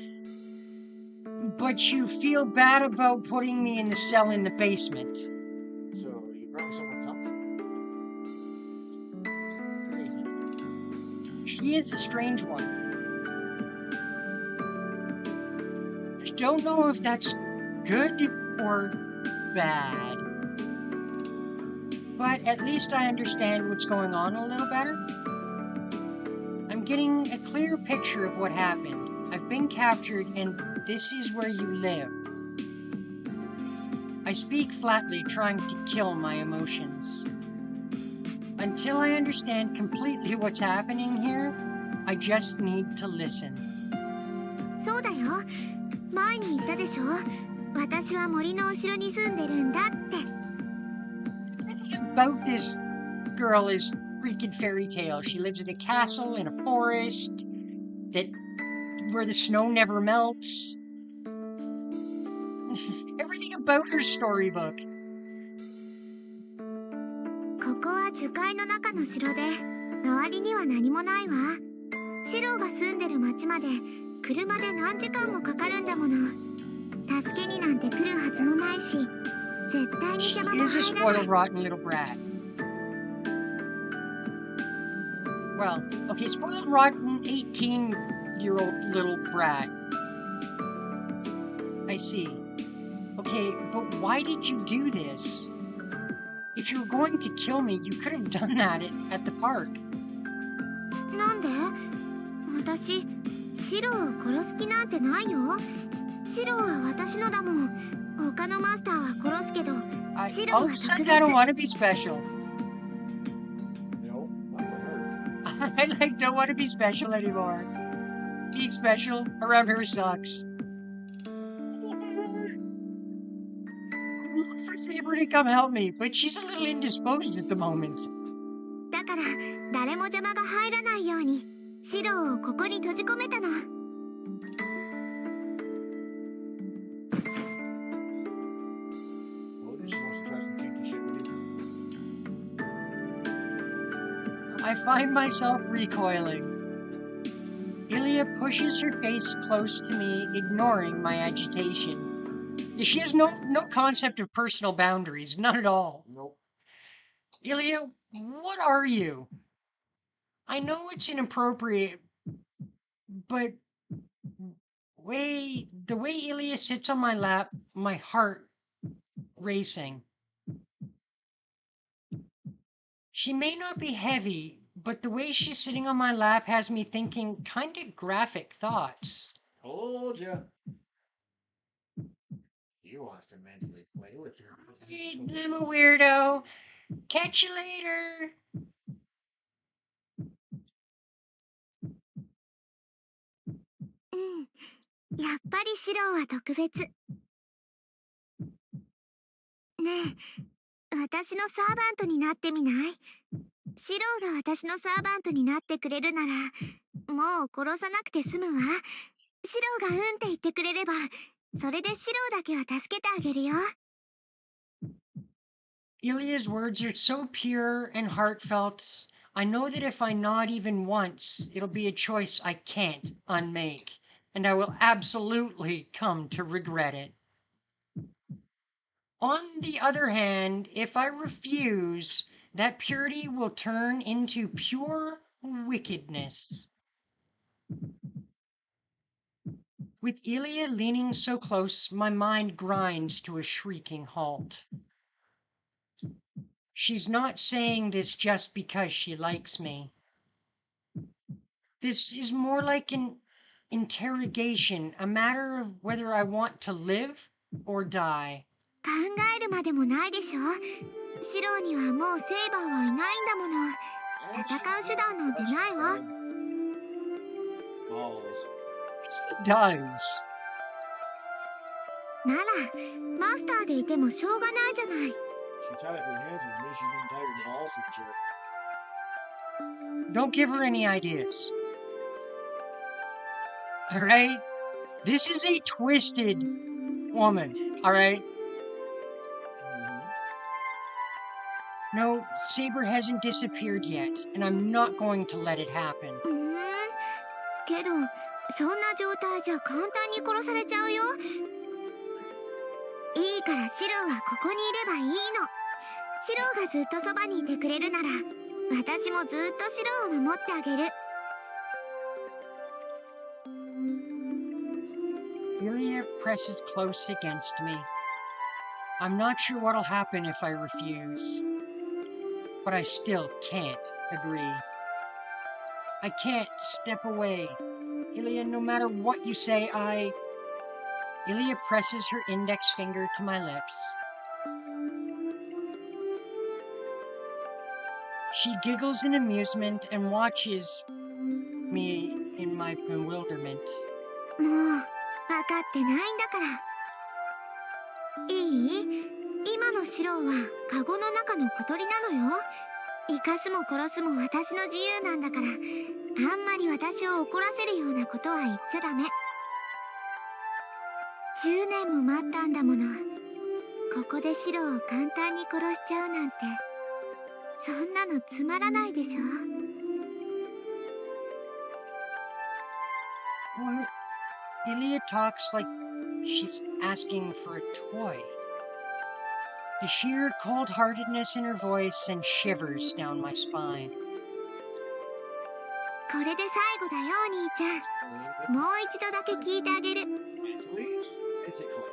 but you feel bad about putting me in the cell in the basement. So you brought me somewhere comfortable? Crazy. She is a strange one. I don't know if that's good or bad. But at least I understand what's going on a little better. I'm getting a clear picture of what happened. I've been captured and this is where you live. I speak flatly, trying to kill my emotions. Until I understand completely what's happening here, I just need to listen. そうだよ。前に言ったでしょ。私は森の後ろに住んでるんだって。 Everything about this girl is freaking fairy tale. She lives in a castle in a forest where the snow never melts. Everything about her storybook. ここは樹海の中の城で、周りには何もないわ。シローが住んでる町まで車で何時間もかかるんだもの。助けになんて来るはずもないし、絶対に She 邪魔も is a 入らない。 spoiled, rotten little brat. Well, okay, spoiled, rotten, 18-year-old little brat. I see. Okay, but why did you do this? If you were going to kill me, you could have done that at the park. なんで？私、シローを殺す気なんてないよ。シローは私のだもん。他のマスターは殺すけど、シロー All は of a 特 sudden, I don't 別。 want to be special. No, not for her. I don't want to be special anymore. Being special around her sucks. For Saber to come help me, but she's a little indisposed at the moment. だから誰も邪魔が入らないようにシローをここに閉じ込めたの。 Well, she wants to try some kinky shit with you. I find myself recoiling. Ilya pushes her face close to me, ignoring my agitation. She has no concept of personal boundaries, none at all. Nope. Ilya, what are you? I know it's inappropriate, but the way Ilya sits on my lap, my heart racing. She may not be heavy, but the way she's sitting on my lap has me thinking kind of graphic thoughts. Told ya. He wants to mentally play with her. I'm a weirdo. Catch you later. うん、やっぱりシローは特別。ねえ、私のサーバントになってみない？シローが私のサーバントになってくれるなら、もう殺さなくて済むわ。シローがうんって言ってくれれば、それでシローだけは助けてあげるよ。 Ilya's words are so pure and heartfelt. I know that if I nod even once, it'll be a choice I can't unmake, and I will absolutely come to regret it. On the other hand, if I refuse, that purity will turn into pure wickedness. With Ilya leaning so close, my mind grinds to a shrieking halt. She's not saying this just because she likes me. This is more like an interrogation, a matter of whether I want to live or die. 考えるまでもないでしょ。シローにはもうセイバーはいないんだもの。戦う手段なんてないわ。 Follows. It does. ならマスターでいてもしょうがないじゃない。 She tied her hands with me. She didn't tie her balls with you. Don't give her any ideas. All right? This is a twisted woman, all right? No, Saber hasn't disappeared yet, and I'm not going to let it happen. けどそんな状態じゃ簡単に殺されちゃうよ。いいからシローはここにいればいいの。シローがずっとそばにいてくれるなら、私もずっとシローを守ってあげる。 Ilya presses close against me. I'm not sure what'll happen if I refuse, but I still can't agree. I can't step away. Ilya, no matter what you say, Ilya presses her index finger to my lips. She giggles in amusement and watches me in my bewilderment. もう分かってないんだから。いい？今のシローはカゴの中の小鳥なのよ。生かすも殺すも私の自由なんだから、あんまり私を怒らせるようなことは言っちゃダメ。10年も待ったんだもの。ここでシローを簡単に殺しちゃうなんて、そんなのつまらないでしょ。Well, Ilya talks like she's asking for a toy. The sheer cold-heartedness in her voice sends shivers down my spine. これで最後だよ、お兄ちゃん。もう一度だけ聞いてあげる。Mentally, physically.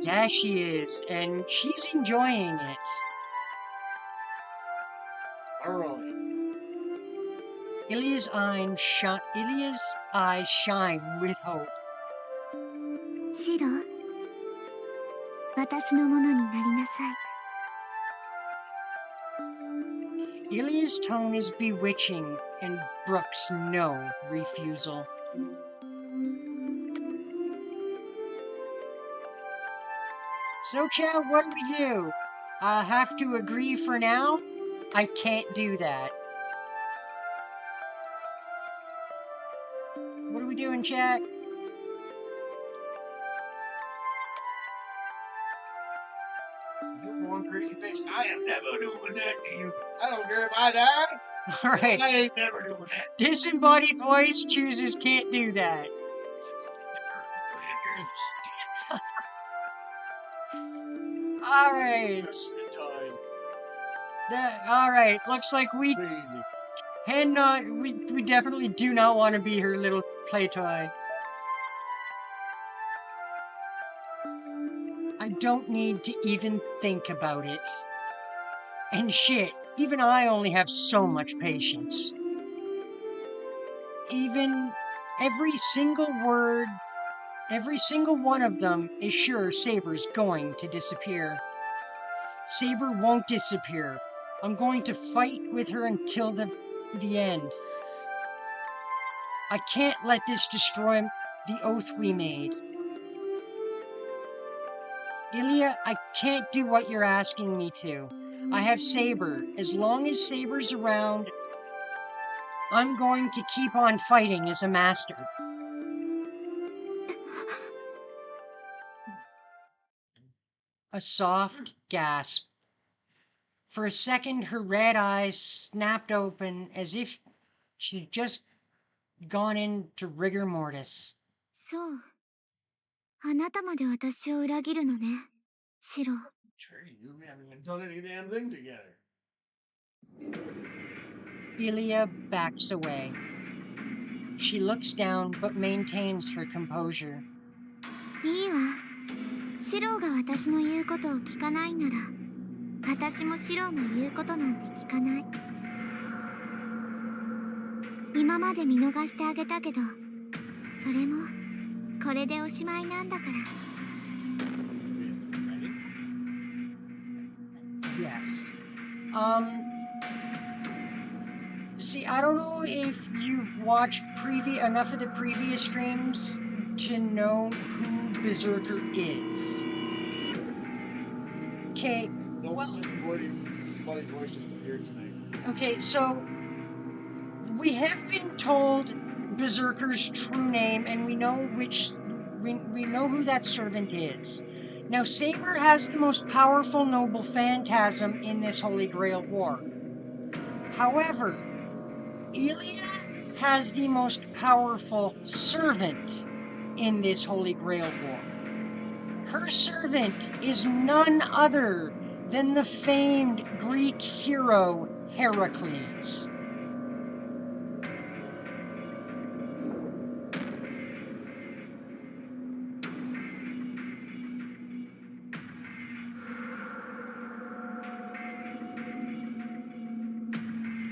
Yeah, she is, and she's enjoying it. Thoroughly. Ilya's eyes shine with hope. シロ、私のものになりなさい。Ilya's tone is bewitching, and brooks no refusal. So, Chad, what do we do? Have to agree for now? I can't do that. What are we doing, Chad? You one crazy bitch. I am never doing that to you. I don't care if I die. Alright, I ain't never doing that. disembodied voice chooses can't do that. Alright. Alright, looks like we Crazy. we definitely do not want to be her little play toy. I don't need to even think about it. And shit, even I only have so much patience. Even every single word, every single one of them is sure Saber's going to disappear. Saber won't disappear. I'm going to fight with her until the end. I can't let this destroy the oath we made. Ilya, I can't do what you're asking me to. I have Saber. As long as Saber's around, I'm going to keep on fighting as a master. A soft gasp. For a second, her red eyes snapped open as if she'd just gone into rigor mortis. そう。あなたまで私を裏切るのね、シロ。Sure, you haven't even done any damn thing together. Ilya backs away. She looks down but maintains her composure. いいわ。シロが私の言うことを聞かないなら、私もシロの言うことなんて聞かない。今まで見逃してあげたけど、それもこれでおしまいなんだから。Yes. See, I don't know if you've watched enough of the previous streams to know who Berserker is. Okay. No, somebody's voice just appeared tonight. Okay, so we have been told Berserker's true name, and we know we know who that servant is. Now, Saber has the most powerful noble phantasm in this Holy Grail war. However, Ilya has the most powerful servant in this Holy Grail war. Her servant is none other than the famed Greek hero Heracles.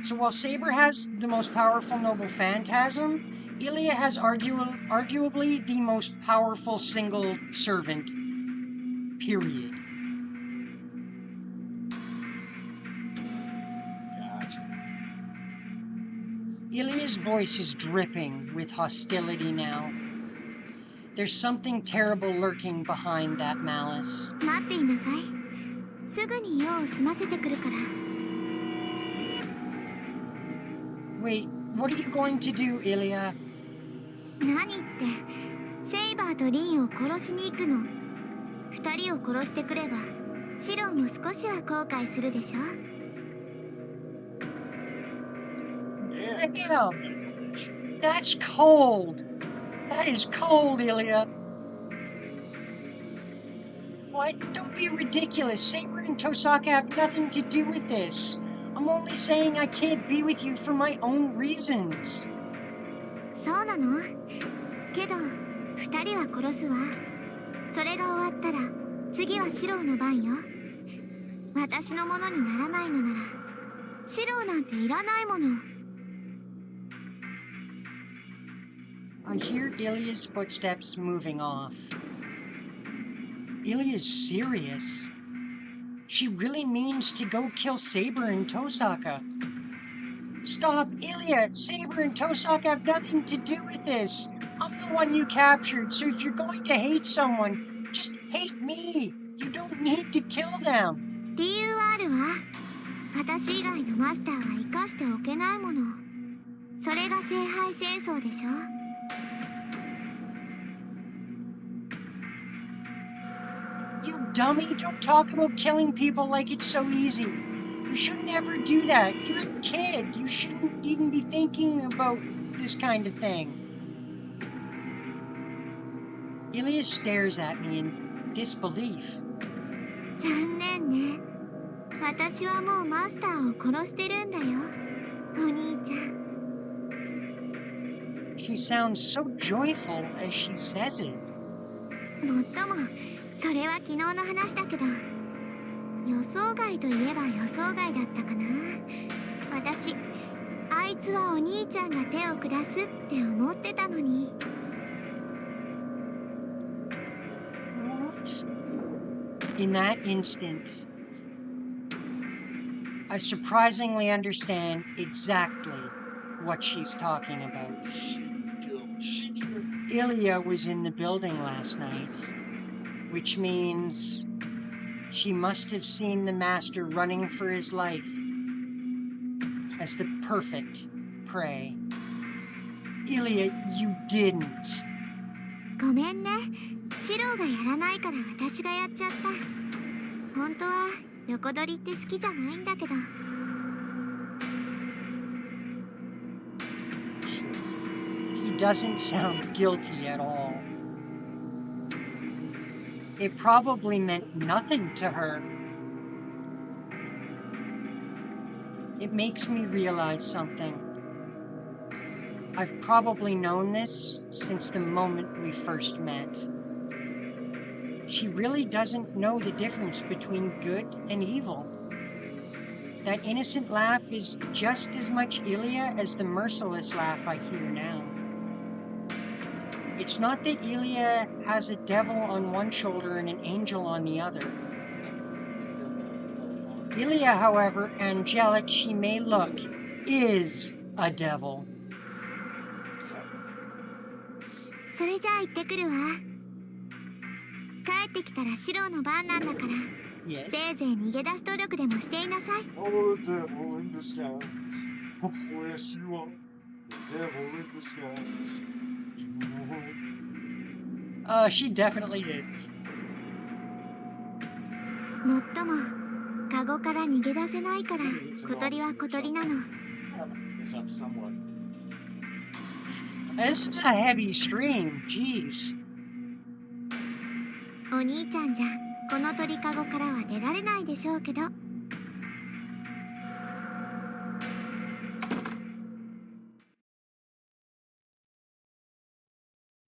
So while Saber has the most powerful noble phantasm, Ilya has arguably the most powerful single servant, period. Ilya's voice is dripping with hostility now. There's something terrible lurking behind that malice. 待っていなさい。すぐに用を済ませてくるから。 Wait, what are you going to do, Ilya? 何ってセイバーとリンを殺しに行くの。二人を殺してくればシローも少しは後悔するでしょ。 Damn, that's cold. That is cold, Ilya. What? Don't be ridiculous. Saber and Tosaka have nothing to do with this. I'm only saying I can't be with you for my own reasons. そうなの？けど二人は殺すわ。それが終わったら次はシローの番よ。私のものにならないのならシローなんていらないもの。 I hear Ilya's footsteps moving off. Ilya's serious. She really means to go kill Saber and Tosaka. Stop, Ilya! Saber and Tosaka have nothing to do with this. I'm the one you captured, so if you're going to hate someone, just hate me. You don't need to kill them. 理由はあるわ。私以外のマスターは生かしておけないもの。それが聖杯戦争でしょ。 You dummy, don't talk about killing people like it's so easy. You should never do that. You're a kid. You shouldn't even be thinking about this kind of thing. Ilya stares at me in disbelief. 残念ね。私はもうマスターを殺してるんだよ。お兄ちゃん。 She sounds so joyful as she says it. もっともそれは昨日の話だけど、予想外といえば予想外だったかな。私あいつはお兄ちゃんが手を下すって思ってたのに。 What? In that instant, I surprisingly understand exactly what she's talking about. Ilya was in the building last night, which means she must have seen the master running for his life as the perfect prey. Ilya, you didn't. ごめんね。シローがやらないから私がやっちゃった。本当は横取りって好きじゃないんだけど。 He doesn't sound guilty at all. It probably meant nothing to her. It makes me realize something. I've probably known this since the moment we first met. She really doesn't know the difference between good and evil. That innocent laugh is just as much Ilya as the merciless laugh I hear now. It's not that Ilya has a devil on one shoulder and an angel on the other. Ilya, however angelic she may look, is a devil. それじゃあ行ってくるわ。帰ってきたらシローの番なんだから、 Yes. せいぜい逃げ出す努力でもしていなさい。 Oh, the devil in disguise. Oh, yes, you are. The devil in disguise. She definitely is. もっともカゴから逃げ出せないから小鳥は小鳥なの。 This up somewhat. This is a heavy stream, jeez. お兄ちゃんじゃこの鳥カゴからは出られないでしょうけど。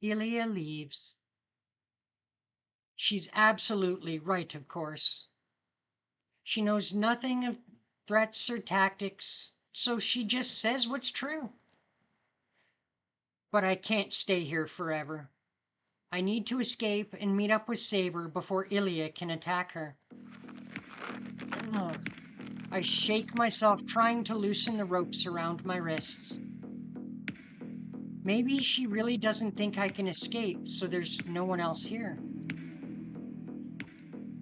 Ilya leaves. She's absolutely right, of course. She knows nothing of threats or tactics, so she just says what's true. But I can't stay here forever. I need to escape and meet up with Saber before Ilya can attack her. I shake myself trying to loosen the ropes around my wrists. Maybe she really doesn't think I can escape, so there's no one else here.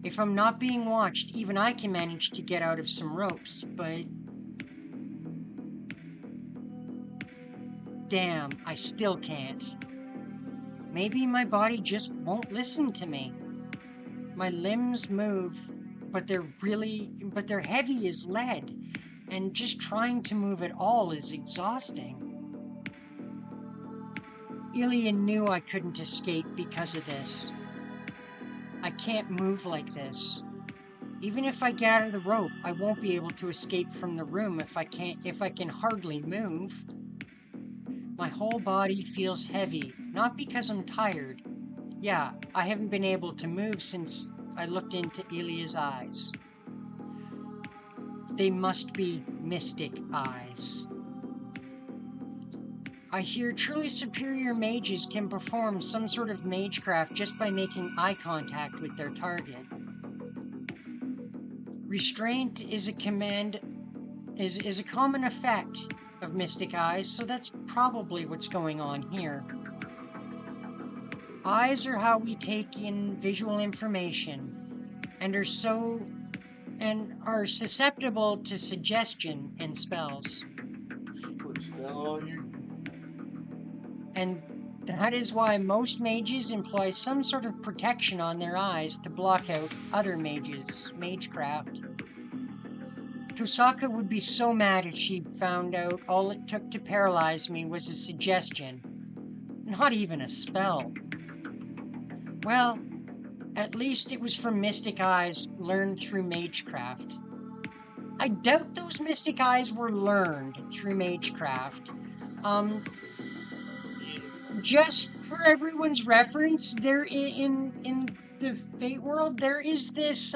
If I'm not being watched, even I can manage to get out of some ropes, but... damn, I still can't. Maybe my body just won't listen to me. My limbs move, but they're heavy as lead, and just trying to move at all is exhausting. Ilya knew I couldn't escape because of this. I can't move like this. Even if I gather the rope, I won't be able to escape from the room if I can hardly move. My whole body feels heavy, not because I'm tired. Yeah, I haven't been able to move since I looked into Ilya's eyes. They must be mystic eyes. I hear truly superior mages can perform some sort of magecraft just by making eye contact with their target. Restraint is a common effect of mystic eyes, so that's probably what's going on here. Eyes are how we take in visual information and are susceptible to suggestion and spells. Put a spell on you. And that is why most mages employ some sort of protection on their eyes to block out other mages' magecraft. Fusaka would be so mad if she found out all it took to paralyze me was a suggestion, not even a spell. Well, at least it was from mystic eyes learned through magecraft. I doubt those mystic eyes were learned through magecraft. Just for everyone's reference, there in the Fate world, there is this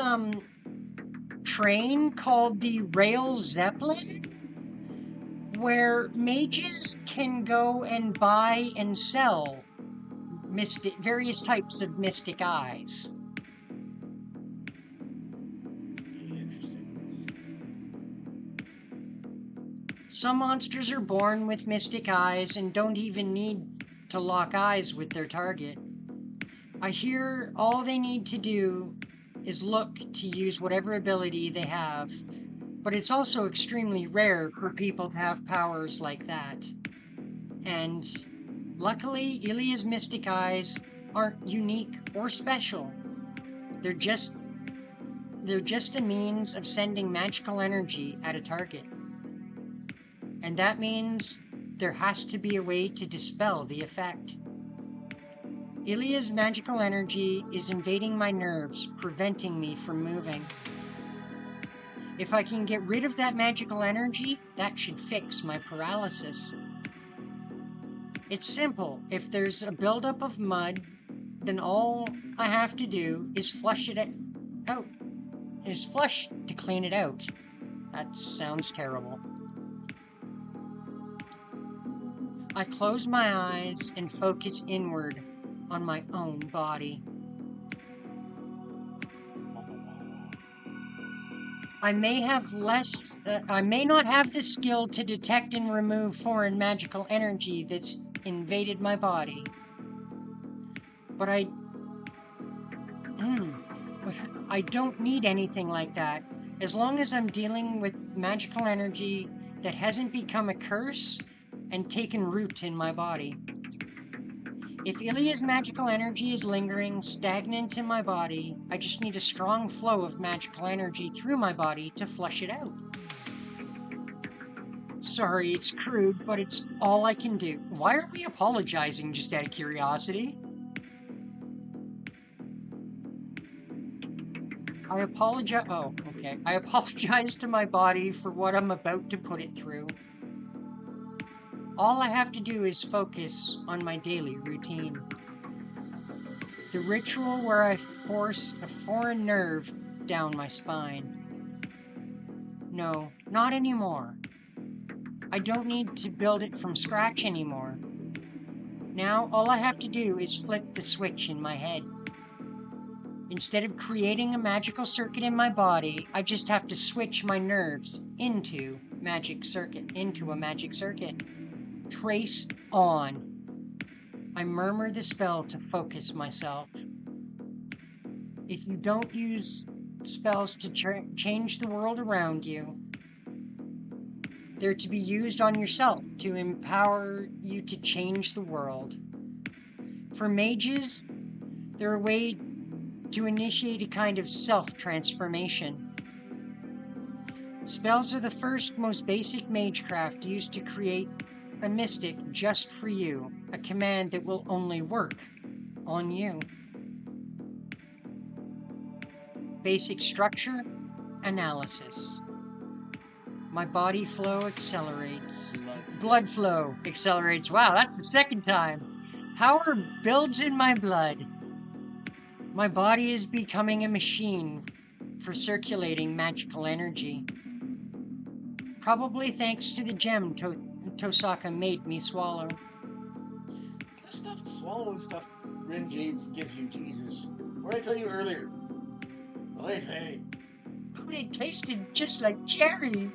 train called the Rail Zeppelin, where mages can go and buy and sell various types of mystic eyes. Some monsters are born with mystic eyes and don't even need to lock eyes with their target. I hear all they need to do is look to use whatever ability they have, but it's also extremely rare for people to have powers like that. And luckily, Ilya's mystic eyes aren't unique or special. They're just a means of sending magical energy at a target. And that means there has to be a way to dispel the effect. Ilya's magical energy is invading my nerves, preventing me from moving. If I can get rid of that magical energy, that should fix my paralysis. It's simple. If there's a buildup of mud, then all I have to do is flush it out. Is flush to clean it out. That sounds terrible. I close my eyes and focus inward on my own body. I may not have the skill to detect and remove foreign magical energy that's invaded my body, but I don't need anything like that, as long as I'm dealing with magical energy that hasn't become a curse and taken root in my body. If Ilya's magical energy is lingering, stagnant in my body, I just need a strong flow of magical energy through my body to flush it out. Sorry, it's crude, but it's all I can do. Why are we apologizing, just out of curiosity? I apologize to my body for what I'm about to put it through. All I have to do is focus on my daily routine. The ritual where I force a foreign nerve down my spine. No, not anymore. I don't need to build it from scratch anymore. Now, all I have to do is flip the switch in my head. Instead of creating a magical circuit in my body, I just have to switch my nerves into a magic circuit. Trace on. I murmur the spell to focus myself. If you don't use spells to change the world around you, they're to be used on yourself to empower you to change the world. For mages, they're a way to initiate a kind of self-transformation. Spells are the first, most basic magecraft used to create a mystic just for you, a command that will only work on you. Basic structure, analysis. My body flow accelerates. Blood flow accelerates. Wow, that's the second time. Power builds in my blood. My body is becoming a machine for circulating magical energy. Probably thanks to the gem Tosaka made me swallow. Stop swallowing stuff Rin gives you, Jesus. What did I tell you earlier? Wait, hey. But it tasted just like cherries.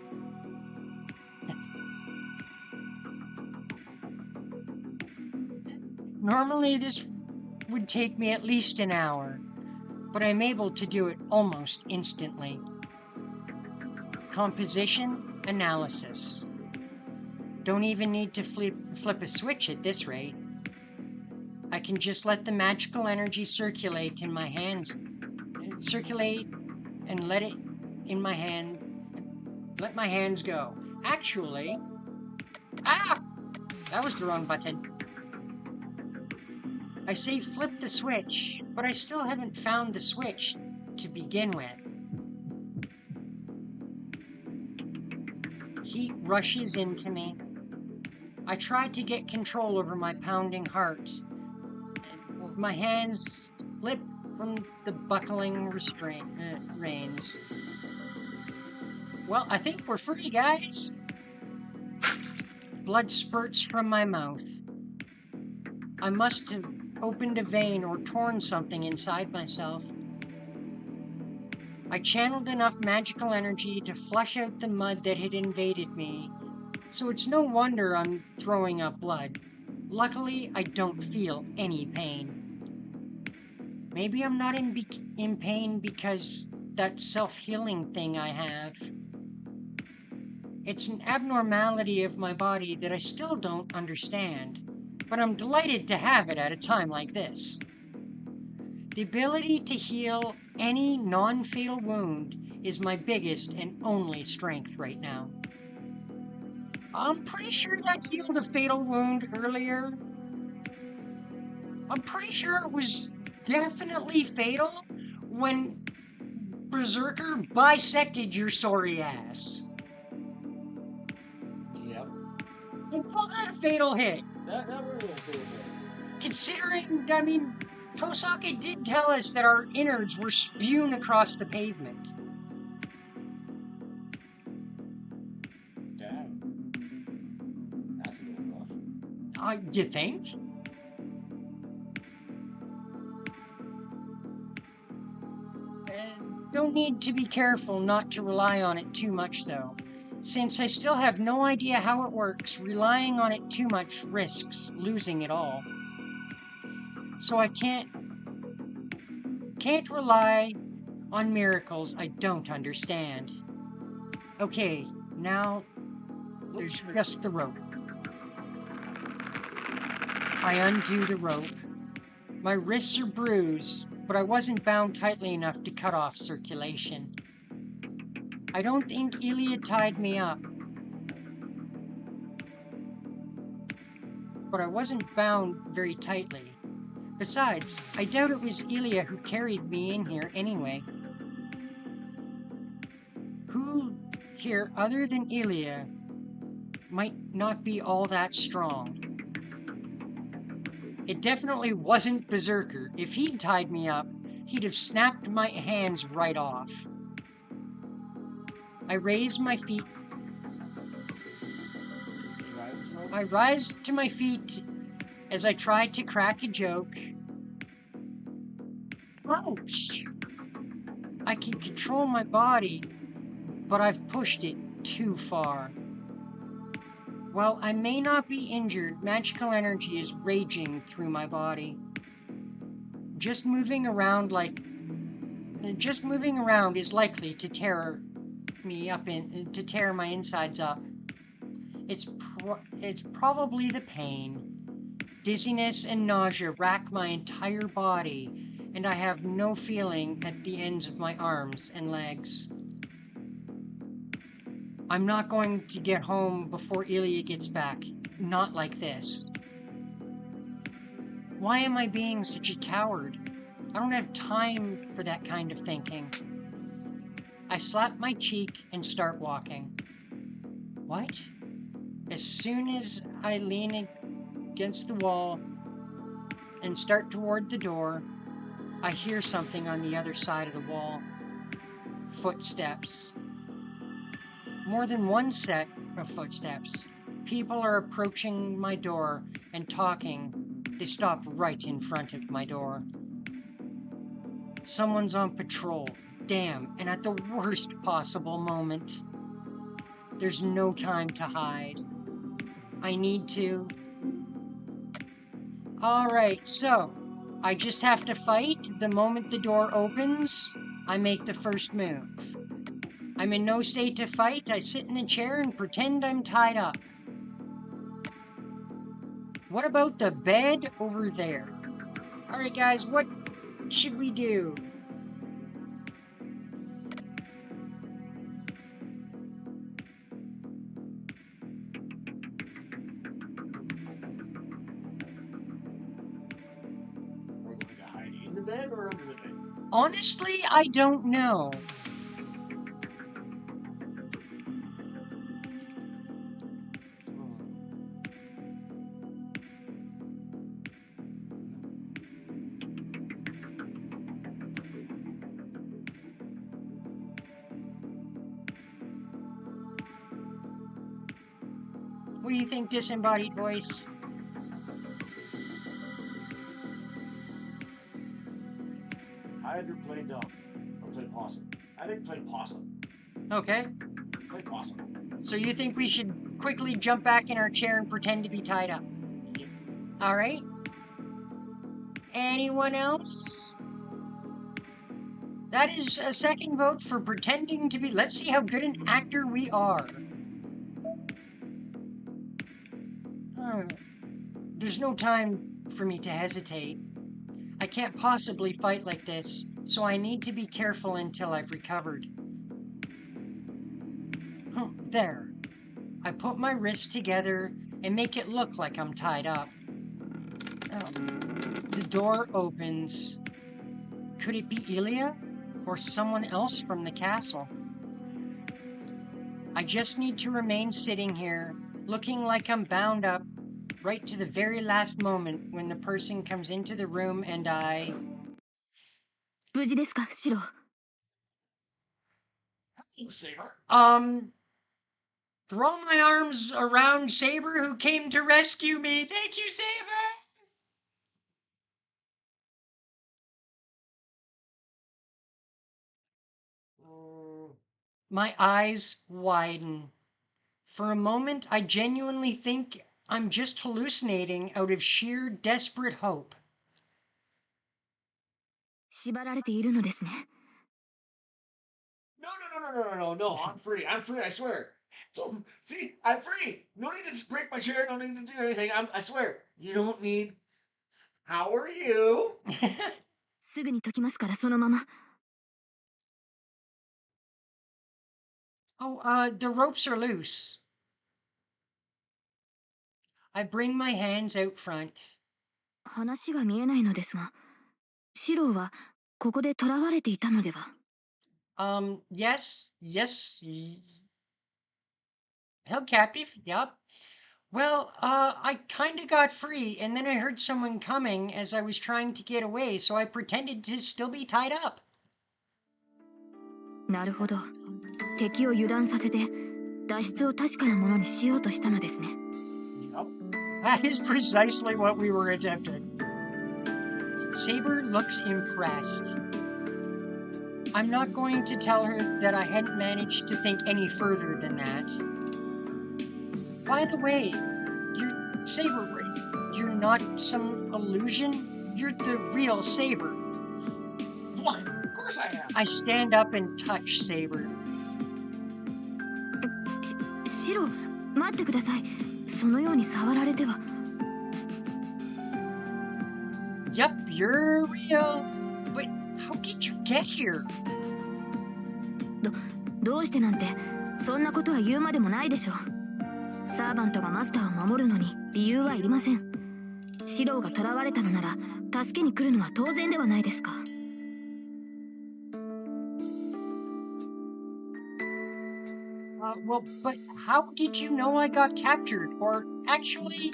Normally this would take me at least an hour, but I'm able to do it almost instantly. Composition, analysis. Don't even need to flip a switch at this rate. I can just let the magical energy circulate in my hands. Circulate and let it in my hand. Let my hands go. Actually, that was the wrong button. I say flip the switch, but I still haven't found the switch to begin with. Heat rushes into me. I try to get control over my pounding heart. My hands slip from the buckling reins. Well, I think we're free, guys. Blood spurts from my mouth. I must have opened a vein or torn something inside myself. I channeled enough magical energy to flush out the mud that had invaded me, so it's no wonder I'm throwing up blood. Luckily, I don't feel any pain. Maybe I'm not in pain because that self-healing thing I have. It's an abnormality of my body that I still don't understand, but I'm delighted to have it at a time like this. The ability to heal any non-fatal wound is my biggest and only strength right now. I'm pretty sure that healed a fatal wound earlier. I'm pretty sure it was definitely fatal when Berserker bisected your sorry ass. Yep. And call that a fatal hit. That was a fatal hit. Considering, I mean, Tosaka did tell us that our innards were spewed across the pavement. Damn. That's a little rough. You think? Don't need to be careful not to rely on it too much, though. Since I still have no idea how it works, relying on it too much risks losing it all. So I can't rely on miracles I don't understand. Okay, now there's just the rope. I undo the rope. My wrists are bruised, but I wasn't bound tightly enough to cut off circulation. I don't think Ilya tied me up, but I wasn't bound very tightly. Besides, I doubt it was Ilya who carried me in here anyway. Who here other than Ilya might not be all that strong? It definitely wasn't Berserker. If he'd tied me up, he'd have snapped my hands right off. I raised my feet. I rise to my feet as I try to crack a joke. Ouch! I can control my body, but I've pushed it too far. While I may not be injured, magical energy is raging through my body. Just moving around is likely to tear my insides up. It's probably the pain. Dizziness and nausea rack my entire body, and I have no feeling at the ends of my arms and legs. I'm not going to get home before Ilya gets back. Not like this. Why am I being such a coward? I don't have time for that kind of thinking. I slap my cheek and start walking. What? As soon as I lean against the wall and start toward the door, I hear something on the other side of the wall. Footsteps. More than one set of footsteps. People are approaching my door and talking. They stop right in front of my door. Someone's on patrol. Damn, and at the worst possible moment. There's no time to hide. I need to. Alright, so I just have to fight. The moment the door opens, I make the first move. I'm in no state to fight. I sit in the chair and pretend I'm tied up. What about the bed over there? Alright guys, what should we do? We're going to hide in the bed or under the bed? Honestly, I don't know. What do you think, disembodied voice? Hide or play dumb? Or play possum? I think play possum. Okay. Play possum. So you think we should quickly jump back in our chair and pretend to be tied up? Yep. All right. Anyone else? That is a second vote for pretending to be. Let's see how good an actor we are. There's no time for me to hesitate. I can't possibly fight like this, so I need to be careful until I've recovered. There. I put my wrists together and make it look like I'm tied up. The door opens. Could it be Ilya or someone else from the castle? I just need to remain sitting here, looking like I'm bound up, right to the very last moment when the person comes into the room and I... 無事ですか、シロ? You Saber. Throw my arms around Saber, who came to rescue me. Thank you, Saber! My eyes widen. For a moment, I genuinely think I'm just hallucinating out of sheer desperate hope. 縛られているのですね。No, I'm free. I'm free, I swear. See, I'm free. No need to break my chair. No need to do anything. I swear. You don't need. How are you? すぐに解きますからそのまま。Oh, the ropes are loose. I bring my hands out front. 話が見えないのですが、シロはここで囚われていたのでは? Yes. Held captive, yep. Well, I kinda got free, and then I heard someone coming as I was trying to get away, so I pretended to still be tied up. なるほど。敵を油断させて、脱出を確かなものにしようとしたのですね。That is precisely what we were attempting. Saber looks impressed. I'm not going to tell her that I hadn't managed to think any further than that. By the way, you're Saber, right? You're not some illusion. You're the real Saber. What? Of course I am. I stand up and touch Saber. シロ、待ってください。そのように触られては。Yup, you're real. But how did you get here? どうしてなんて、そんなことは言うまでもないでしょ。サーバントがマスターを守るのに理由はいりません。シロが囚われたのなら、助けに来るのは当然ではないですか。Well, but how did you know I got captured? Or actually,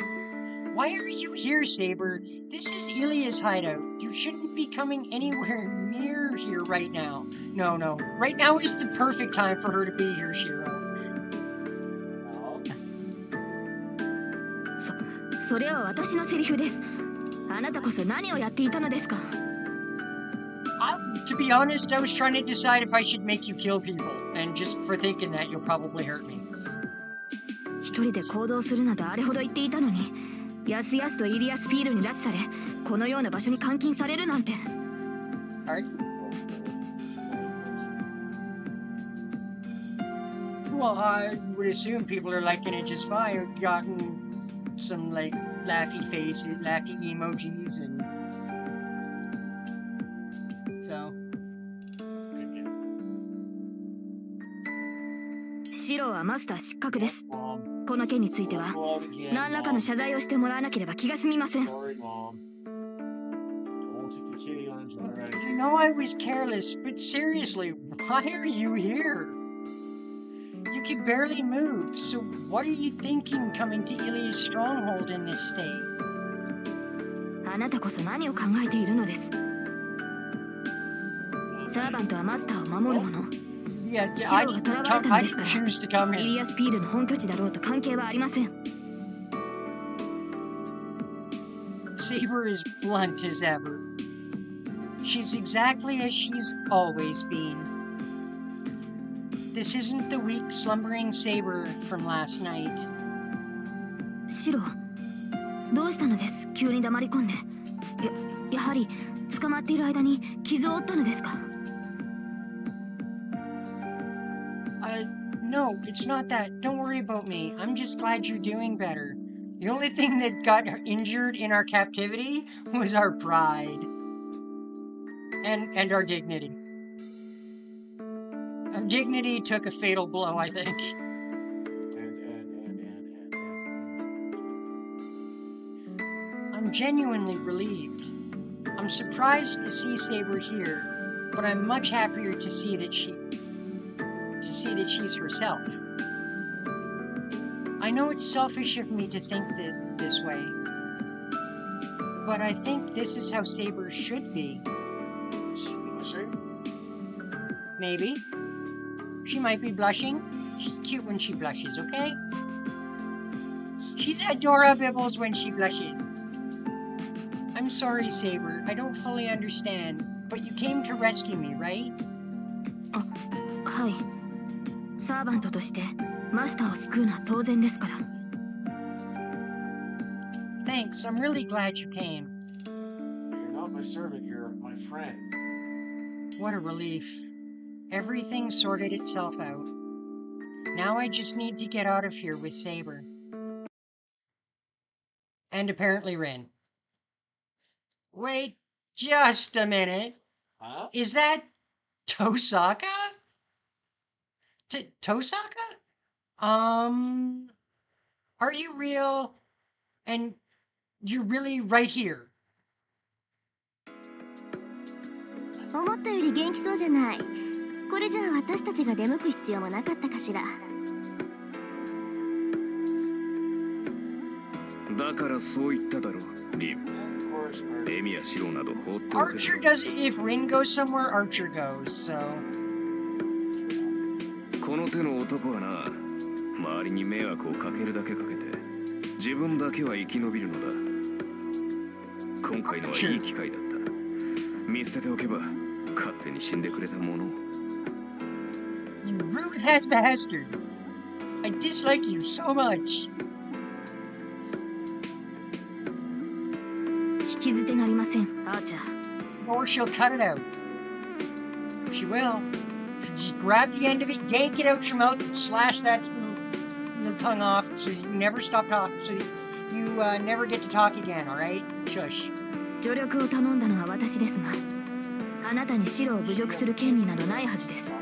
why are you here, Saber? This is Ilya's hideout. You shouldn't be coming anywhere near here right now. No. Right now is the perfect time for her to be here, Shiro. それは私のセリフです。あなたこそ何をやっていたのですか。To be honest, I was trying to decide if I should make you kill people, and just for thinking that, you'll probably hurt me. 一人で行動するなどあれほど言っていたのに、やすやすとイリアスピールに拉致され、このような場所に監禁されるなんて。Alright. Well, I would assume people are liking it just fine. I've gotten some, like, laughy faces, laughy emojis, and... So... シロはマスター失格です。 Mom. この件については Go out again, 何らかの Mom. 謝罪をしてもらわなければ気が済みません。 Sorry, Mom. Don't take the kitty on his ride. You know I was careless, but seriously, why are you here? You can barely move, so what are you thinking coming to Ilya's stronghold in this state? あなたこそ何を考えているのです。サーバントはマスターを守るもの。 Yeah, シロが囚われたのですか I ら、 choose to come イ here. リアスピールの本拠地だろうと関係はありません。 Saber is blunt as ever. She's exactly as she's always been. This isn't the weak, slumbering Saber from last night. シロ、どうしたのです？急に黙り込んで。やはり捕まっている間に傷を負ったのですか？ No, it's not that. Don't worry about me. I'm just glad you're doing better. The only thing that got injured in our captivity was our pride. And our dignity. Our dignity took a fatal blow, I think. I'm genuinely relieved. I'm surprised to see Saber here, but I'm much happier to see that she's herself. I know it's selfish of me to think this way, but I think this is how Saber should be. Maybe. She might be blushing. She's cute when she blushes, okay? She's adorable when she blushes. I'm sorry, Saber. I don't fully understand, but you came to rescue me, right? はい。サーバントとしてマスターを救うのは当然ですから。 Thanks. I'm really glad you came. You're not my servant, you're my friend. What a relief. Everything sorted itself out. Now I just need to get out of here with Saber. And apparently Rin. Wait just a minute. Huh? Is that Tosaka? Tosaka? Are you real? And you're really right here? 思ったより元気そうじゃない。これじゃあ私たちが出向く必要もなかったかしら。だからそう言っただろう、リン。 Of course, Archie. エミやシロなど放っておけ。 Archer does if Rin goes somewhere, Archer goes, so この手の男はな、周りに迷惑をかけるだけかけて、自分だけは生き延びるのだ。今回のはいい機会だった。見捨てておけば勝手に死んでくれたもの。 you rude ass bastard. I dislike you so much. 聞き捨てなりません、アーチャー。 Or she'll cut it out. She will. She'll just grab the end of it, yank it out your mouth, and slash that little tongue off so you never stop talking, so you never get to talk again, alright? Shush. 助力を頼んだのは私ですが、あなたに白を侮辱する権利などないはずです。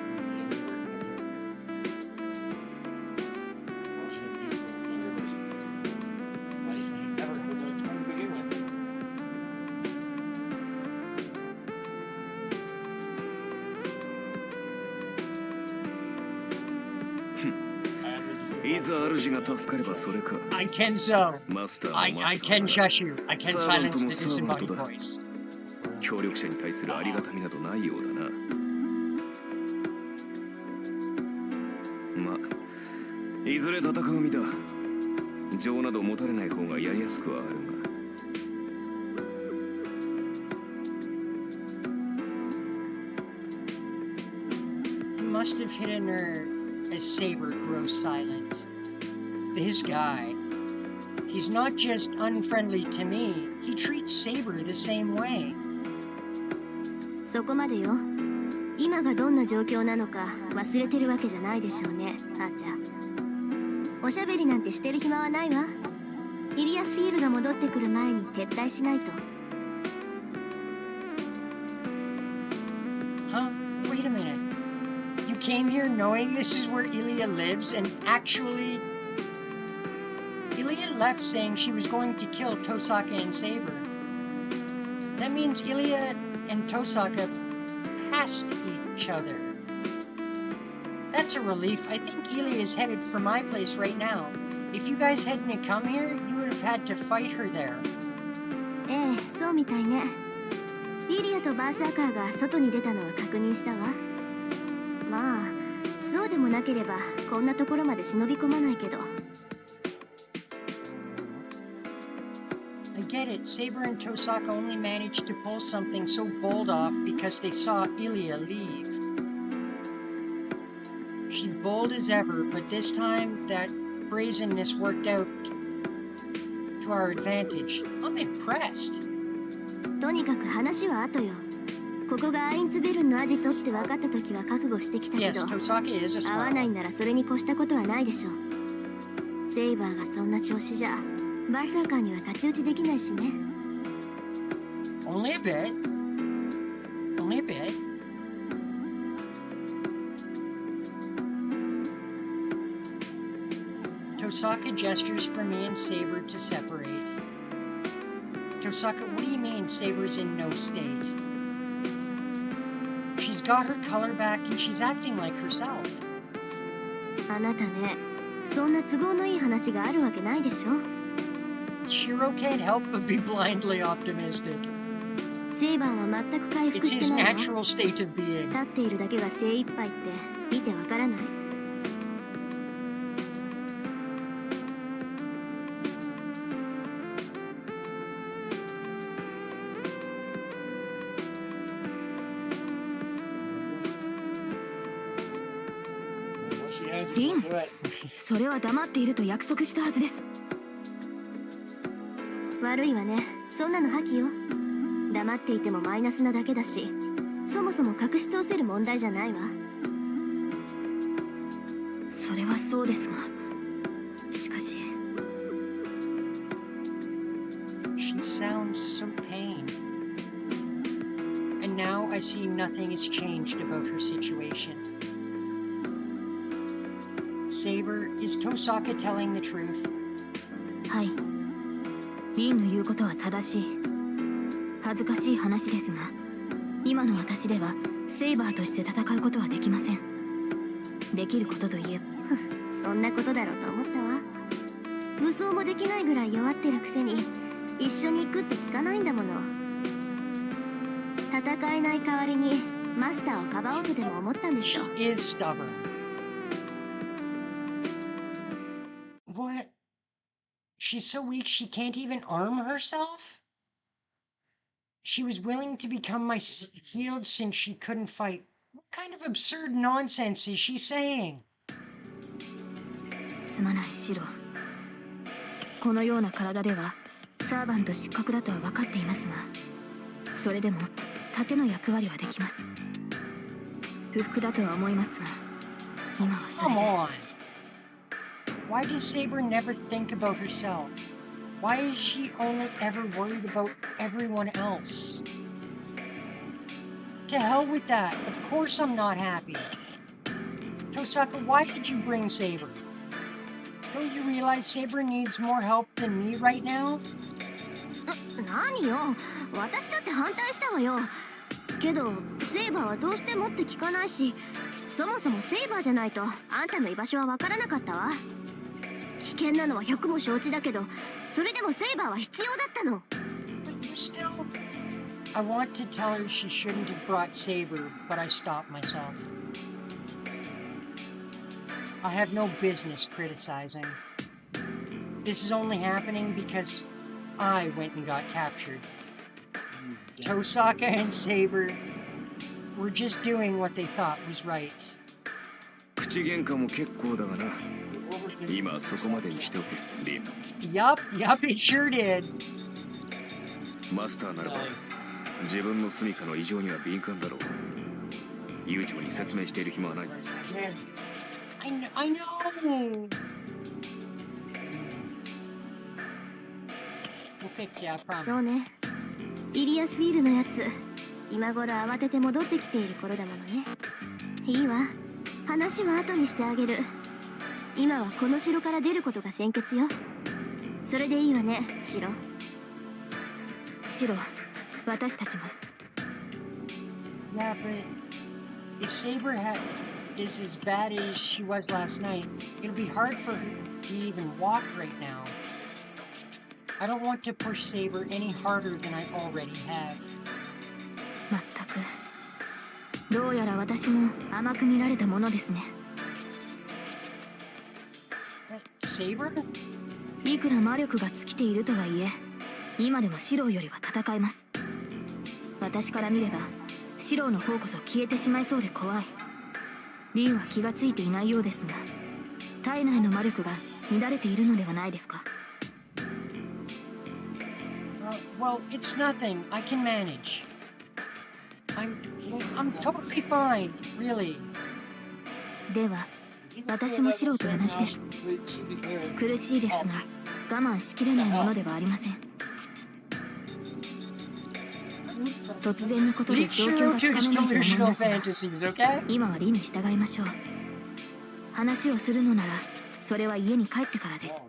いざ主が助かればそれか。 I can so. マスターの I マスタ can ー shush you. I can サーバン silence ト the もサーバント disembodied だ。 voice. 協力者に対するありがたみなどないようだな。まあ、いずれ戦う身だ。情など持たれない方がやりやすくはあるが。 He must have hidden her as Saber grows silent. This guy. He's not just unfriendly to me, he treats Saber the same way. そこまでよ。今がどんな状況なのか忘れてるわけじゃないでしょうね、あーちゃん。おしゃべりなんてしてる暇はないわ。イリアスフィールが戻ってくる前に撤退しないと。 Huh? Wait a minute. You came here knowing this is where Ilya lives and actually... Ilya left saying she was going to kill Tosaka and Saber. That means Ilya and Tosaka passed each other. That's a relief. I think Ilya is headed for my place right now. If you guys hadn't come here, you would have had to fight her there. ええ、そうみたいね。イリアとバーサーカーが外に出たのは確認したわ。まあ、そうでもなければこんなところまで忍び込まないけど。 I get it. Saber and Tosaka only managed to pull something so bold off because they saw Ilya leave. She's bold as ever, but this time that brazenness worked out to our advantage. I'm impressed. とにかく話は後よ。ここがアインツベルンのアジトって分かった時は覚悟してきたけ Yes, ど、 Tosaka is a 合わ smart ない one. ならそれに越したことはないでしょう。セイバーがそんな調子じゃ、バーサーカーには太刀打ちできないしね。 Only a bit. Only a bit. Tosaka gestures for me and Saber to separate. Tosaka, what do you mean Saber's in no state? She's got her color back and she's acting like herself. あなたね、そんな都合のいい話があるわけないでしょ。 Shiro can't help but be blindly optimistic. セイバーは全く回復 It's して his ないわ。 natural state of being. 立っているだけが精一杯って見てわからない。 リン、それは黙っていると約束したはずです。悪いわね。そんなの破棄よ。黙っていてもマイナスなだけだし、そもそも隠し通せる問題じゃないわ。それはそうですが、しかし。 She sounds so pained. And now I see nothing has changed about her situation. Saber, is Tosaka telling the truth? はい。リンの言うことは正しい。恥ずかしい話ですが、今の私ではセイバーとして戦うことはできません。できることといえば、そんなことだろうと思ったわ。武装もできないぐらい弱ってるくせに一緒に行くって聞かないんだもの。戦えない代わりにマスターをかばおうとでも思ったんでし She ょ。 is stubborn. What? She's so weak she can't even arm herself? She was willing to become my shield since she couldn't fight. What kind of absurd nonsense is she saying? すまないシロ。このような体ではサーバント失格だとは分かっていますが、それでも盾の役割はできます。不服だとは思いますが、今はそれ Come で。 on. Why does Saber never think about herself? Why is she only ever worried about everyone else? To hell with that. Of course I'm not happy. Tosaka, why did you bring Saber? Don't you realize Saber needs more help than me right now? 何よ、私だって反対したわよ。けどセイバーはどうしてもって聞かないし、そもそもセイバーじゃないとあんたの居場所は分からなかったわ。危険なのは100も承知だけど、それでもセイバーは必要だったの。 Still, I want to tell her she shouldn't have brought Saber, but I stopped myself. I have no business criticizing. This is only happening because I went and got captured. Tosaka and Saber were just doing what they thought was right. 口喧嘩も結構だがな。今そこまでにしておけ、リン。Yup, it sure did. マスターならば自分の住処の異常には敏感だろう。悠長に説明している暇はないぞ。I know. We'll fix you, I promise. そうね、イリアスフィールのやつ、今頃慌てて戻ってきている頃だものね。いいわ、話は後にしてあげる。今はこの城から出ることが先決よ。それでいいわね、シロ。シロ、私たちも。 Yeah, but if Saber is as bad as she was last night, it'll be hard for her to even walk right now. I don't want to push Saber any harder than I already have. まったく、どうやら私も甘く見られたものですね。Saber? いくら魔力が尽きているとはいえ、今でもシローよりは戦えます。私から見ればシローの方こそ消えてしまいそうで怖い。リンは気がついていないようですが、体内の魔力が乱れているのではないですか。Well, it's nothing. I can manage. I'm totally fine, really. では、私もシローと同じです。苦しいですが、我慢しきれないものではありません。突然のことで Leave 状況がつ Shiro か to め his ないと思い delusional ますが、 fantasies, okay? 今はリンに従いましょう。話をするのなら、それは家に帰ってからです。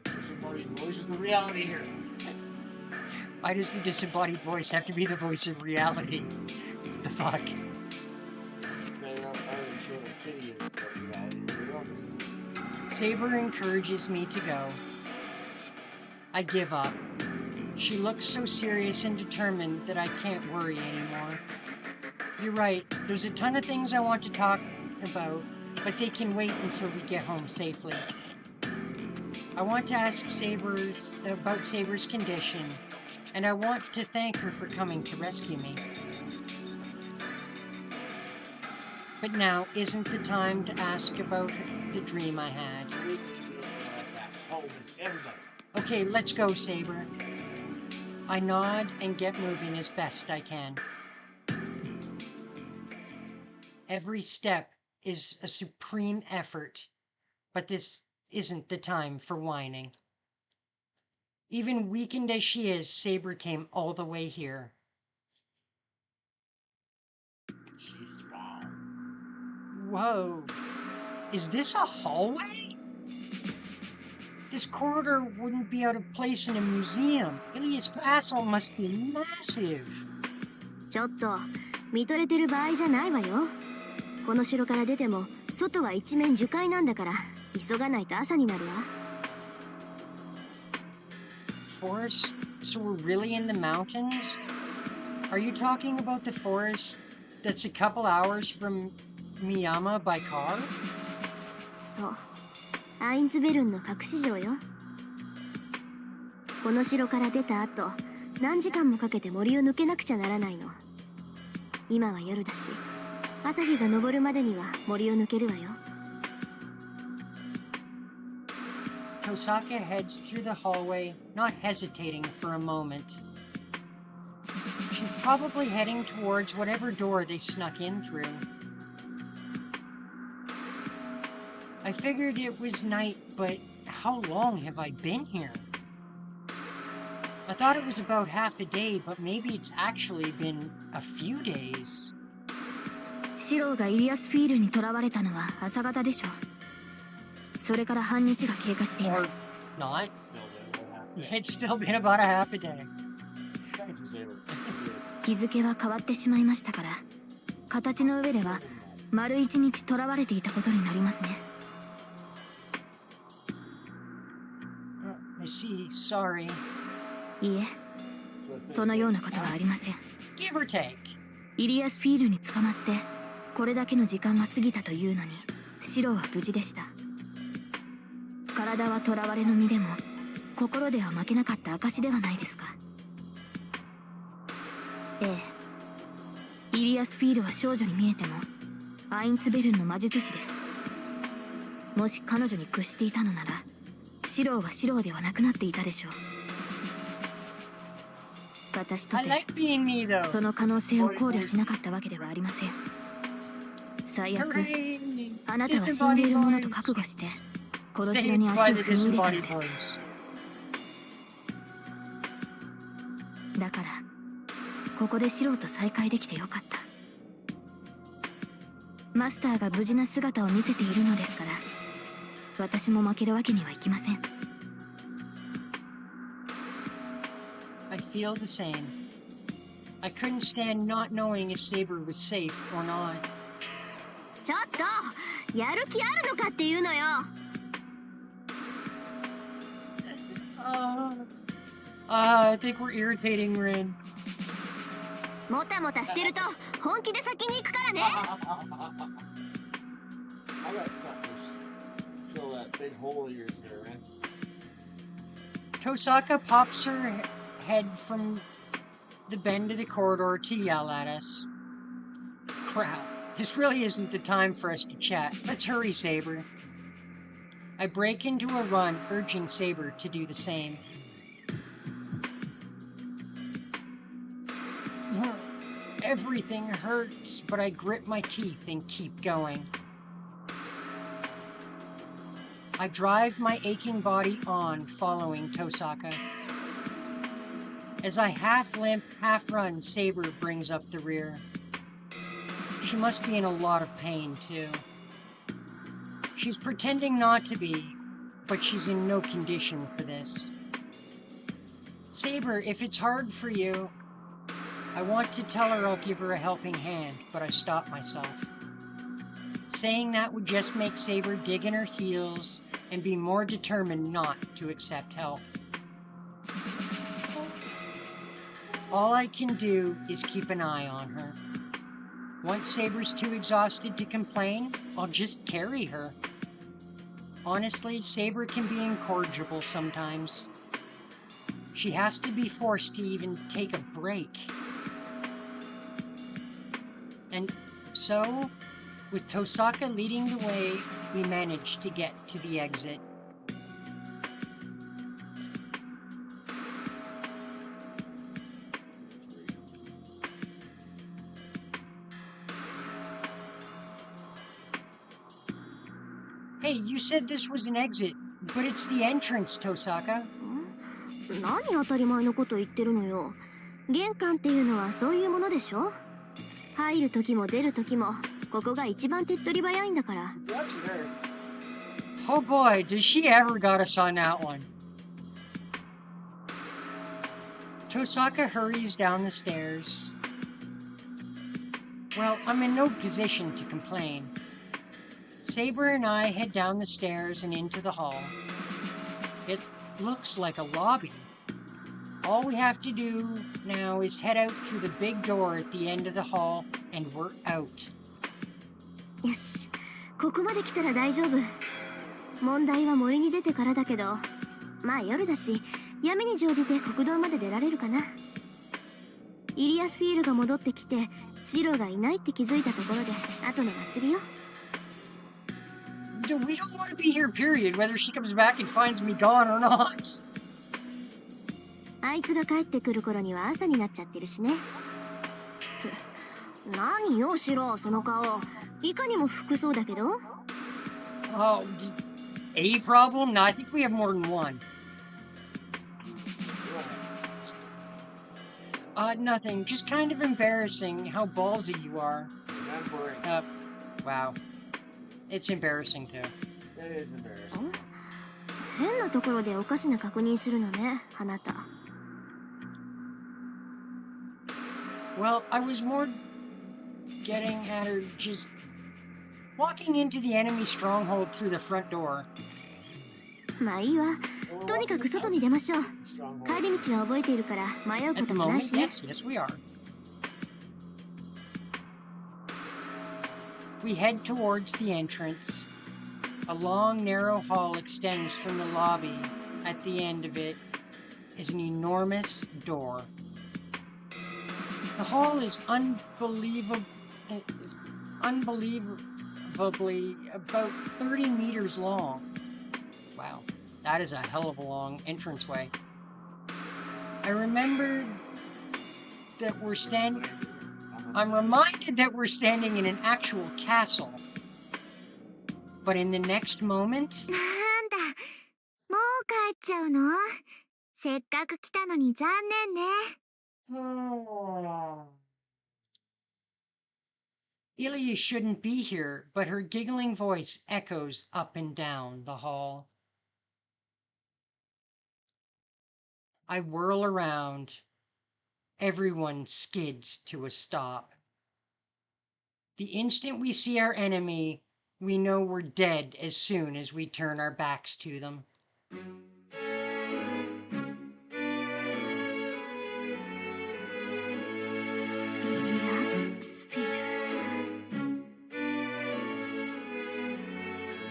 Why does the disembodied voice have to be the voice of reality? What the fuck? Saber encourages me to go. I give up. She looks so serious and determined that I can't worry anymore. You're right, there's a ton of things I want to talk about, but they can wait until we get home safely. I want to ask about Saber's condition, and I want to thank her for coming to rescue me. But now isn't the time to ask about the dream I had. Okay, let's go, Saber. I nod and get moving as best I can. Every step is a supreme effort, but this isn't the time for whining. Even weakened as she is, Saber came all the way here. She's strong. Whoa. Is this a hallway? This corridor wouldn't be out of place in a museum. Ilias Castle must be massive. ちょっと見とれてる場合じゃないわよ。この城から出ても外は一面樹海なんだから、急がないと朝になるわ。 Forest? So we're really in the mountains? Are you talking about the forest that's a couple hours from Miyama by car? そう、アインツベルンの隠し城よ。この城から出た後、何時間もかけて森を抜けなくちゃならないの。今は夜だし、朝日が昇るまでには森を抜けるわよ。Tosaka heads through the hallway, not hesitating for a moment. She's probably heading towards whatever door they snuck in through. I figured it was night, but how long have I been here? I thought it was about half a day, but maybe it's actually been a few days. シローがイリアスフィールに囚われたのは朝方でしょう。それから半日が経過していま Or す。 not. Still been what happened. It's still been about a half a day. Thank you, Saber. 日付は変わってしまいましたから、形の上では丸一日囚われていたことになりますね。I see. Sorry. いいえ、 So it's been そのようなことはありません。 Give or take. イリアスフィールに捕まってこれだけの時間が過ぎたというのに、シローは無事でした。体は囚われの身でも心では負けなかった証ではないですか。ええ、イリアスフィールは少女に見えてもアインツベルンの魔術師です。もし彼女に屈していたのなら、シローはシローではなくなっていたでしょう。私と I て like being me, though. その可能性を考慮しなかったわけではありません。最悪、 Hooray! あなたは死んでいるものと覚悟して殺し屋に Saved 足 by を the 踏み入れたの disembodied です。 voice. だからここでシローと再会できてよかった。マスターが無事な姿を見せているのですから、私も負けるわけにはいきません。 I feel the same. I couldn't stand not knowing if Saber was safe or not. ちょっとやる気あるのかっていうのよ。 I think we're irritating Rin. もたもたしてると本気で先に行くからね。 I got something to fill that big hole of yours there, man. Tosaka pops her head from the bend of the corridor to yell at us. Crap. This really isn't the time for us to chat. Let's hurry, Saber. I break into a run, urging Saber to do the same. Everything hurts, but I grit my teeth and keep going. I drive my aching body on, following Tosaka. As I half limp, half run, Saber brings up the rear. She must be in a lot of pain, too. She's pretending not to be, but she's in no condition for this. Saber, if it's hard for you, I want to tell her I'll give her a helping hand, but I stop myself. Saying that would just make Saber dig in her heels and be more determined not to accept help. All I can do is keep an eye on her. Once Saber's too exhausted to complain, I'll just carry her. Honestly, Saber can be incorrigible sometimes. She has to be forced to even take a break. And so, with Tosaka leading the way, we managed to get to the exit. Hey, you said this was an exit, but it's the entrance, Tosaka. 何当たり前のこと言ってるのよ。玄関っていうのはそういうものでしょ。入る時も出る時もここが一番手っ取り早いんだから。 Oh boy, does she ever got us on that one. Tosaka hurries down the stairs. Well, I'm in no position to complain. Saber and I head down the stairs and into the hall. It looks like a lobby. All we have to do now is head out through the big door at the end of the hall, and we're out. よし、ここまで来たら大丈夫。問題は森に出てからだけど、まあ夜だし、闇に乗じて国道まで出られるかな。イリアスフィールが戻ってきて、シロがいないって気づいたところで、後の祭りよ。we don't want to be here, period, whether she comes back and finds me gone or not. あいつが帰ってくる頃には朝になっちゃってるしね。何よシロ、その顔。いかにも服装だけど。Oh, a problem? No, I think we have more than one. Nothing. Just kind of embarrassing how ballsy you are. Remembering. Wow. It's embarrassing too. That is embarrassing. 変なところでおかしな確認するのね、あなた。Well, I was more getting at her just walking into the enemy stronghold through the front door. まあいいわ。とにかく外に出ましょう。帰り道は覚えているから迷うこ At と the もない moment, しね。 yes, we are. We head towards the entrance. A long, narrow hall extends from the lobby. At the end of it is an enormous door. The hall is unbelievably about 30 meters long. Wow, that is a hell of a long entranceway. I remembered that I'm reminded that we're standing in an actual castle. But in the next moment, なんだ、もう帰っちゃうの？せっかく来たのに残念ね。Ilya shouldn't be here, but her giggling voice echoes up and down the hall. I whirl around. Everyone skids to a stop. The instant we see our enemy, we know we're dead as soon as we turn our backs to them.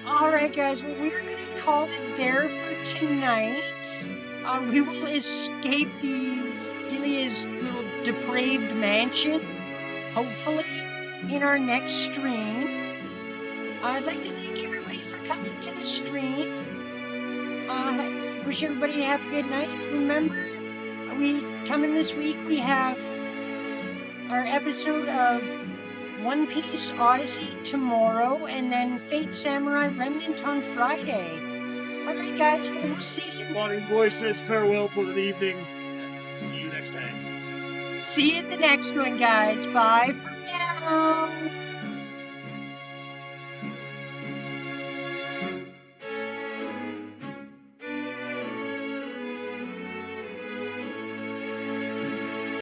Alright guys, well we're gonna call it there for tonight. We will escape Ilya's little depraved mansion, hopefully, in our next stream. I'd like to thank everybody for coming to the stream. Wish everybody to have a good night. Remember, coming this week, we have our episode of One Piece Odyssey tomorrow, and then Fate Samurai Remnant on Friday. Alright guys, well, we'll see you. Lonnie Boy says farewell for the evening. See you next time. See you at the next one, guys. Bye for now.